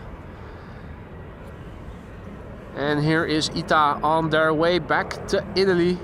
And here is ITA on their way back to Italy.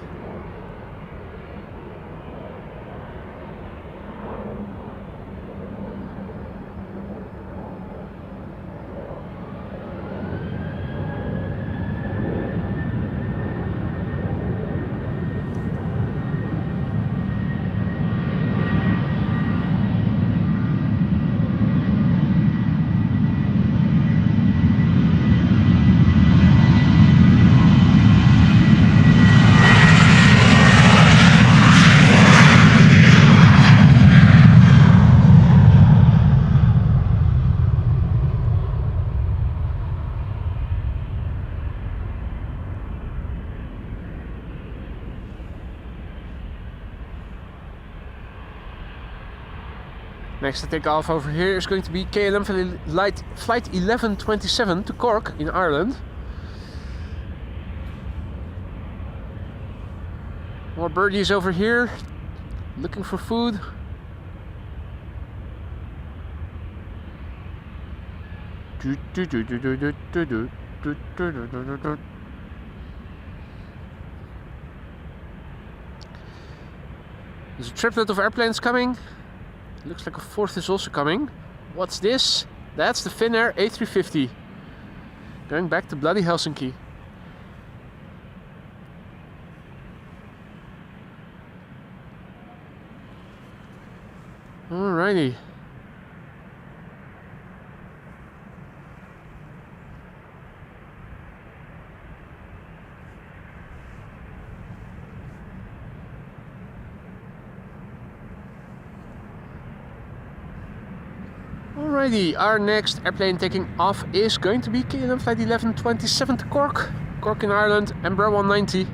Next to take off over here is going to be KLM flight 1127 to Cork in Ireland. More birdies over here, looking for food. There's a triplet of airplanes coming. Looks like a fourth is also coming. What's this? That's the Finnair A350. Going back to bloody Helsinki. Alrighty. Alrighty, our next airplane taking off is going to be KLM flight 1127 to Cork. Cork in Ireland, Embraer 190.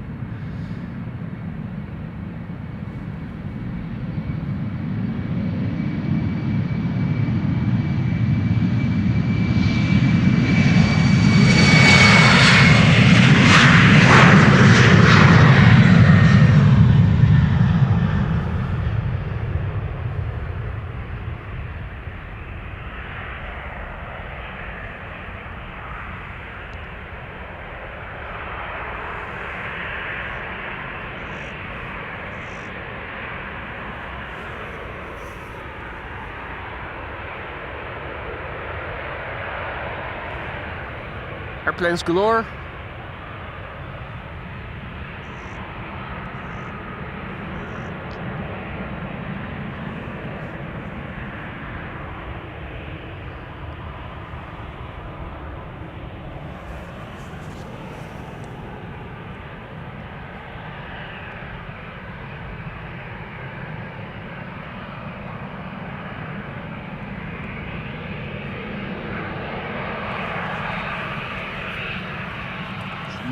Airplanes galore.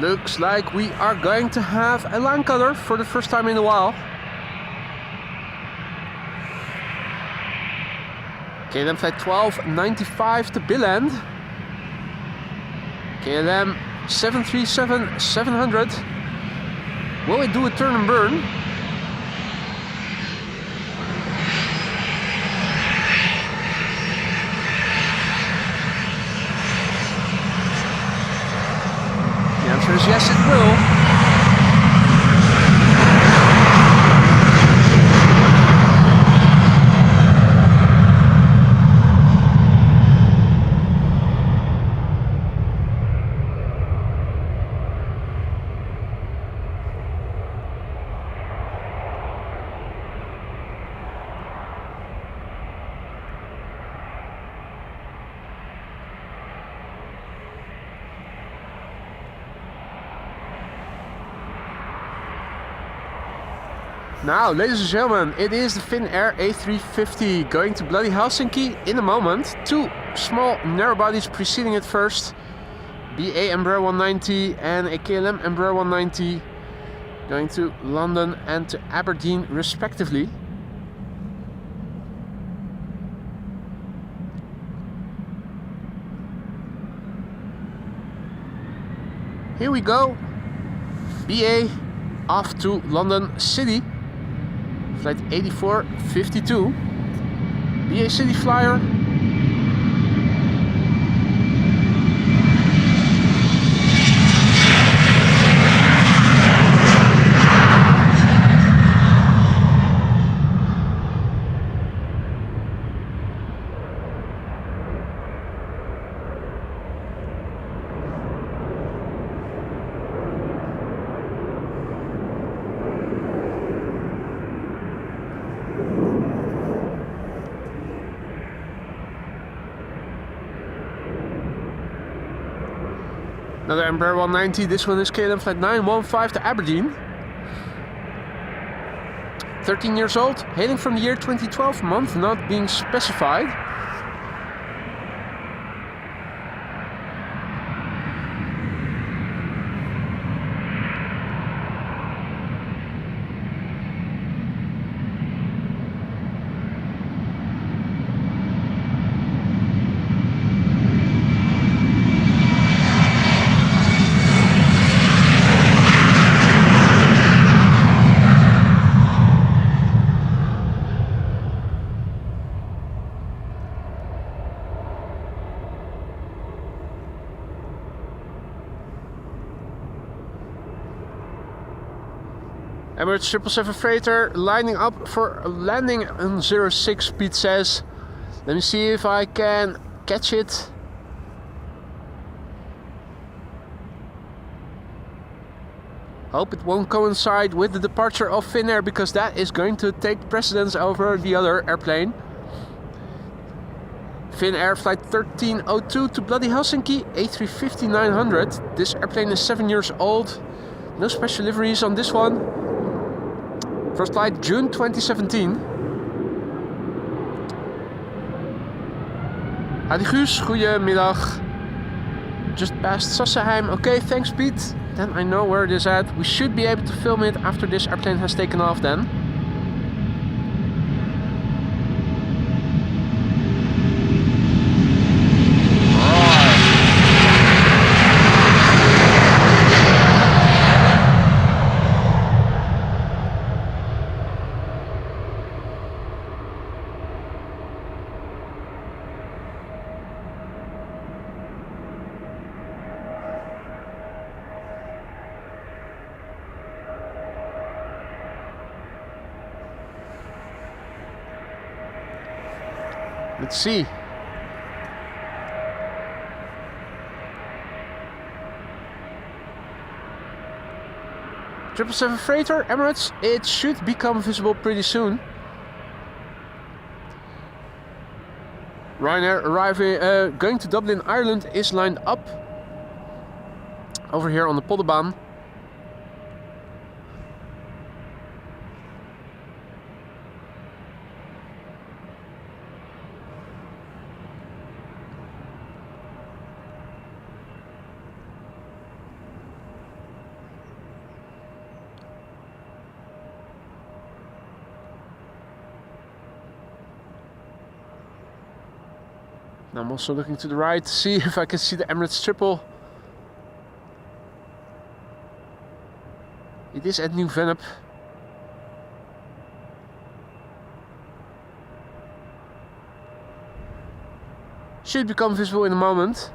Looks like we are going to have a line cutter for the first time in a while. KLM flight 1295 to Billund. KLM 737-700. Will it do a turn and burn? The answer is yes, it will. Now, ladies and gentlemen, it is the Finnair A350 going to bloody Helsinki in a moment. Two small narrow bodies preceding it first. BA Embraer 190 and a KLM Embraer 190 going to London and to Aberdeen respectively. Here we go. BA off to London City. Flight 8452. BA City Flyer. Another Embraer 190, this one is KLM flight 915 to Aberdeen. 13 years old, hailing from the year 2012, month not being specified. Emirates 777 freighter lining up for landing on 06, speed says. Let me see if I can catch it. Hope it won't coincide with the departure of Finnair, because that is going to take precedence over the other airplane. Finnair flight 1302 to bloody Helsinki, A350-900. This airplane is 7 years old. No special liveries on this one. First flight June 2017. Hadi Guus, goedemiddag. Just past Sassenheim. Okay, thanks Pete. Then I know where it is at. We should be able to film it after this airplane has taken off then. Let's see. Triple seven freighter, Emirates. It should become visible pretty soon. Ryanair arriving, going to Dublin, Ireland, is lined up over here on the Polderbaan. I'm also looking to the right to see if I can see the Emirates triple. It is at New Vennep. Should become visible in a moment.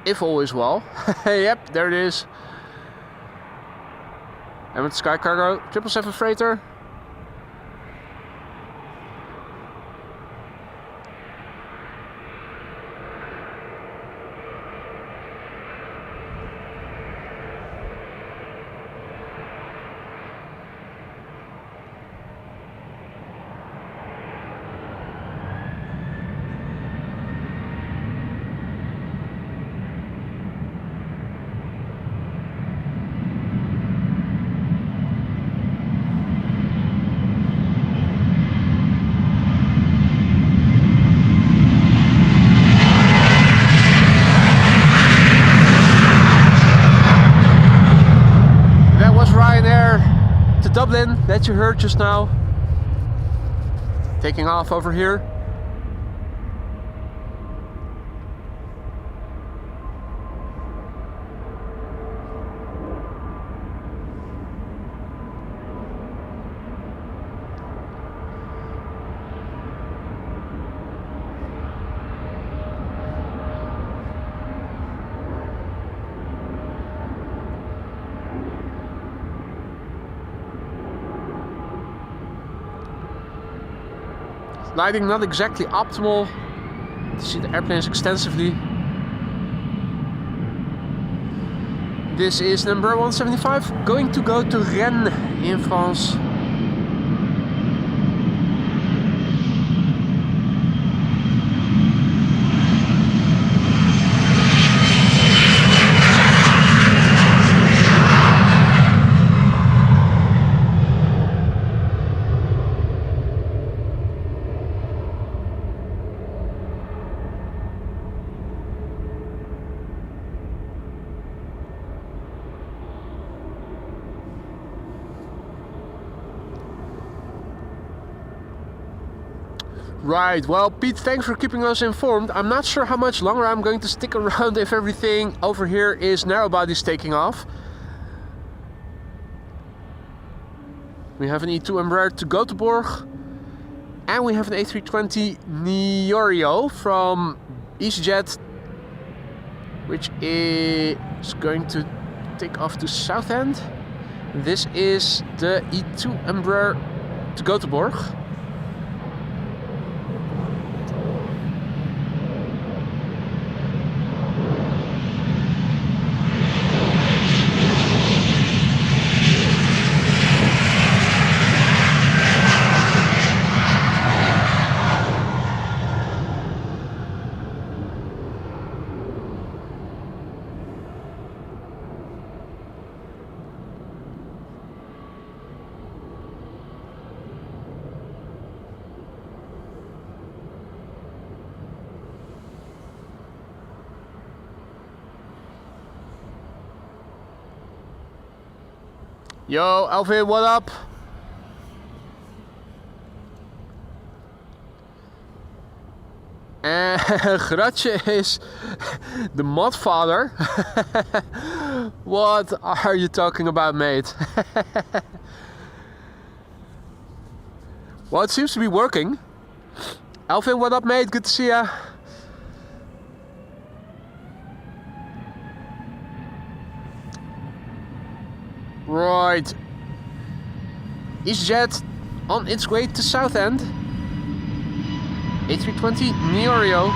If all is well. Yep, there it is. Emirates Sky Cargo, 777 freighter. Dublin that you heard just now, taking off over here. Lighting not exactly optimal. You see the airplanes extensively. This is number 175, going to go to Rennes in France. Right, well Pete, thanks for keeping us informed. I'm not sure how much longer I'm going to stick around if everything over here is narrow bodies taking off. We have an E2 Embraer to Göteborg. And we have an A320 Neo from EasyJet, which is going to take off to Southend. This is the E2 Embraer to Göteborg. Yo, Alvin, what up? And Gratje is the mod father. What are you talking about, mate? Well, it seems to be working. Alvin, what up, mate? Good to see ya. Right. EasyJet on its way to Southend. A320 Neo.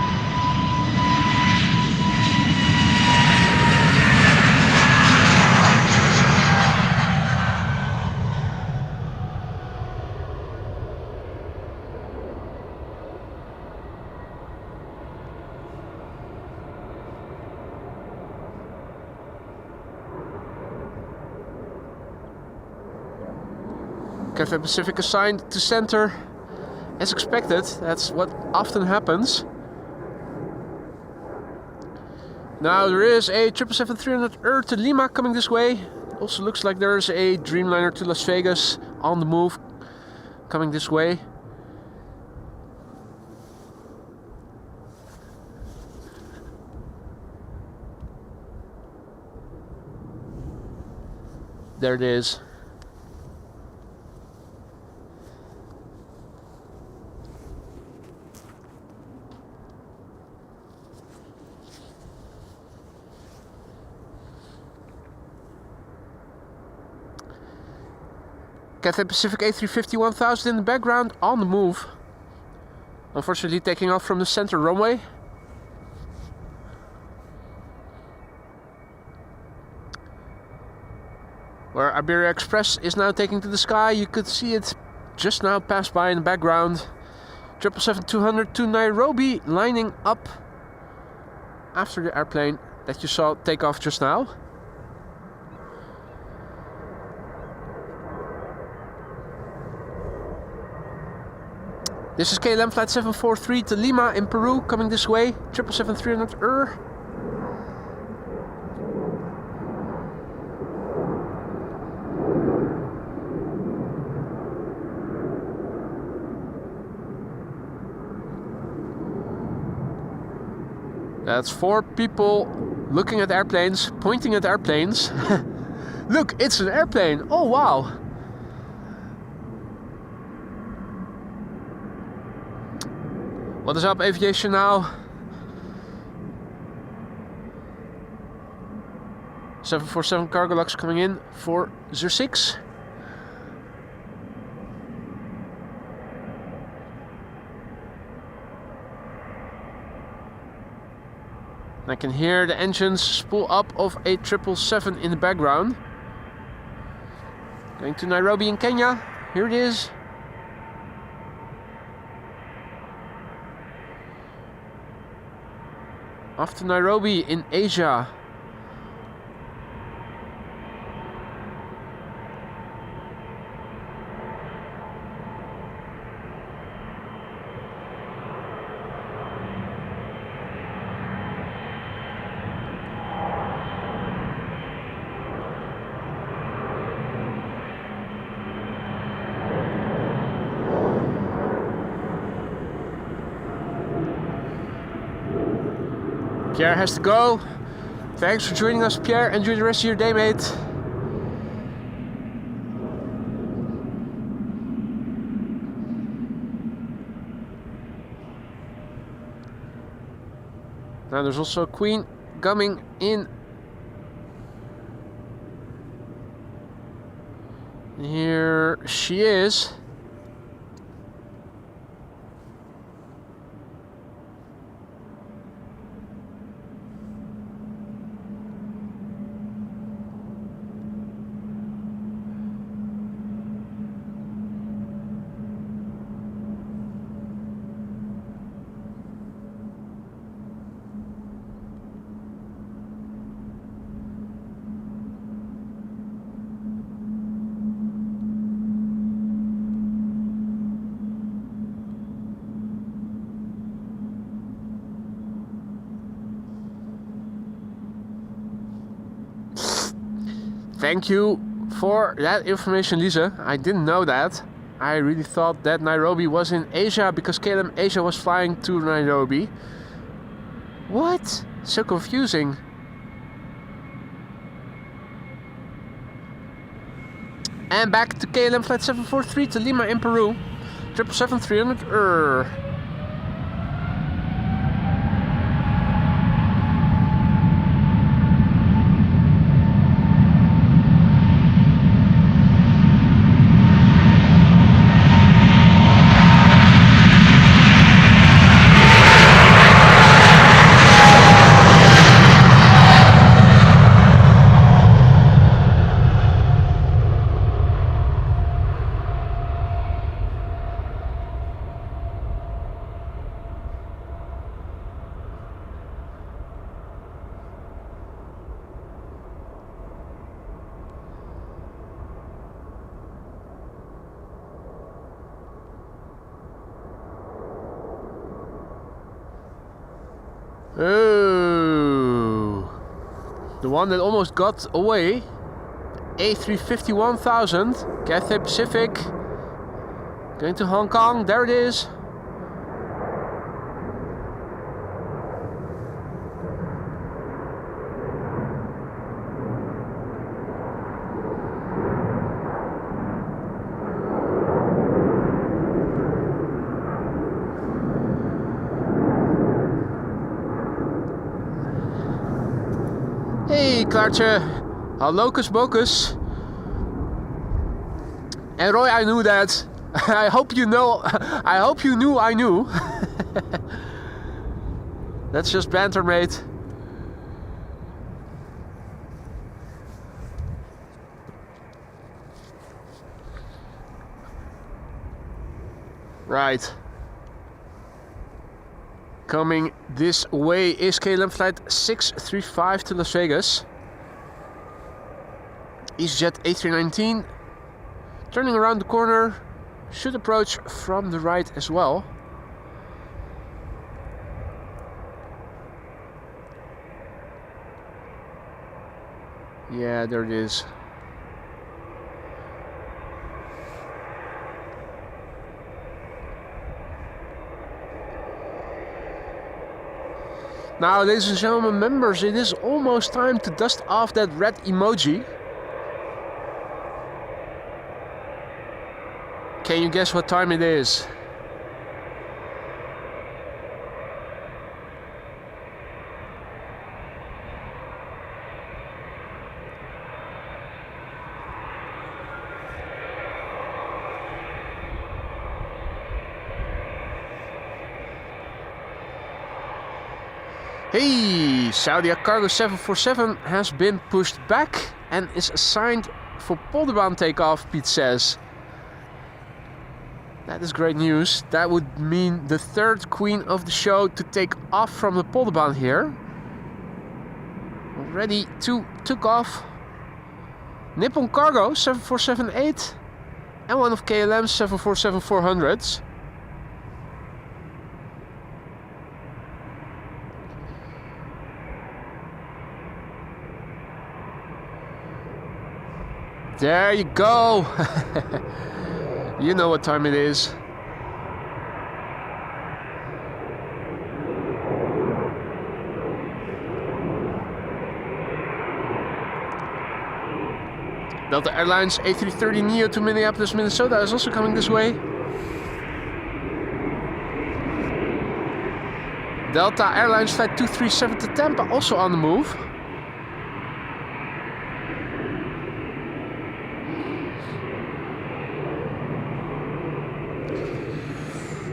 Cathay Pacific assigned to center as expected. That's what often happens. Now there is a 777-300 to Lima coming this way. Also looks like there's a Dreamliner to Las Vegas on the move coming this way. There it is. Cathay Pacific A350-1000 in the background on the move. Unfortunately taking off from the center runway. Where Iberia Express is now taking to the sky. You could see it just now pass by in the background. 777-200 to Nairobi lining up after the airplane that you saw take off just now. This is KLM flight 743 to Lima in Peru coming this way. 777-300 That's 4 people looking at airplanes, pointing at airplanes. Look, it's an airplane. Oh wow. What is up, aviation now? 747 cargo locks coming in for 06. I can hear the engines spool up of a 777 in the background. Going to Nairobi in Kenya. Here it is. Off to Nairobi in Asia. Pierre has to go. Thanks for joining us, Pierre. Enjoy the rest of your day, mate. Now there's also a Queen coming in. Here she is. Thank you for that information, Lisa. I didn't know that. I really thought that Nairobi was in Asia because KLM Asia was flying to Nairobi. What? So confusing. And back to KLM flight 743 to Lima in Peru. 777-300. Oh, the one that almost got away. A350 1000, Cathay Pacific, going to Hong Kong. There it is. Hey Klaartje, hallocus bocus. And Roy, I knew that. I hope you know. I hope you knew I knew. That's just banter, mate. Right. Coming this way is KLM flight 635 to Las Vegas. EasyJet A319. Turning around the corner. Should approach from the right as well. Yeah, there it is. Now, ladies and gentlemen, members, it is almost time to dust off that red emoji. Can you guess what time it is? Hey, Saudia Cargo 747 has been pushed back and is assigned for Polderbaan takeoff, Pete says. That is great news. That would mean the third queen of the show to take off from the Polderbaan here. Ready to took off. Nippon Cargo 747-8 and one of KLM's 747-400s. There you go. You know what time it is. Delta Airlines A330 Neo to Minneapolis, Minnesota is also coming this way. Delta Airlines Flight 237 to Tampa also on the move.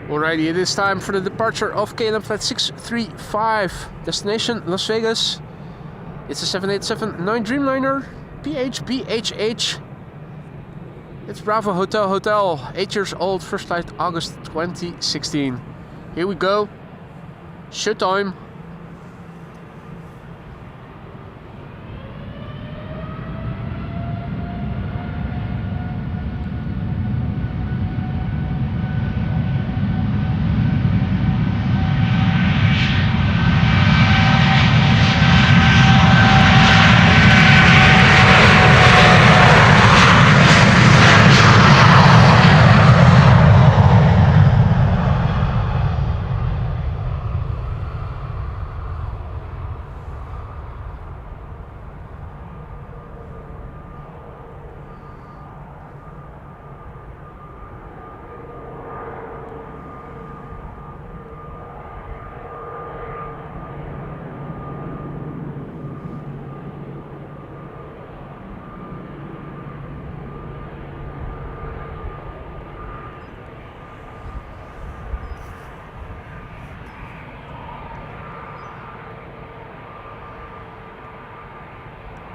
Alrighty, it is time for the departure of KLM Flight 635. Destination Las Vegas. It's a 787-9 Dreamliner. PHBHH. It's Bravo Hotel Hotel. 8 years old. First flight August 2016. Here we go. Showtime.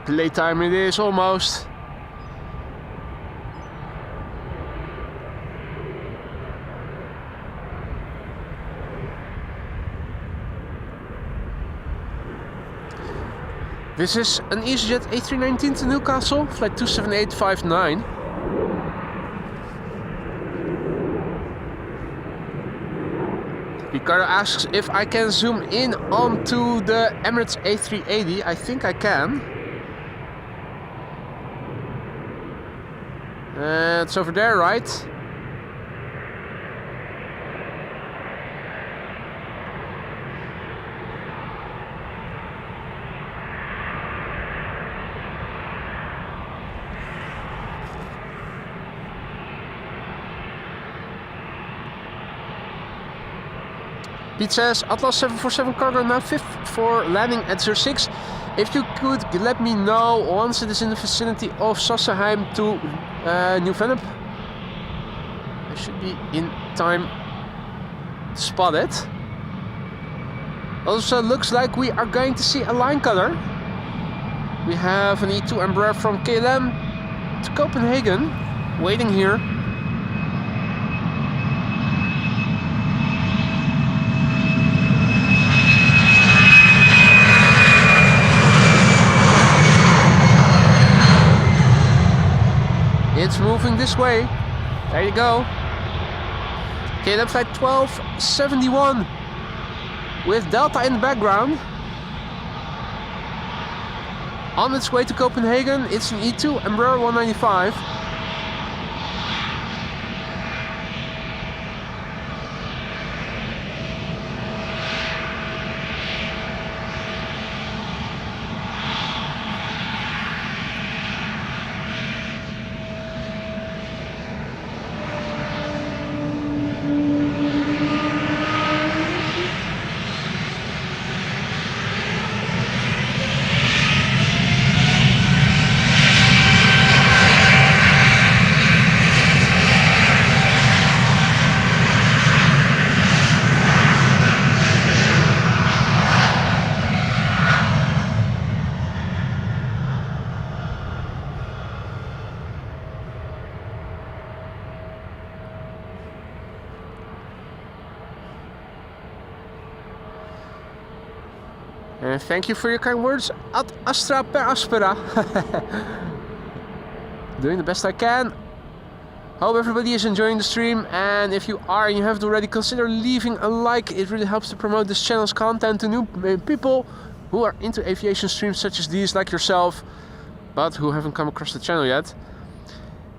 Playtime it is almost. This is an EasyJet A319 to Newcastle, flight 27859. Ricardo asks if I can zoom in onto the Emirates A380. I think I can. It's over there, right? Pete says, Atlas 747 Cargo now 5th for landing at 06. If you could let me know once it is in the vicinity of Sassenheim to New Vennep. I should be in time to spot it. Also looks like we are going to see a line cutter. We have an E2 Embraer from KLM to Copenhagen waiting here. It's moving this way. There you go. KLM flight 1271 with Delta in the background. On its way to Copenhagen, it's an E2 Embraer 195. And thank you for your kind words. Ad astra per aspera. Doing the best I can. Hope everybody is enjoying the stream, and if you are and you haven't already, consider leaving a like. It really helps to promote this channel's content to new people who are into aviation streams such as these, like yourself, but who haven't come across the channel yet.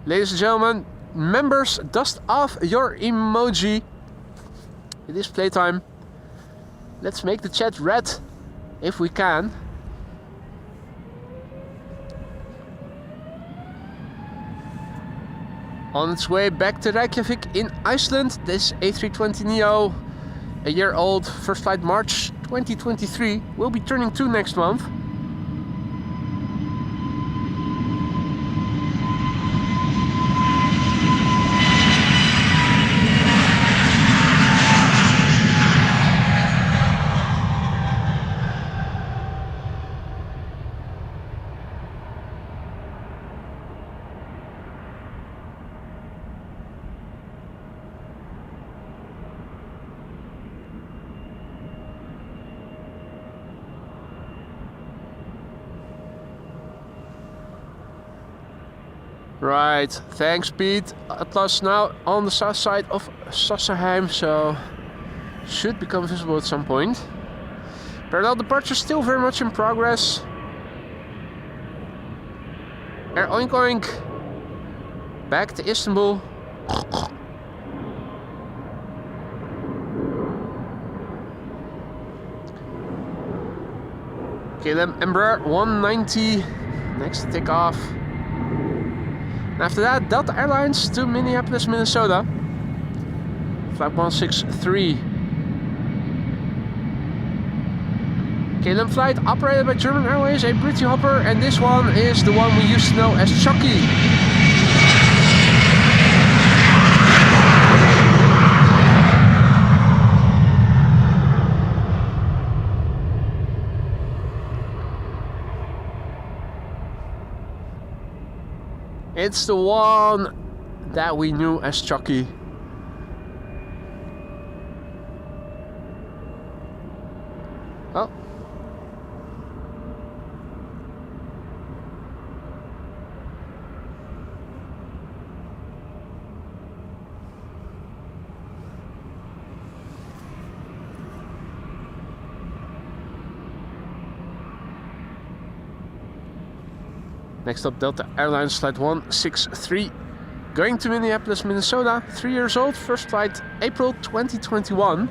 Ladies and gentlemen, members, dust off your emoji. It is playtime. Let's make the chat red if we can. On its way back to Reykjavik in Iceland, this A320neo, a year old, first flight March 2023, will be turning 2 next month. Right, thanks Pete. Atlas now on the south side of Sassenheim, so should become visible at some point. Parallel departure still very much in progress. Air Oink Oink back to Istanbul. KLM Embraer 190 next to take off. And after that, Delta Airlines to Minneapolis, Minnesota. Flight 163. KLM flight operated by German Airways, a British hopper, and this one is the one we used to know as Chucky. It's the one that we knew as Chucky. Oh. Next up, Delta Airlines flight 163, going to Minneapolis, Minnesota. 3 years old, first flight April 2021.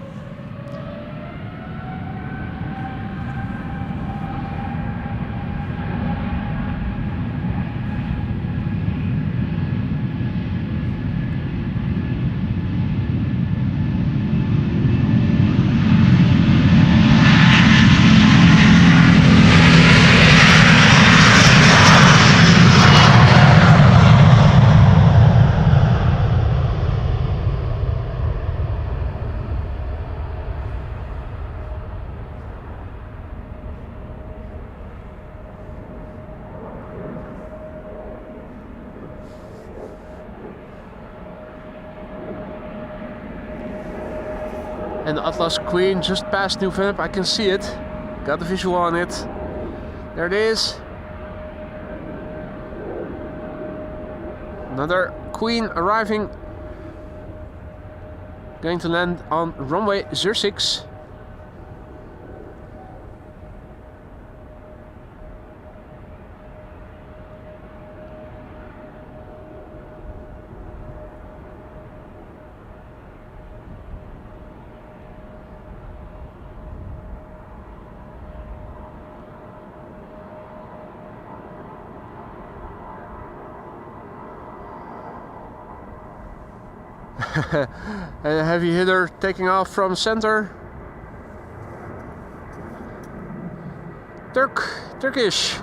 And the Atlas Queen just passed New Vennep. I can see it. Got the visual on it. There it is. Another Queen arriving. Going to land on runway 06. A heavy hitter taking off from center. Turkish.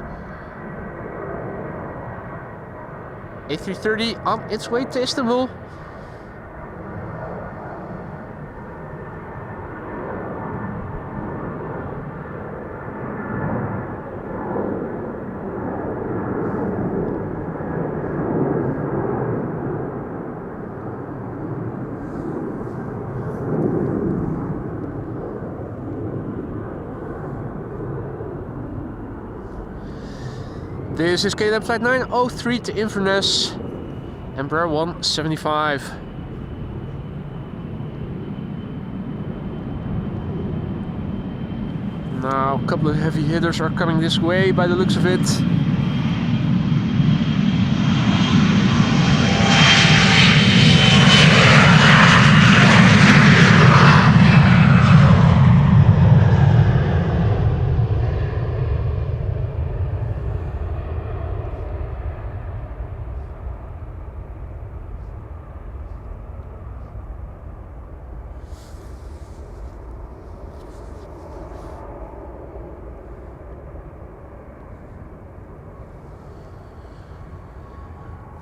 A330 on its way to Istanbul. This is KLM Flight 903 to Inverness, Embraer 175. Now a couple of heavy hitters are coming this way by the looks of it.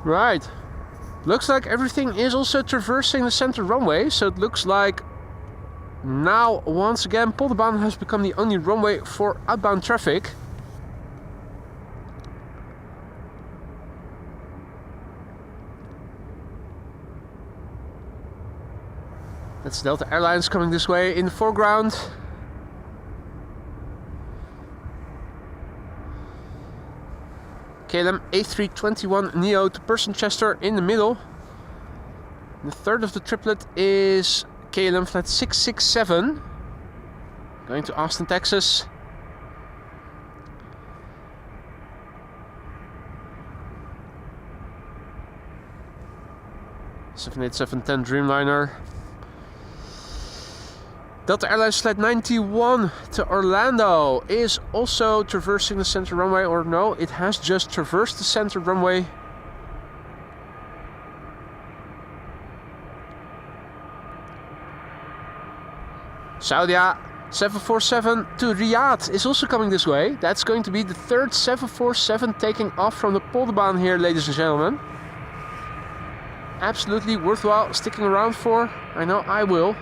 Right, looks like everything is also traversing the center runway, so it looks like now once again Polderbaan has become the only runway for outbound traffic. That's Delta Airlines coming this way in the foreground. KLM A321neo to Person-Chester in the middle. The third of the triplet is KLM Flight 667 going to Austin, Texas. (787-10) Dreamliner. Delta Airlines Flight 91 to Orlando is also traversing the center runway, or no, it has just traversed the center runway. Saudia 747 to Riyadh is also coming this way. That's going to be the third 747 taking off from the Polderbaan here, ladies and gentlemen. Absolutely worthwhile sticking around for. I know I will.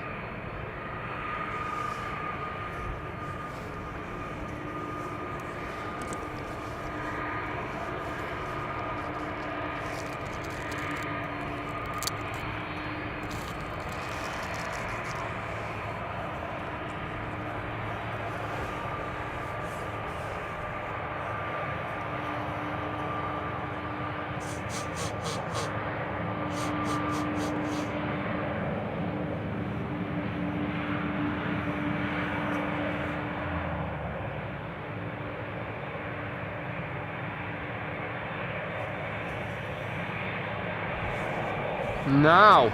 Now,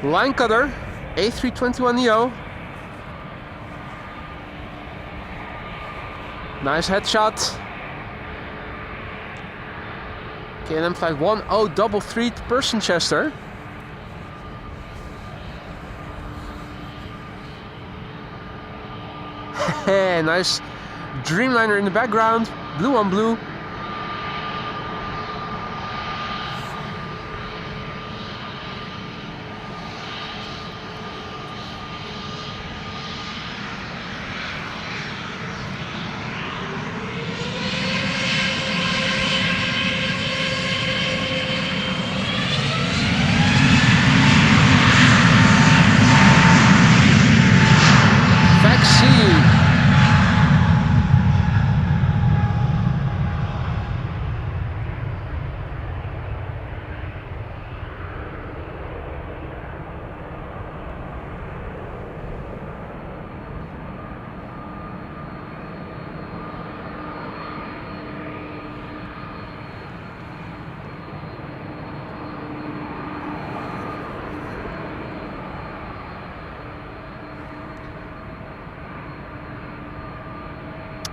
line cutter, A321neo. Nice headshot. KLM Flight 1033 to Person-Chester. Nice Dreamliner in the background, blue on blue.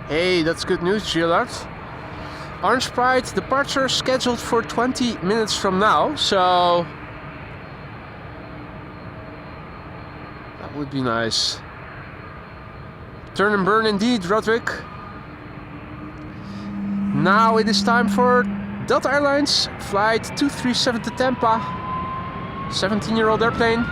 Hey, that's good news, Gillard. Orange Pride departure scheduled for 20 minutes from now, so that would be nice. Turn and burn indeed, Roderick. Now it is time for Delta Airlines Flight 237 to Tampa. 17-year-old airplane.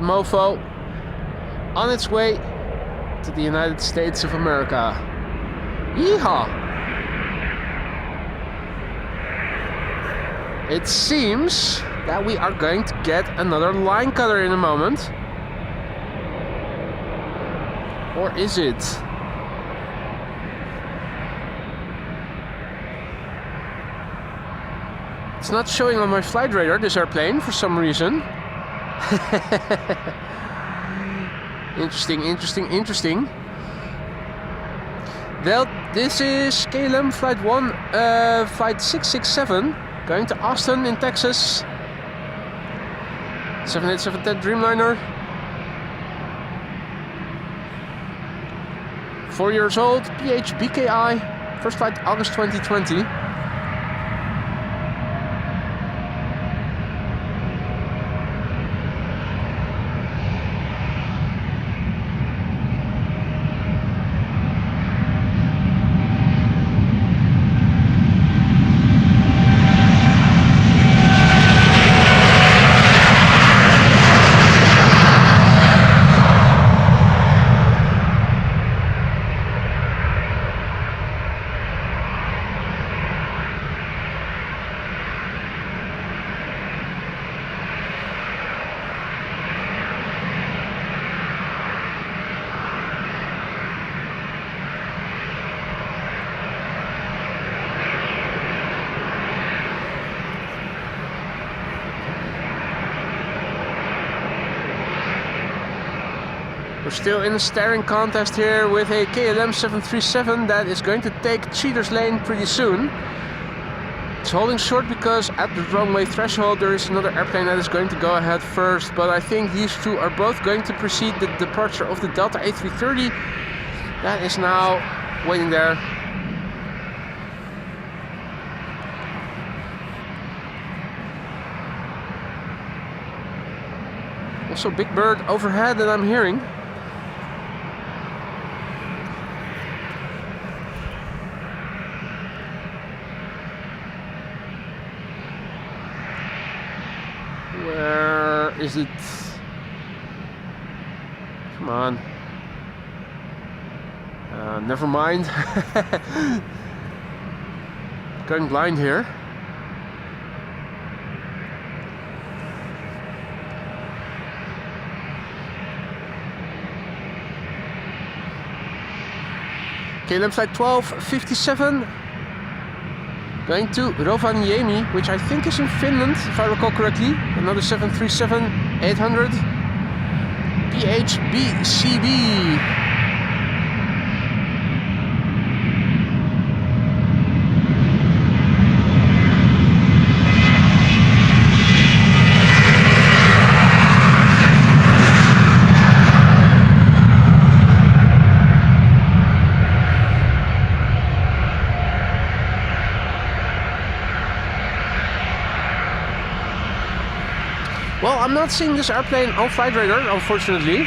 proud mofo on its way to the United States of America. Yeehaw! It seems that we are going to get another line cutter in a moment. Or is it? It's not showing on my flight radar, this airplane, for some reason. Interesting, interesting, interesting. Well, this is KLM Flight 1, Flight 667, going to Austin in Texas. 787-10 Dreamliner. 4 years old, PHBKI, first flight August 2020. We're still in a staring contest here with a KLM 737 that is going to take cheater's lane pretty soon. It's holding short because at the runway threshold there is another airplane that is going to go ahead first, but I think these two are both going to precede the departure of the Delta A330 that is now waiting there. Also big bird overhead that I'm hearing. Where is it? Come on. Never mind. Going blind here. KLM flight 1257 going to Rovaniemi, which I think is in Finland, if I recall correctly. Another 737-800 PHBCB. Well, I'm not seeing this airplane on flight radar, unfortunately.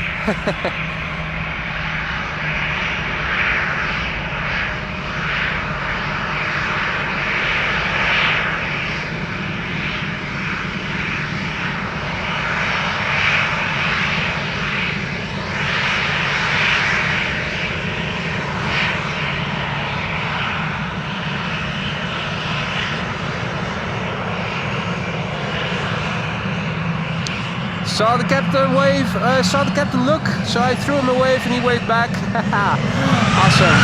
Saw the captain wave, saw the captain look, so I threw him a wave and he waved back. Awesome.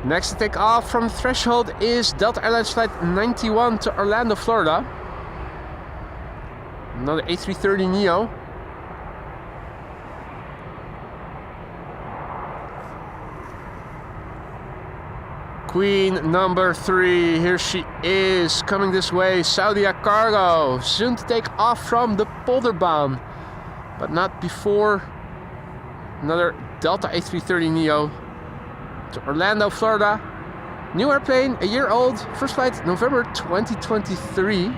Next to take off from the threshold is Delta Airlines Flight 91 to Orlando, Florida. Another A330 Neo. Queen number 3, here she is, coming this way, Saudia Cargo. Soon to take off from the Polderbaan, but not before another Delta A330 Neo to Orlando, Florida. New airplane, a year old. First flight November 2023.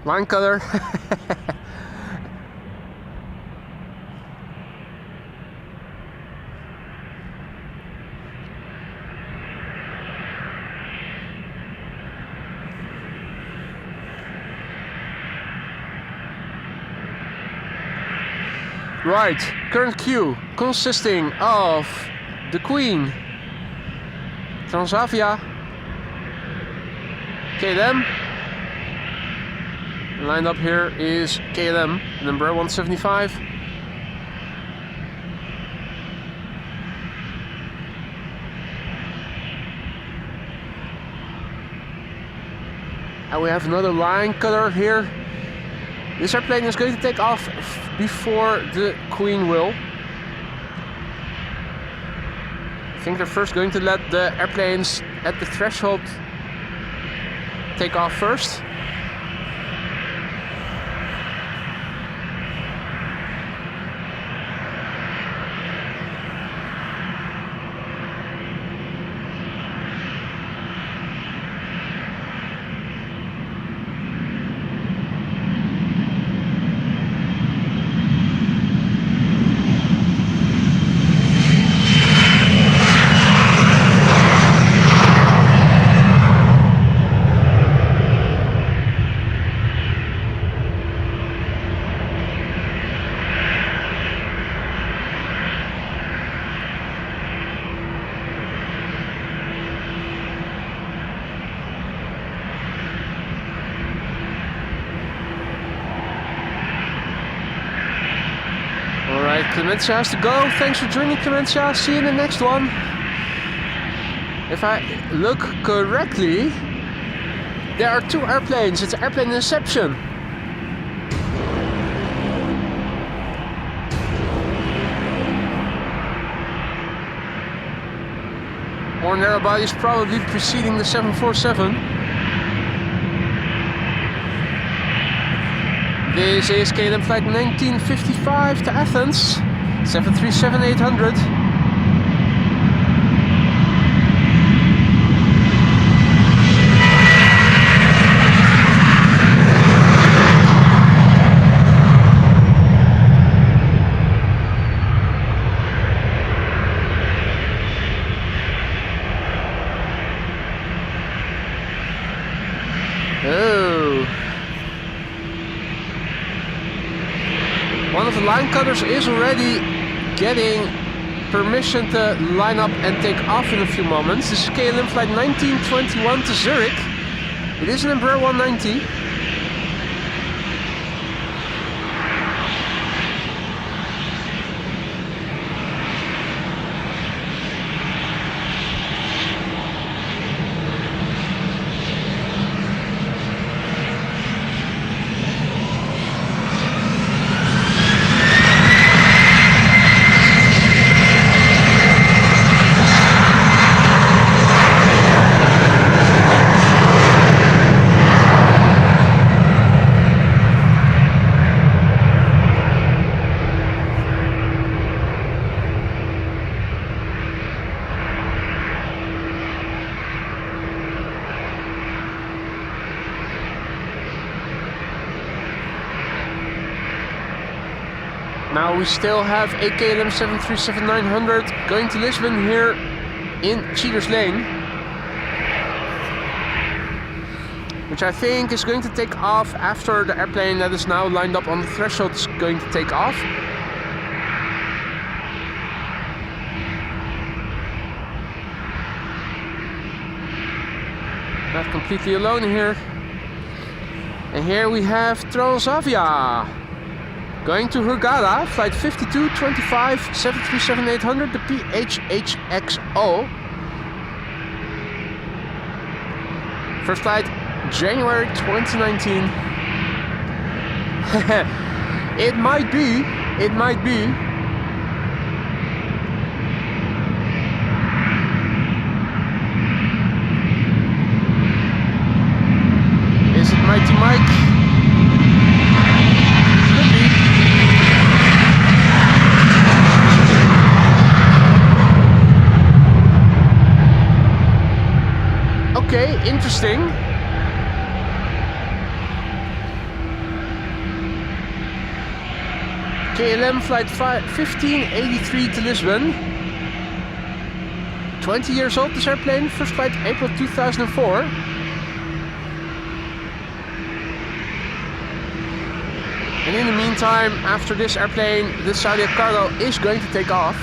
Line color. Right, current queue consisting of the Queen, Transavia, KLM. Lined up here is KLM number 175. And we have another line cutter here. This airplane is going to take off before the Queen will. I think they're first going to let the airplanes at the threshold take off first. Clemencia has to go. Thanks for joining, Clemencia. See you in the next one. If I look correctly, there are two airplanes. It's airplane inception. More narrow bodies probably preceding the 747. This is KLM flight 1955 to Athens, 737-800. One of the line cutters is already getting permission to line up and take off in a few moments. This is KLM flight 1921 to Zurich. It is an Embraer 190. Now we still have a KLM 737-900 going to Lisbon here in Cheaters Lane, which I think is going to take off after the airplane that is now lined up on the threshold is going to take off. Not completely alone here. And here we have Transavia going to Hurghada, flight 5225 737-800, the PHHXO. First flight January 2019. It might be. Is it Mighty Mike? Could be. Okay, interesting. KLM flight 1583 to Lisbon. 20 years old this airplane, first flight April 2004. And in the meantime, after this airplane, the Saudia Cargo is going to take off.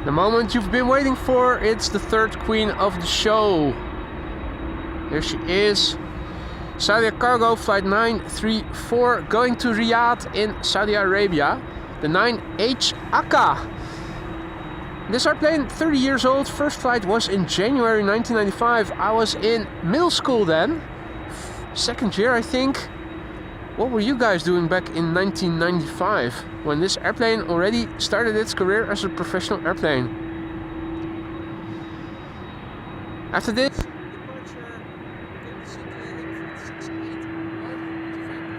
The moment you've been waiting for, it's the third queen of the show. Here she is. Saudia Cargo flight 934 going to Riyadh in Saudi Arabia. The 9H Akka. This airplane, 30 years old, first flight was in January 1995. I was in middle school then. Second year, I think. What were you guys doing back in 1995 when this airplane already started its career as a professional airplane? After this departure, we're going to see KLM 681 to Vancouver,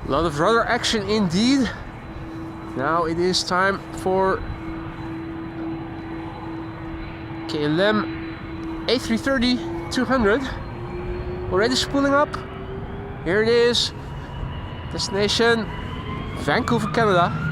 A lot of rudder action indeed. Now it is time for KLM A330 200. Already spooling up. Here it is. Destination Vancouver, Canada.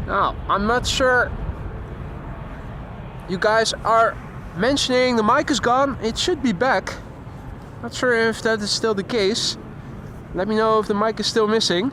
Now, I'm not sure you guys are mentioning the mic is gone. It should be back. Not sure if that is still the case. Let me know if the mic is still missing.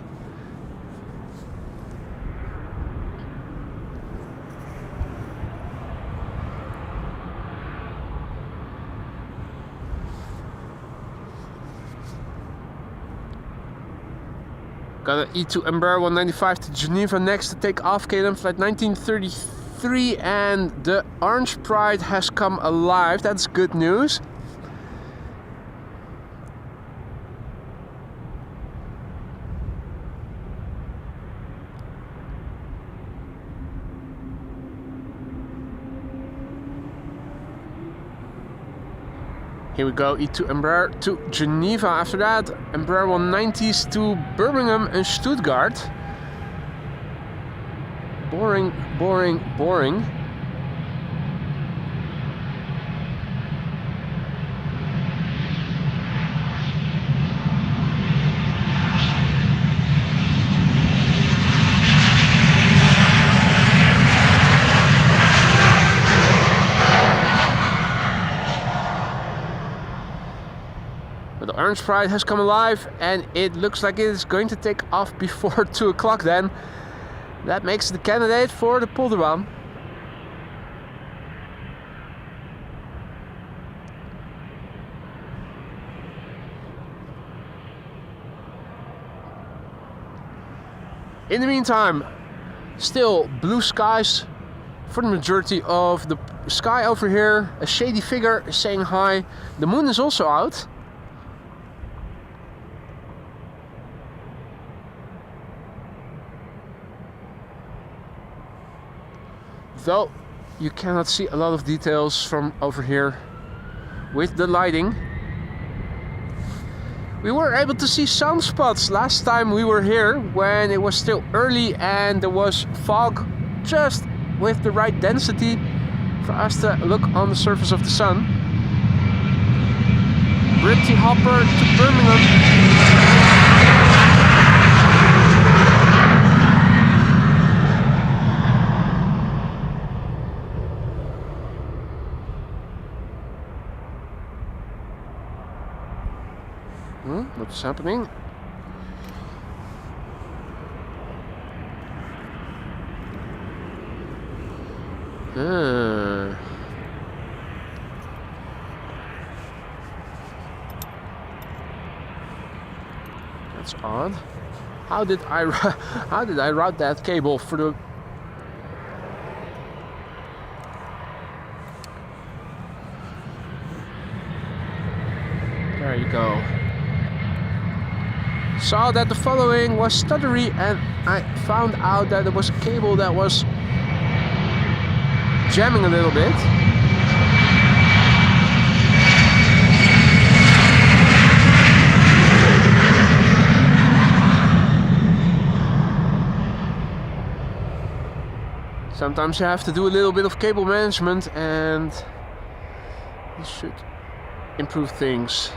Got an E2 Embraer 195 to Geneva next to take off, KLM flight 1933, and the Orange Pride has come alive. That's good news. Here we go, E2 Embraer to Geneva. After that, Embraer 190s to Birmingham and Stuttgart. Boring, boring, boring. But the Orange Pride has come alive and it looks like it is going to take off before 2 o'clock then. That makes the candidate for the Polderban. In the meantime, still blue skies for the majority of the sky over here. A shady figure is saying hi. The moon is also out. Though you cannot see a lot of details from over here with the lighting. We were able to see sunspots last time we were here when it was still early and there was fog just with the right density for us to look on the surface of the sun. Britty Hopper to Birmingham. What's happening? That's odd. How did I route that cable for the? There you go. Saw that the following was stuttery and I found out that there was a cable that was jamming a little bit. Sometimes you have to do a little bit of cable management and this should improve things.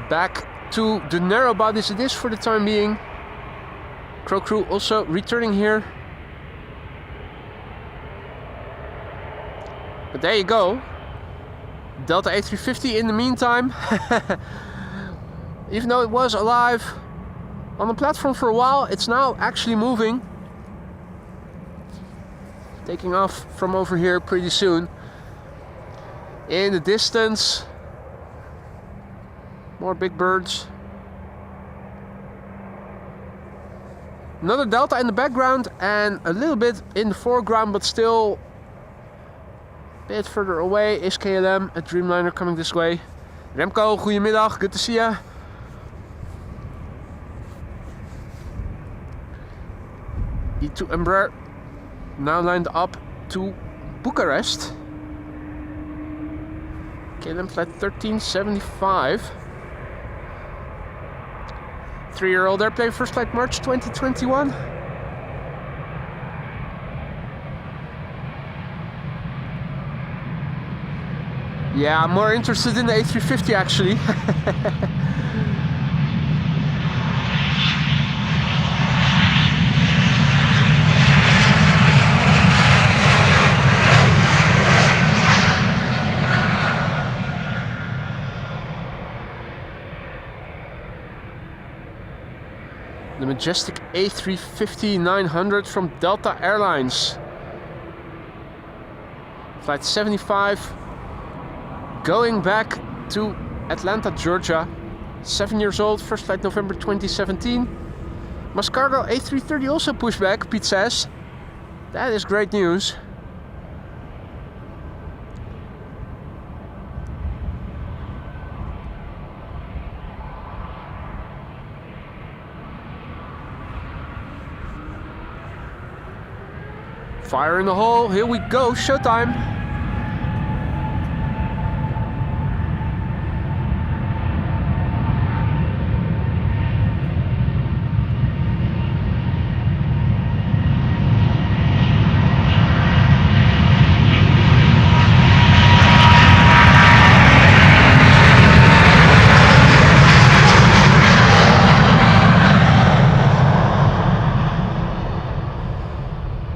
Back to the narrow bodies it is for the time being. Crow crew also returning here. But there you go. Delta A350 in the meantime. Even though it was alive on the platform for a while, it's now actually moving. Taking off from over here pretty soon. In the distance, more big birds. Another Delta in the background and a little bit in the foreground, but still a bit further away is KLM, a Dreamliner coming this way. Remco, goedemiddag, good to see ya. E2 Embraer now lined up to Bucharest. KLM flight 1375. 3-year-old airplane, first flight March 2021. Yeah, I'm more interested in the A350 actually. majestic A350-900 from Delta Airlines. Flight 75, going back to Atlanta, Georgia. 7 years old, first flight November 2017. Mas Cargo A330 also pushed back, Pete says. That is great news. Fire in the hole, here we go, showtime.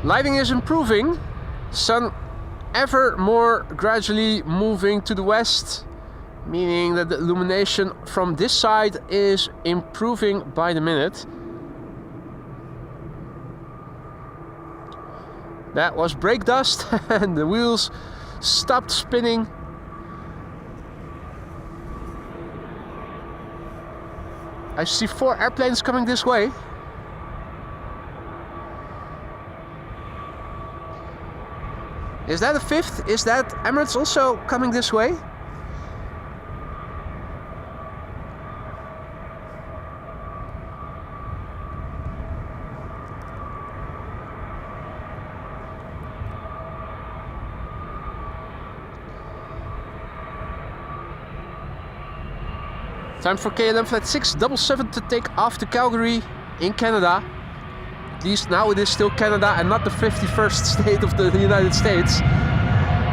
Lighting is improving, sun ever more gradually moving to the west, meaning that the illumination from this side is improving by the minute. That was brake dust and the wheels stopped spinning. I see 4 airplanes coming this way. Is that a 5th? Is that Emirates also coming this way? Time for KLM Flight 677 to take off to Calgary in Canada. At least now it is still Canada and not the 51st state of the United States.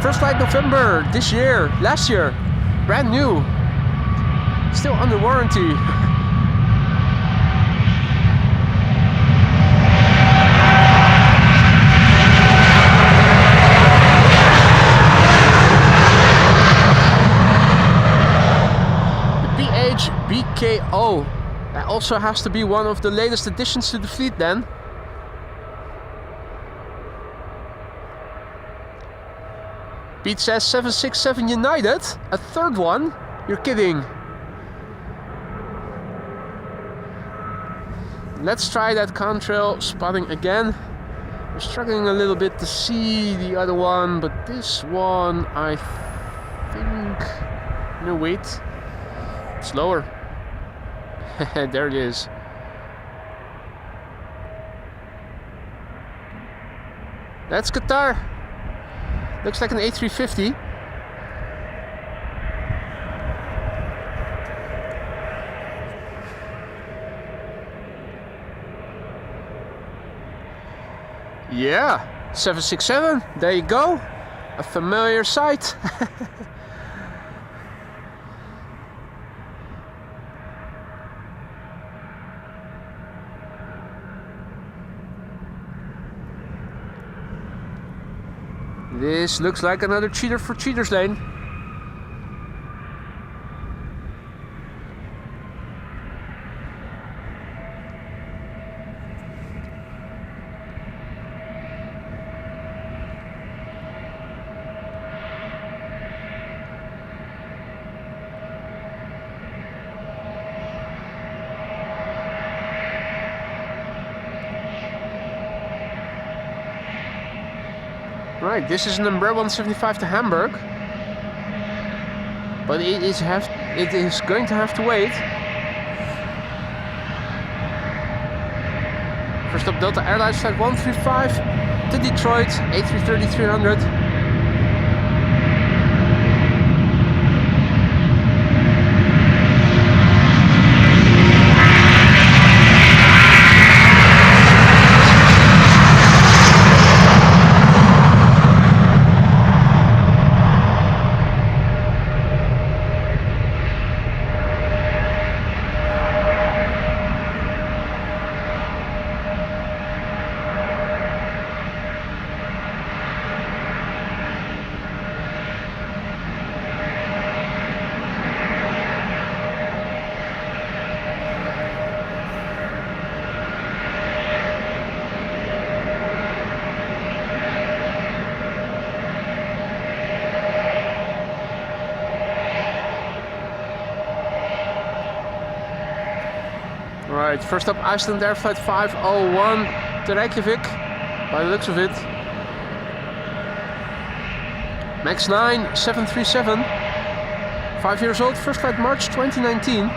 First flight November this year, last year, brand new, still under warranty. The PHBKO, that also has to be one of the latest additions to the fleet then. Pete says 767 United, a third one? You're kidding. Let's try that contrail spotting again. We're struggling a little bit to see the other one, but this one I think... No, wait. It's lower. There it is. That's Qatar. Looks like an A350. Yeah, 767. There you go. A familiar sight. This looks like another cheater for cheaters lane. Right, this is an Embraer 175 to Hamburg, but it is going to have to wait. First up, Delta Airlines flight 135 to Detroit, A330-300. Alright, first up Iceland Air Flight 501 to Reykjavik, by the looks of it. Max 9, 737. 5 years old, first flight March 2019.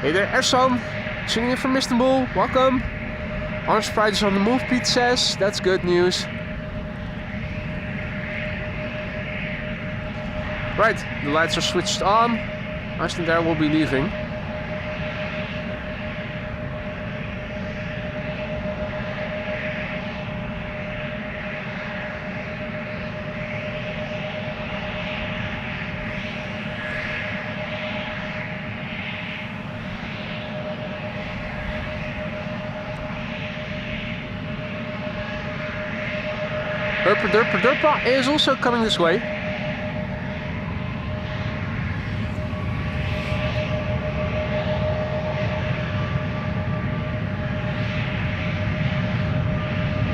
Hey there, Ersan, tuning in from Istanbul, welcome. Orange Pride is on the move, Pete says, that's good news. Right, the lights are switched on. Iceland Air will be leaving. Derpa is also coming this way.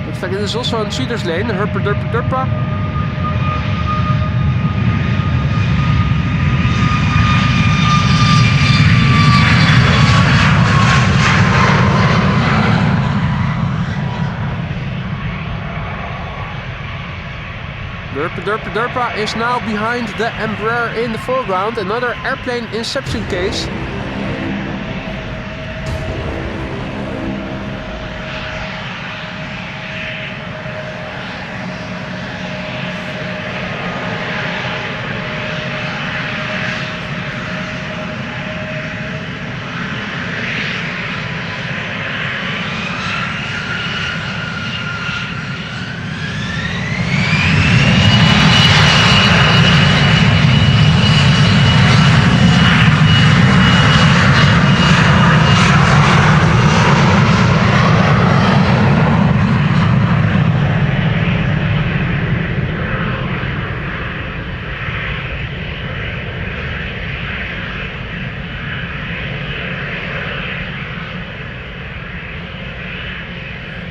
Looks like it is also on Cheaters Lane, Derpa. Derpa is now behind the Embraer in the foreground. Another airplane inception case.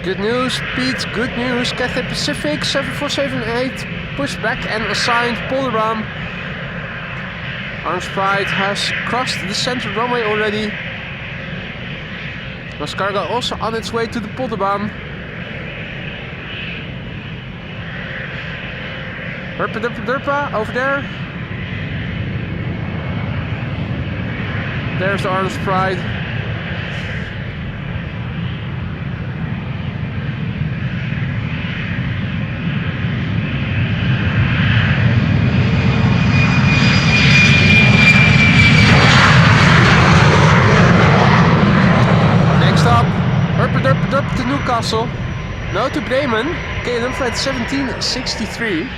Good news, Pete, good news. Cathay Pacific 7478 pushed back and assigned Polderbaan. Orange Pride has crossed the center runway already. Nippon Cargo also on its way to the Polderbaan. Derpa over there. There's the Orange Pride. Up to Newcastle, now to Bremen, KLM flight 1763.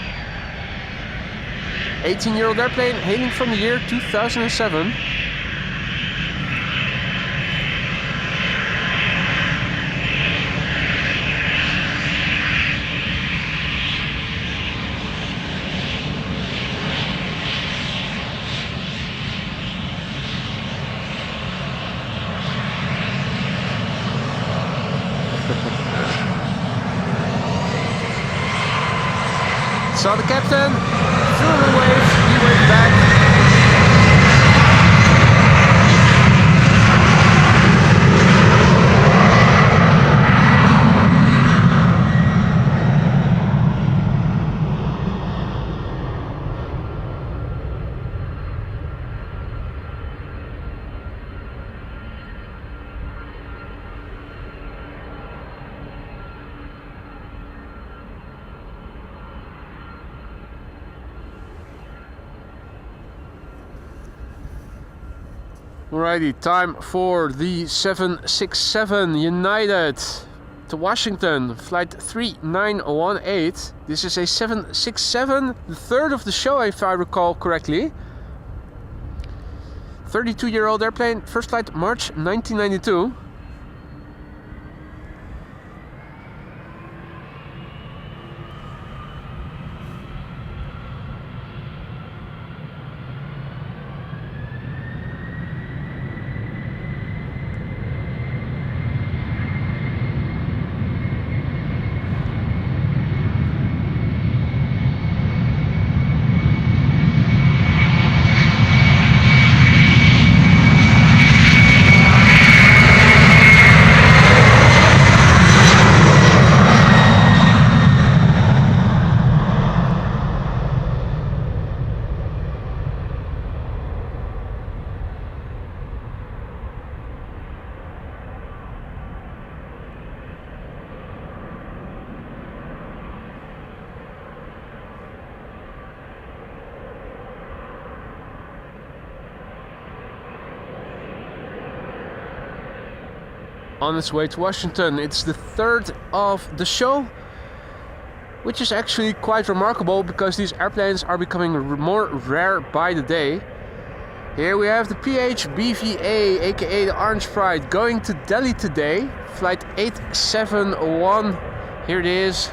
18-year-old airplane hailing from the year 2007. Saw the captain, threw him a wave, he waved back. Alrighty, time for the 767 United to Washington, flight 3918. This is a 767, the third of the show if I recall correctly. 32-year-old airplane, first flight March 1992. on its way to Washington. It's the third of the show, which is actually quite remarkable because these airplanes are becoming more rare by the day. Here we have the PHBVA, aka the Orange Pride, going to Delhi today, flight 871. Here it is.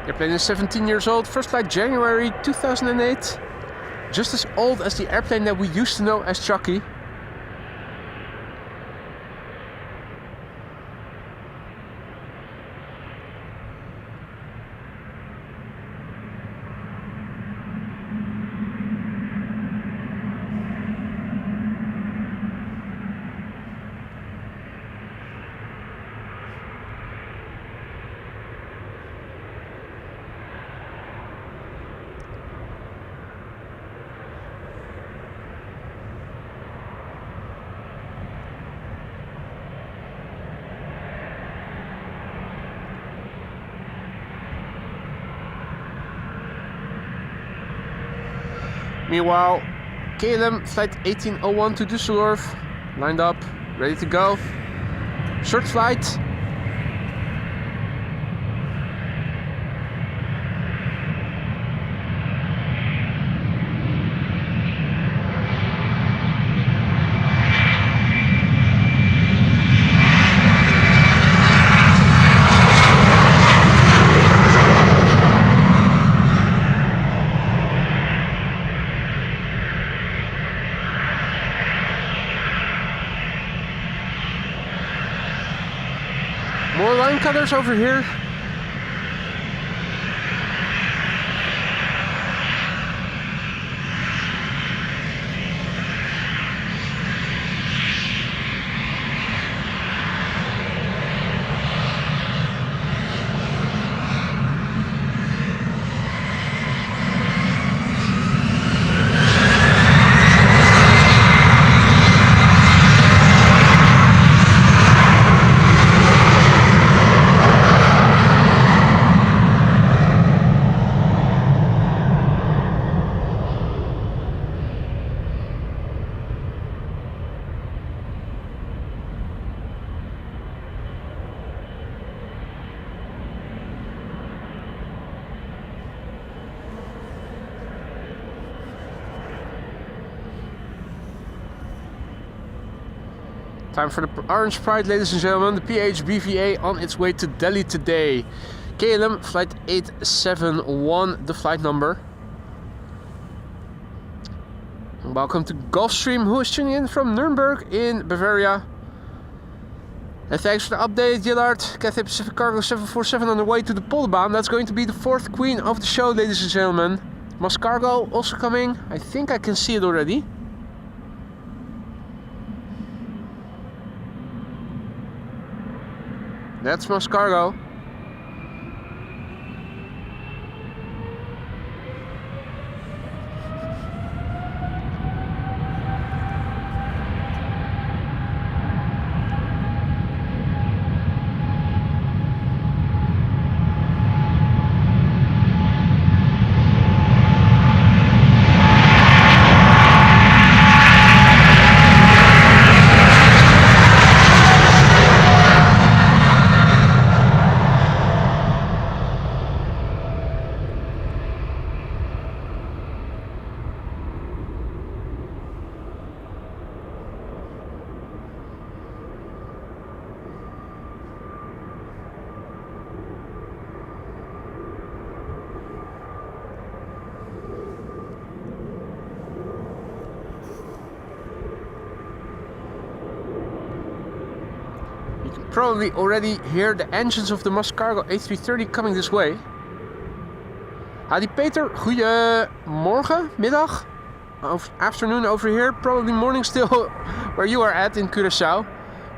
The airplane is 17 years old, first flight January 2008. Just as old as the airplane that we used to know as Chucky. Meanwhile, KLM flight 1801 to Düsseldorf, lined up, ready to go. Short flight. More line cutters over here. Time for the Orange Pride, ladies and gentlemen. The PHBVA on its way to Delhi today. KLM flight 871, the flight number. And welcome to Gulfstream, who is tuning in from Nuremberg in Bavaria. And thanks for the update, Gillard. Cathay Pacific Cargo 747 on the way to the Polderbaan. That's going to be the fourth queen of the show, ladies and gentlemen. Mas Cargo also coming. I think I can see it already. That's Mas Cargo. Probably already hear the engines of the Mas Cargo A330 coming this way. Howdy Peter, goedemorgen, middag, afternoon over here, probably morning still where you are at in Curaçao.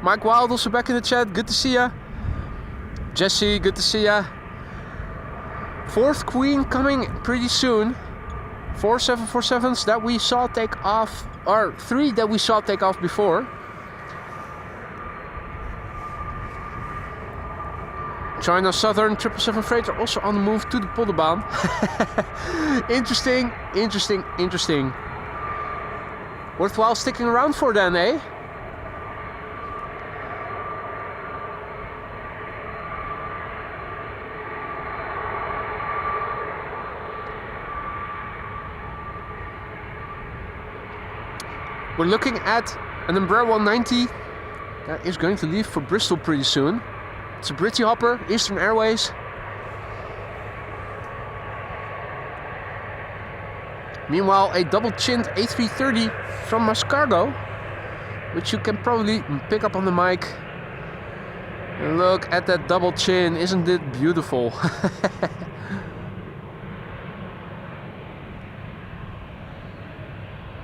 Mike Wild also back in the chat, good to see ya. Jesse, good to see ya. Fourth queen coming pretty soon. 4 747s that we saw take off, or 3 that we saw take off before. China Southern 777 freighter also on the move to the Polderbaan. Interesting. Worthwhile sticking around for then, eh? We're looking at an Embraer 190 that is going to leave for Bristol pretty soon. It's a Britty hopper, Eastern Airways. Meanwhile, a double-chinned A330 from Malta Cargo, which you can probably pick up on the mic. And look at that double chin, isn't it beautiful?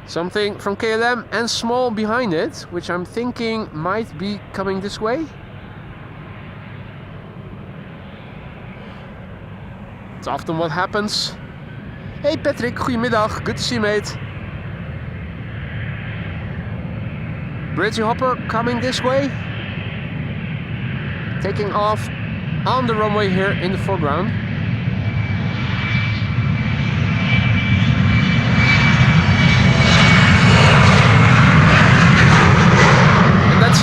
Something from KLM and small behind it, which I'm thinking might be coming this way. It's often what happens. Hey Patrick, goedemiddag, good to see you, mate. Britty hopper coming this way. Taking off on the runway here in the foreground.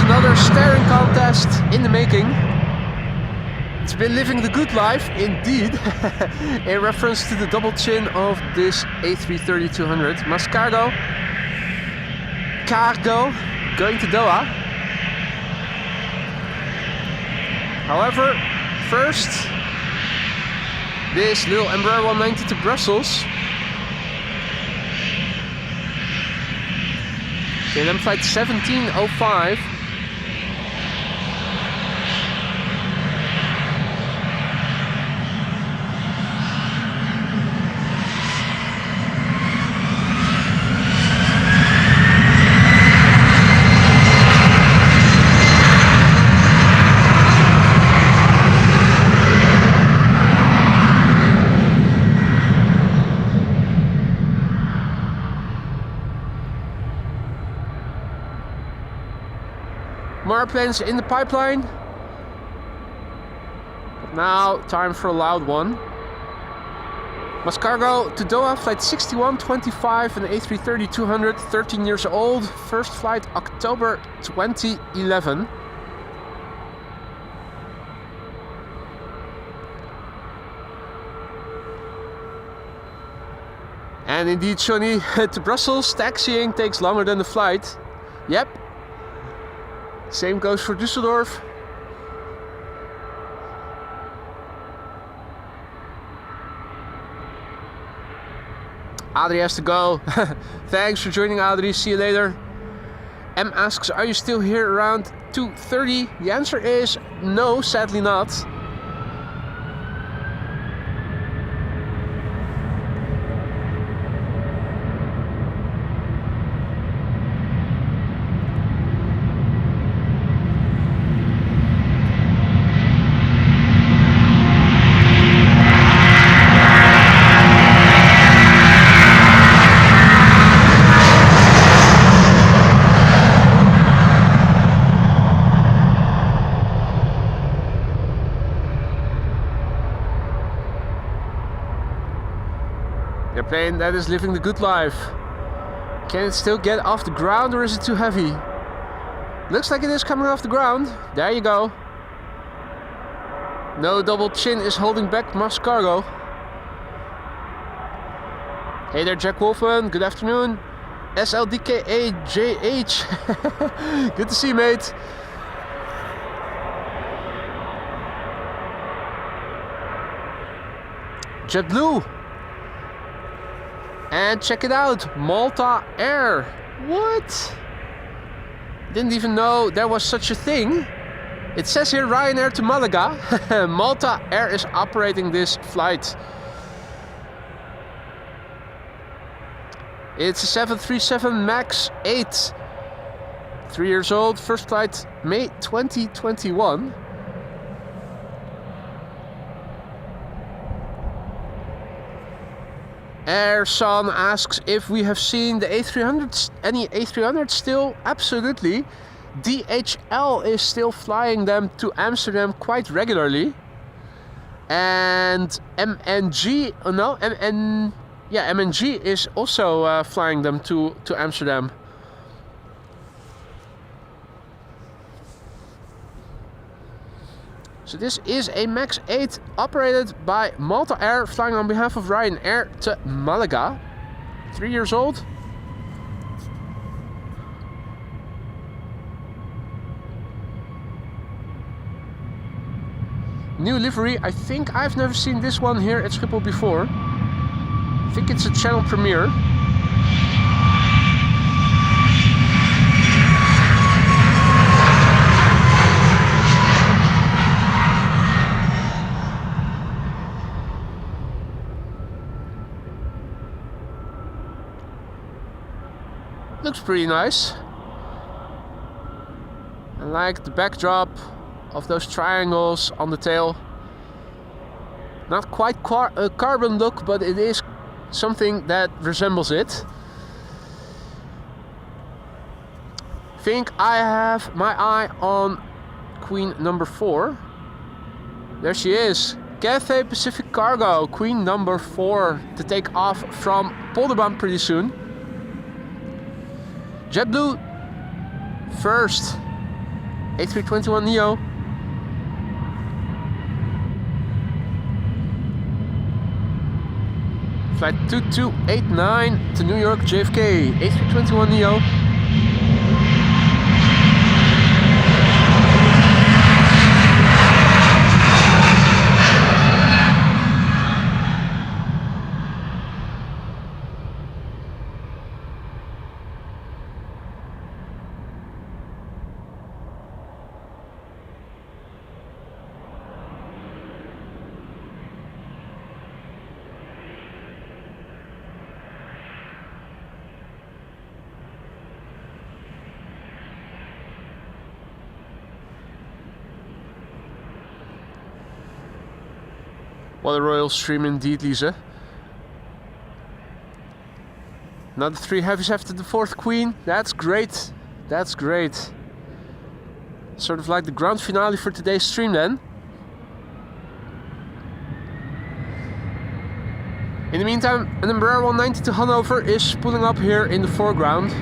Another staring contest in the making. It's been living the good life indeed. In reference to the double chin of this A330-200. Malta Cargo going to Doha. However, first this little Embraer 190 to Brussels. KLM flight 1705. More airplanes in the pipeline. But now, time for a loud one. Malta Cargo to Doha, flight 6125, an A330-200, 13 years old. First flight October 2011. And indeed, Johnny, to Brussels, taxiing takes longer than the flight. Yep. Same goes for Düsseldorf. Adri has to go. Thanks for joining, Adri. See you later. M asks, are you still here around 2:30? The answer is no, sadly not. Plane that is living the good life. Can it still get off the ground or is it too heavy? Looks like it is coming off the ground. There you go. No double chin is holding back Malta Cargo. Hey there, Jack Wolfman. Good afternoon. SLDKAJH. Good to see you, mate. JetBlue. And check it out, Malta Air. What? Didn't even know there was such a thing. It says here Ryanair to Malaga. Malta Air is operating this flight. It's a 737 MAX 8. 3 years old, first flight May 2021. Airson asks if we have seen the A300s, any A300s still. Absolutely. DHL is still flying them to Amsterdam quite regularly. And MNG is also flying them to Amsterdam. So this is a MAX 8 operated by Malta Air, flying on behalf of Ryanair to Malaga. 3 years old. New livery. I think I've never seen this one here at Schiphol before. I think it's a channel premiere. Looks pretty nice. I like the backdrop of those triangles on the tail. Not quite a carbon look, but it is something that resembles it. Think I have my eye on Queen number 4. There she is. Cathay Pacific Cargo, Queen number 4, to take off from Polderban pretty soon. JetBlue first. A321neo. Flight 2289 to New York JFK, A321neo. What a royal stream indeed, Lisa. Another 3 heavies after the 4th Queen. That's great. That's great. Sort of like the grand finale for today's stream then. In the meantime, an Embraer 190 to Hanover is pulling up here in the foreground.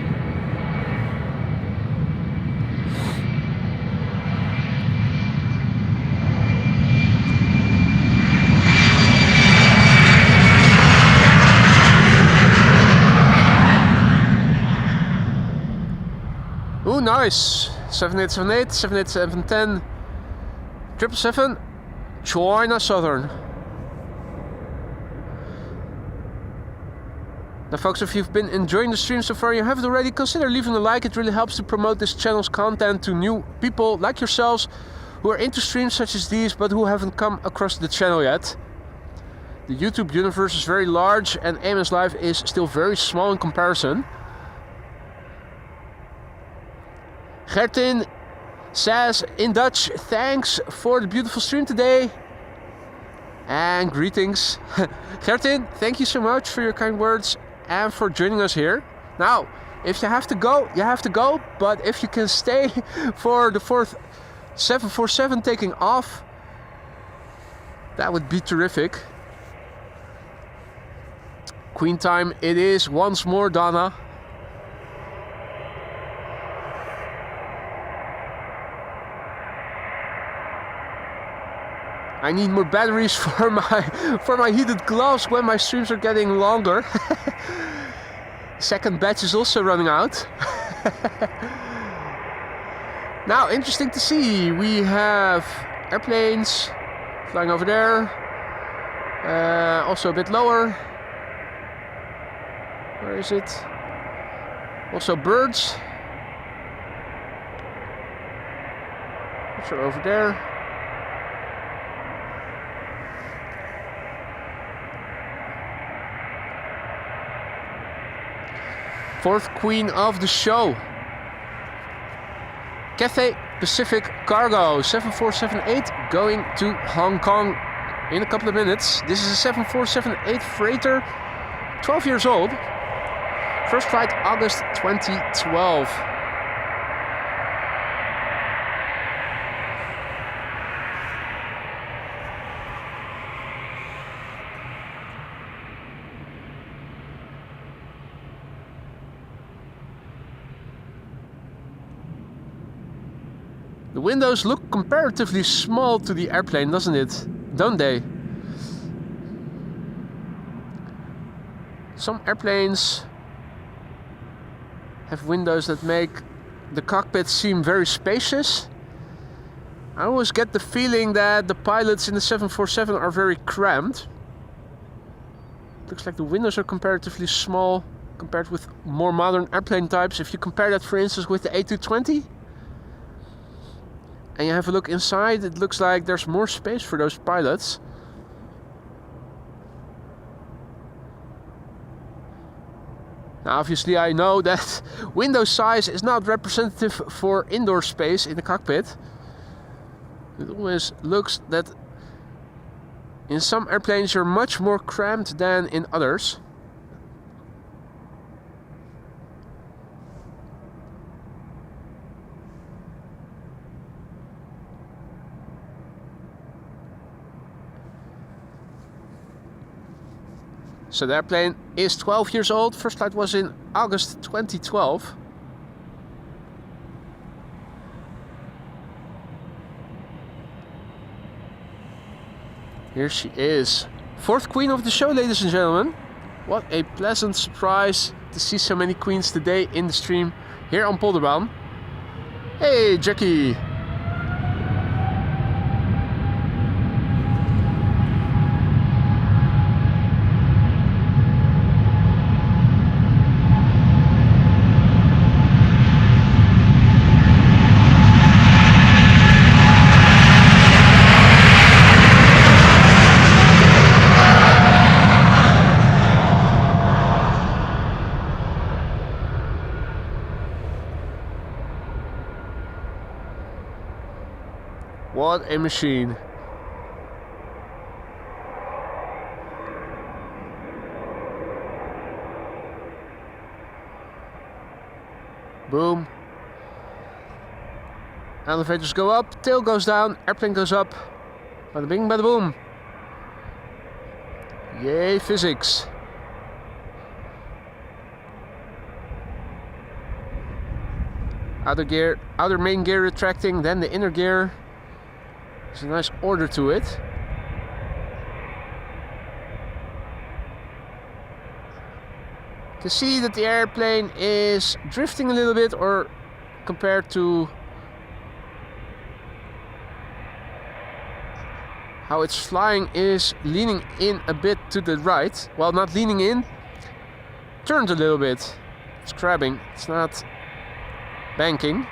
Ooh, nice. 7878, 78710, 777, China Southern. Now folks, if you've been enjoying the stream so far and you haven't already, consider leaving a like. It really helps to promote this channel's content to new people like yourselves who are into streams such as these but who haven't come across the channel yet. The YouTube universe is very large and AMS Live is still very small in comparison. Gertin says in Dutch, thanks for the beautiful stream today. And greetings. Gertin, thank you so much for your kind words and for joining us here. Now, if you have to go, you have to go. But if you can stay for the 4th 747 taking off, that would be terrific. Queen time it is once more, Donna. I need more batteries for my heated gloves when my streams are getting longer. Second batch is also running out. Now, interesting to see. We have airplanes flying over there. Also a bit lower. Where is it? Also birds. Which are over there. Fourth Queen of the show. Cathay Pacific Cargo 7478 going to Hong Kong in a couple of minutes. This is a 7478 freighter, 12 years old. First flight August 2012. The The windows look comparatively small to the airplane, doesn't it? Don't they? Some airplanes have windows that make the cockpit seem very spacious. I always get the feeling that the pilots in the 747 are very cramped. Looks like the windows are comparatively small compared with more modern airplane types. If you compare that, for instance, with the A320, and you have a look inside, it looks like there's more space for those pilots. Now, obviously, I know that window size is not representative for indoor space in the cockpit. It always looks that in some airplanes you're much more cramped than in others. So the airplane is 12 years old. First flight was in August 2012. Here she is. Fourth queen of the show, ladies and gentlemen. What a pleasant surprise to see so many queens today in the stream here on Polderbaan. Hey, Jackie. What a machine. Boom. Elevators go up, tail goes down, airplane goes up. Bada bing, bada boom. Yay, physics. Outer gear, outer main gear retracting, then the inner gear. There's a nice order to it. You can see that the airplane is drifting a little bit, or compared to how it's flying is leaning in a bit to the right. Well, not leaning in, turned a little bit. It's crabbing, it's not banking.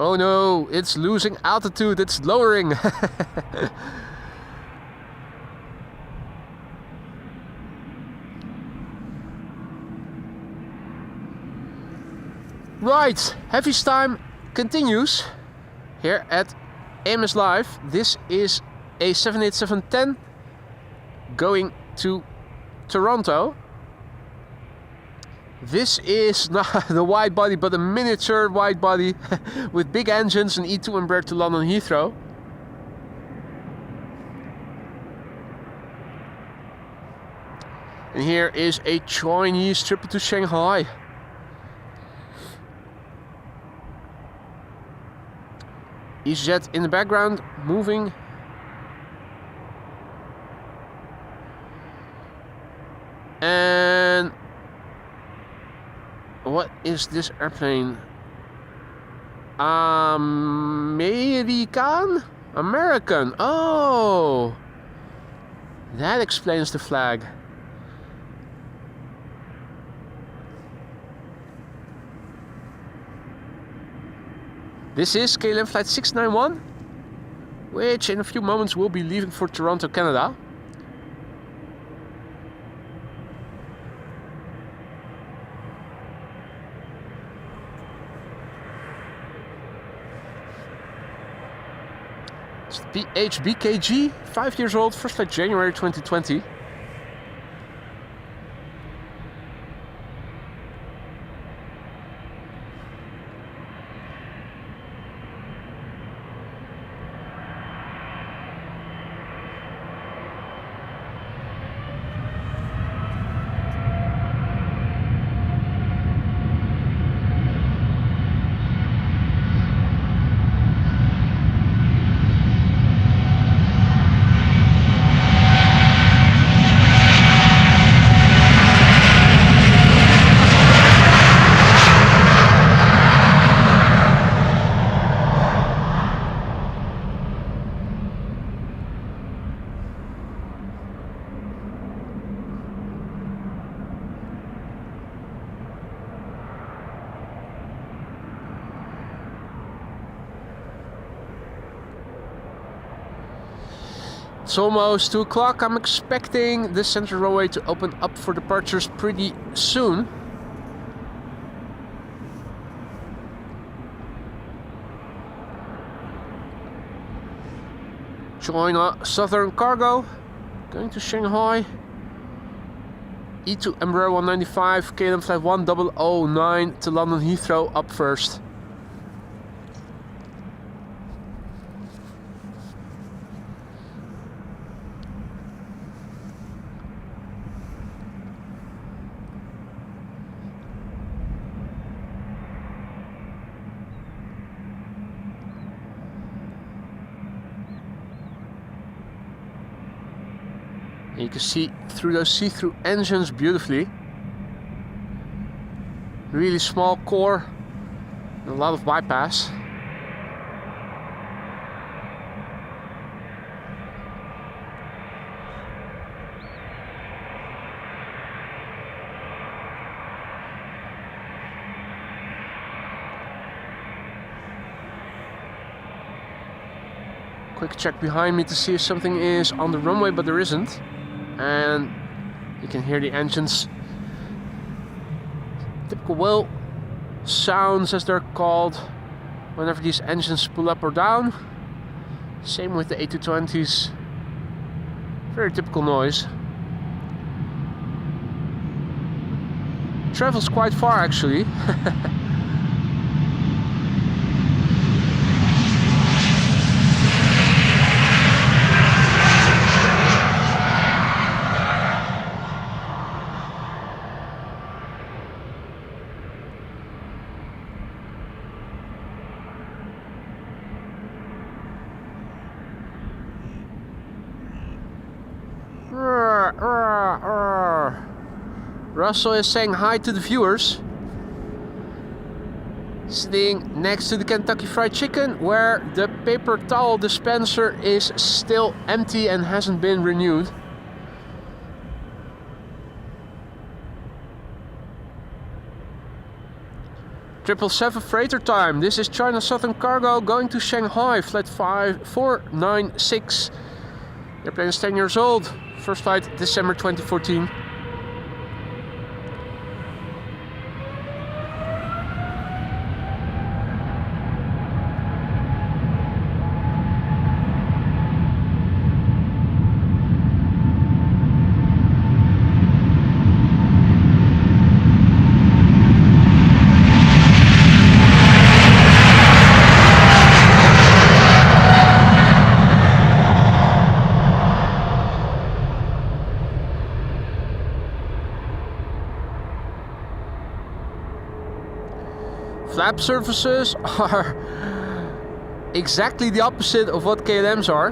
Oh no, it's losing altitude, it's lowering. Right, Heavy's time continues here at AMS Live. This is a 787-10 going to Toronto. This is not the wide body, but a miniature wide body with big engines and E2 Embraer to London Heathrow. And here is a Chinese trip to Shanghai. EasyJet in the background, moving. And what is this airplane? American. Oh, that explains the flag. This is KLM flight 691, which in a few moments will be leaving for Toronto, Canada. It's the PHBKG, 5 years old, first flight January 2020. It's almost 2 o'clock. I'm expecting the center runway to open up for departures pretty soon. Join Southern Cargo, going to Shanghai. E2 Embraer 195, KLM flight 1009 to London Heathrow up first. And you can see through those see-through engines beautifully. Really small core and a lot of bypass. Quick check behind me to see if something is on the runway, but there isn't. And you can hear the engines. Typical whale sounds, as they're called, whenever these engines pull up or down. Same with the A220s. Very typical noise. Travels quite far actually. Russell is saying hi to the viewers. Sitting next to the Kentucky Fried Chicken, where the paper towel dispenser is still empty and hasn't been renewed. Triple seven freighter time. This is China Southern Cargo going to Shanghai, flight 5496. The airplane is 10 years old. First flight December 2014. Flap surfaces are exactly the opposite of what KLM's are.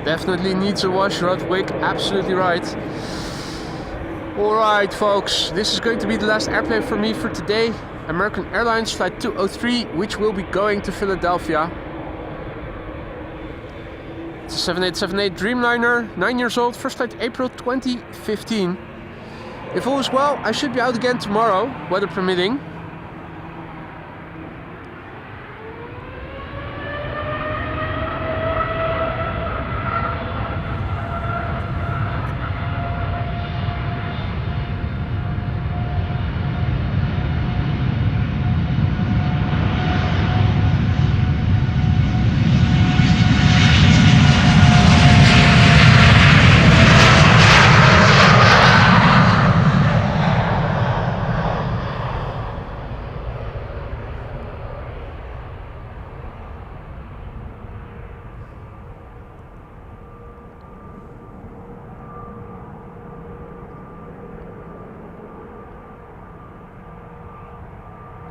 Definitely needs a wash, Rodwick, absolutely right. Alright folks, this is going to be the last airplane for me for today. American Airlines flight 203, which will be going to Philadelphia. It's a 7878 Dreamliner, 9 years old, first flight April 2015. If all is well, I should be out again tomorrow, weather permitting.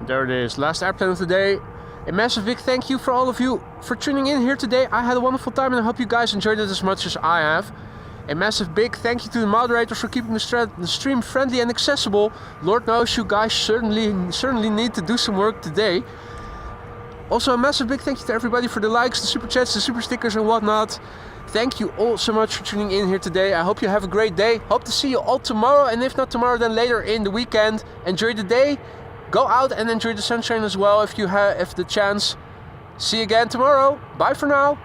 There it is, last airplane of the day. A massive big thank you for all of you for tuning in here today. I had a wonderful time and I hope you guys enjoyed it as much as I have. A massive big thank you to the moderators for keeping the stream friendly and accessible. Lord knows you guys certainly need to do some work today. Also a massive big thank you to everybody for the likes, the super chats, the super stickers and whatnot. thank you all so much for tuning in here today. I hope you have a great day. Hope to see you all tomorrow, and if not tomorrow, then later in the weekend. Enjoy the day. Go out and enjoy the sunshine as well if you have the chance. See you again tomorrow. Bye for now.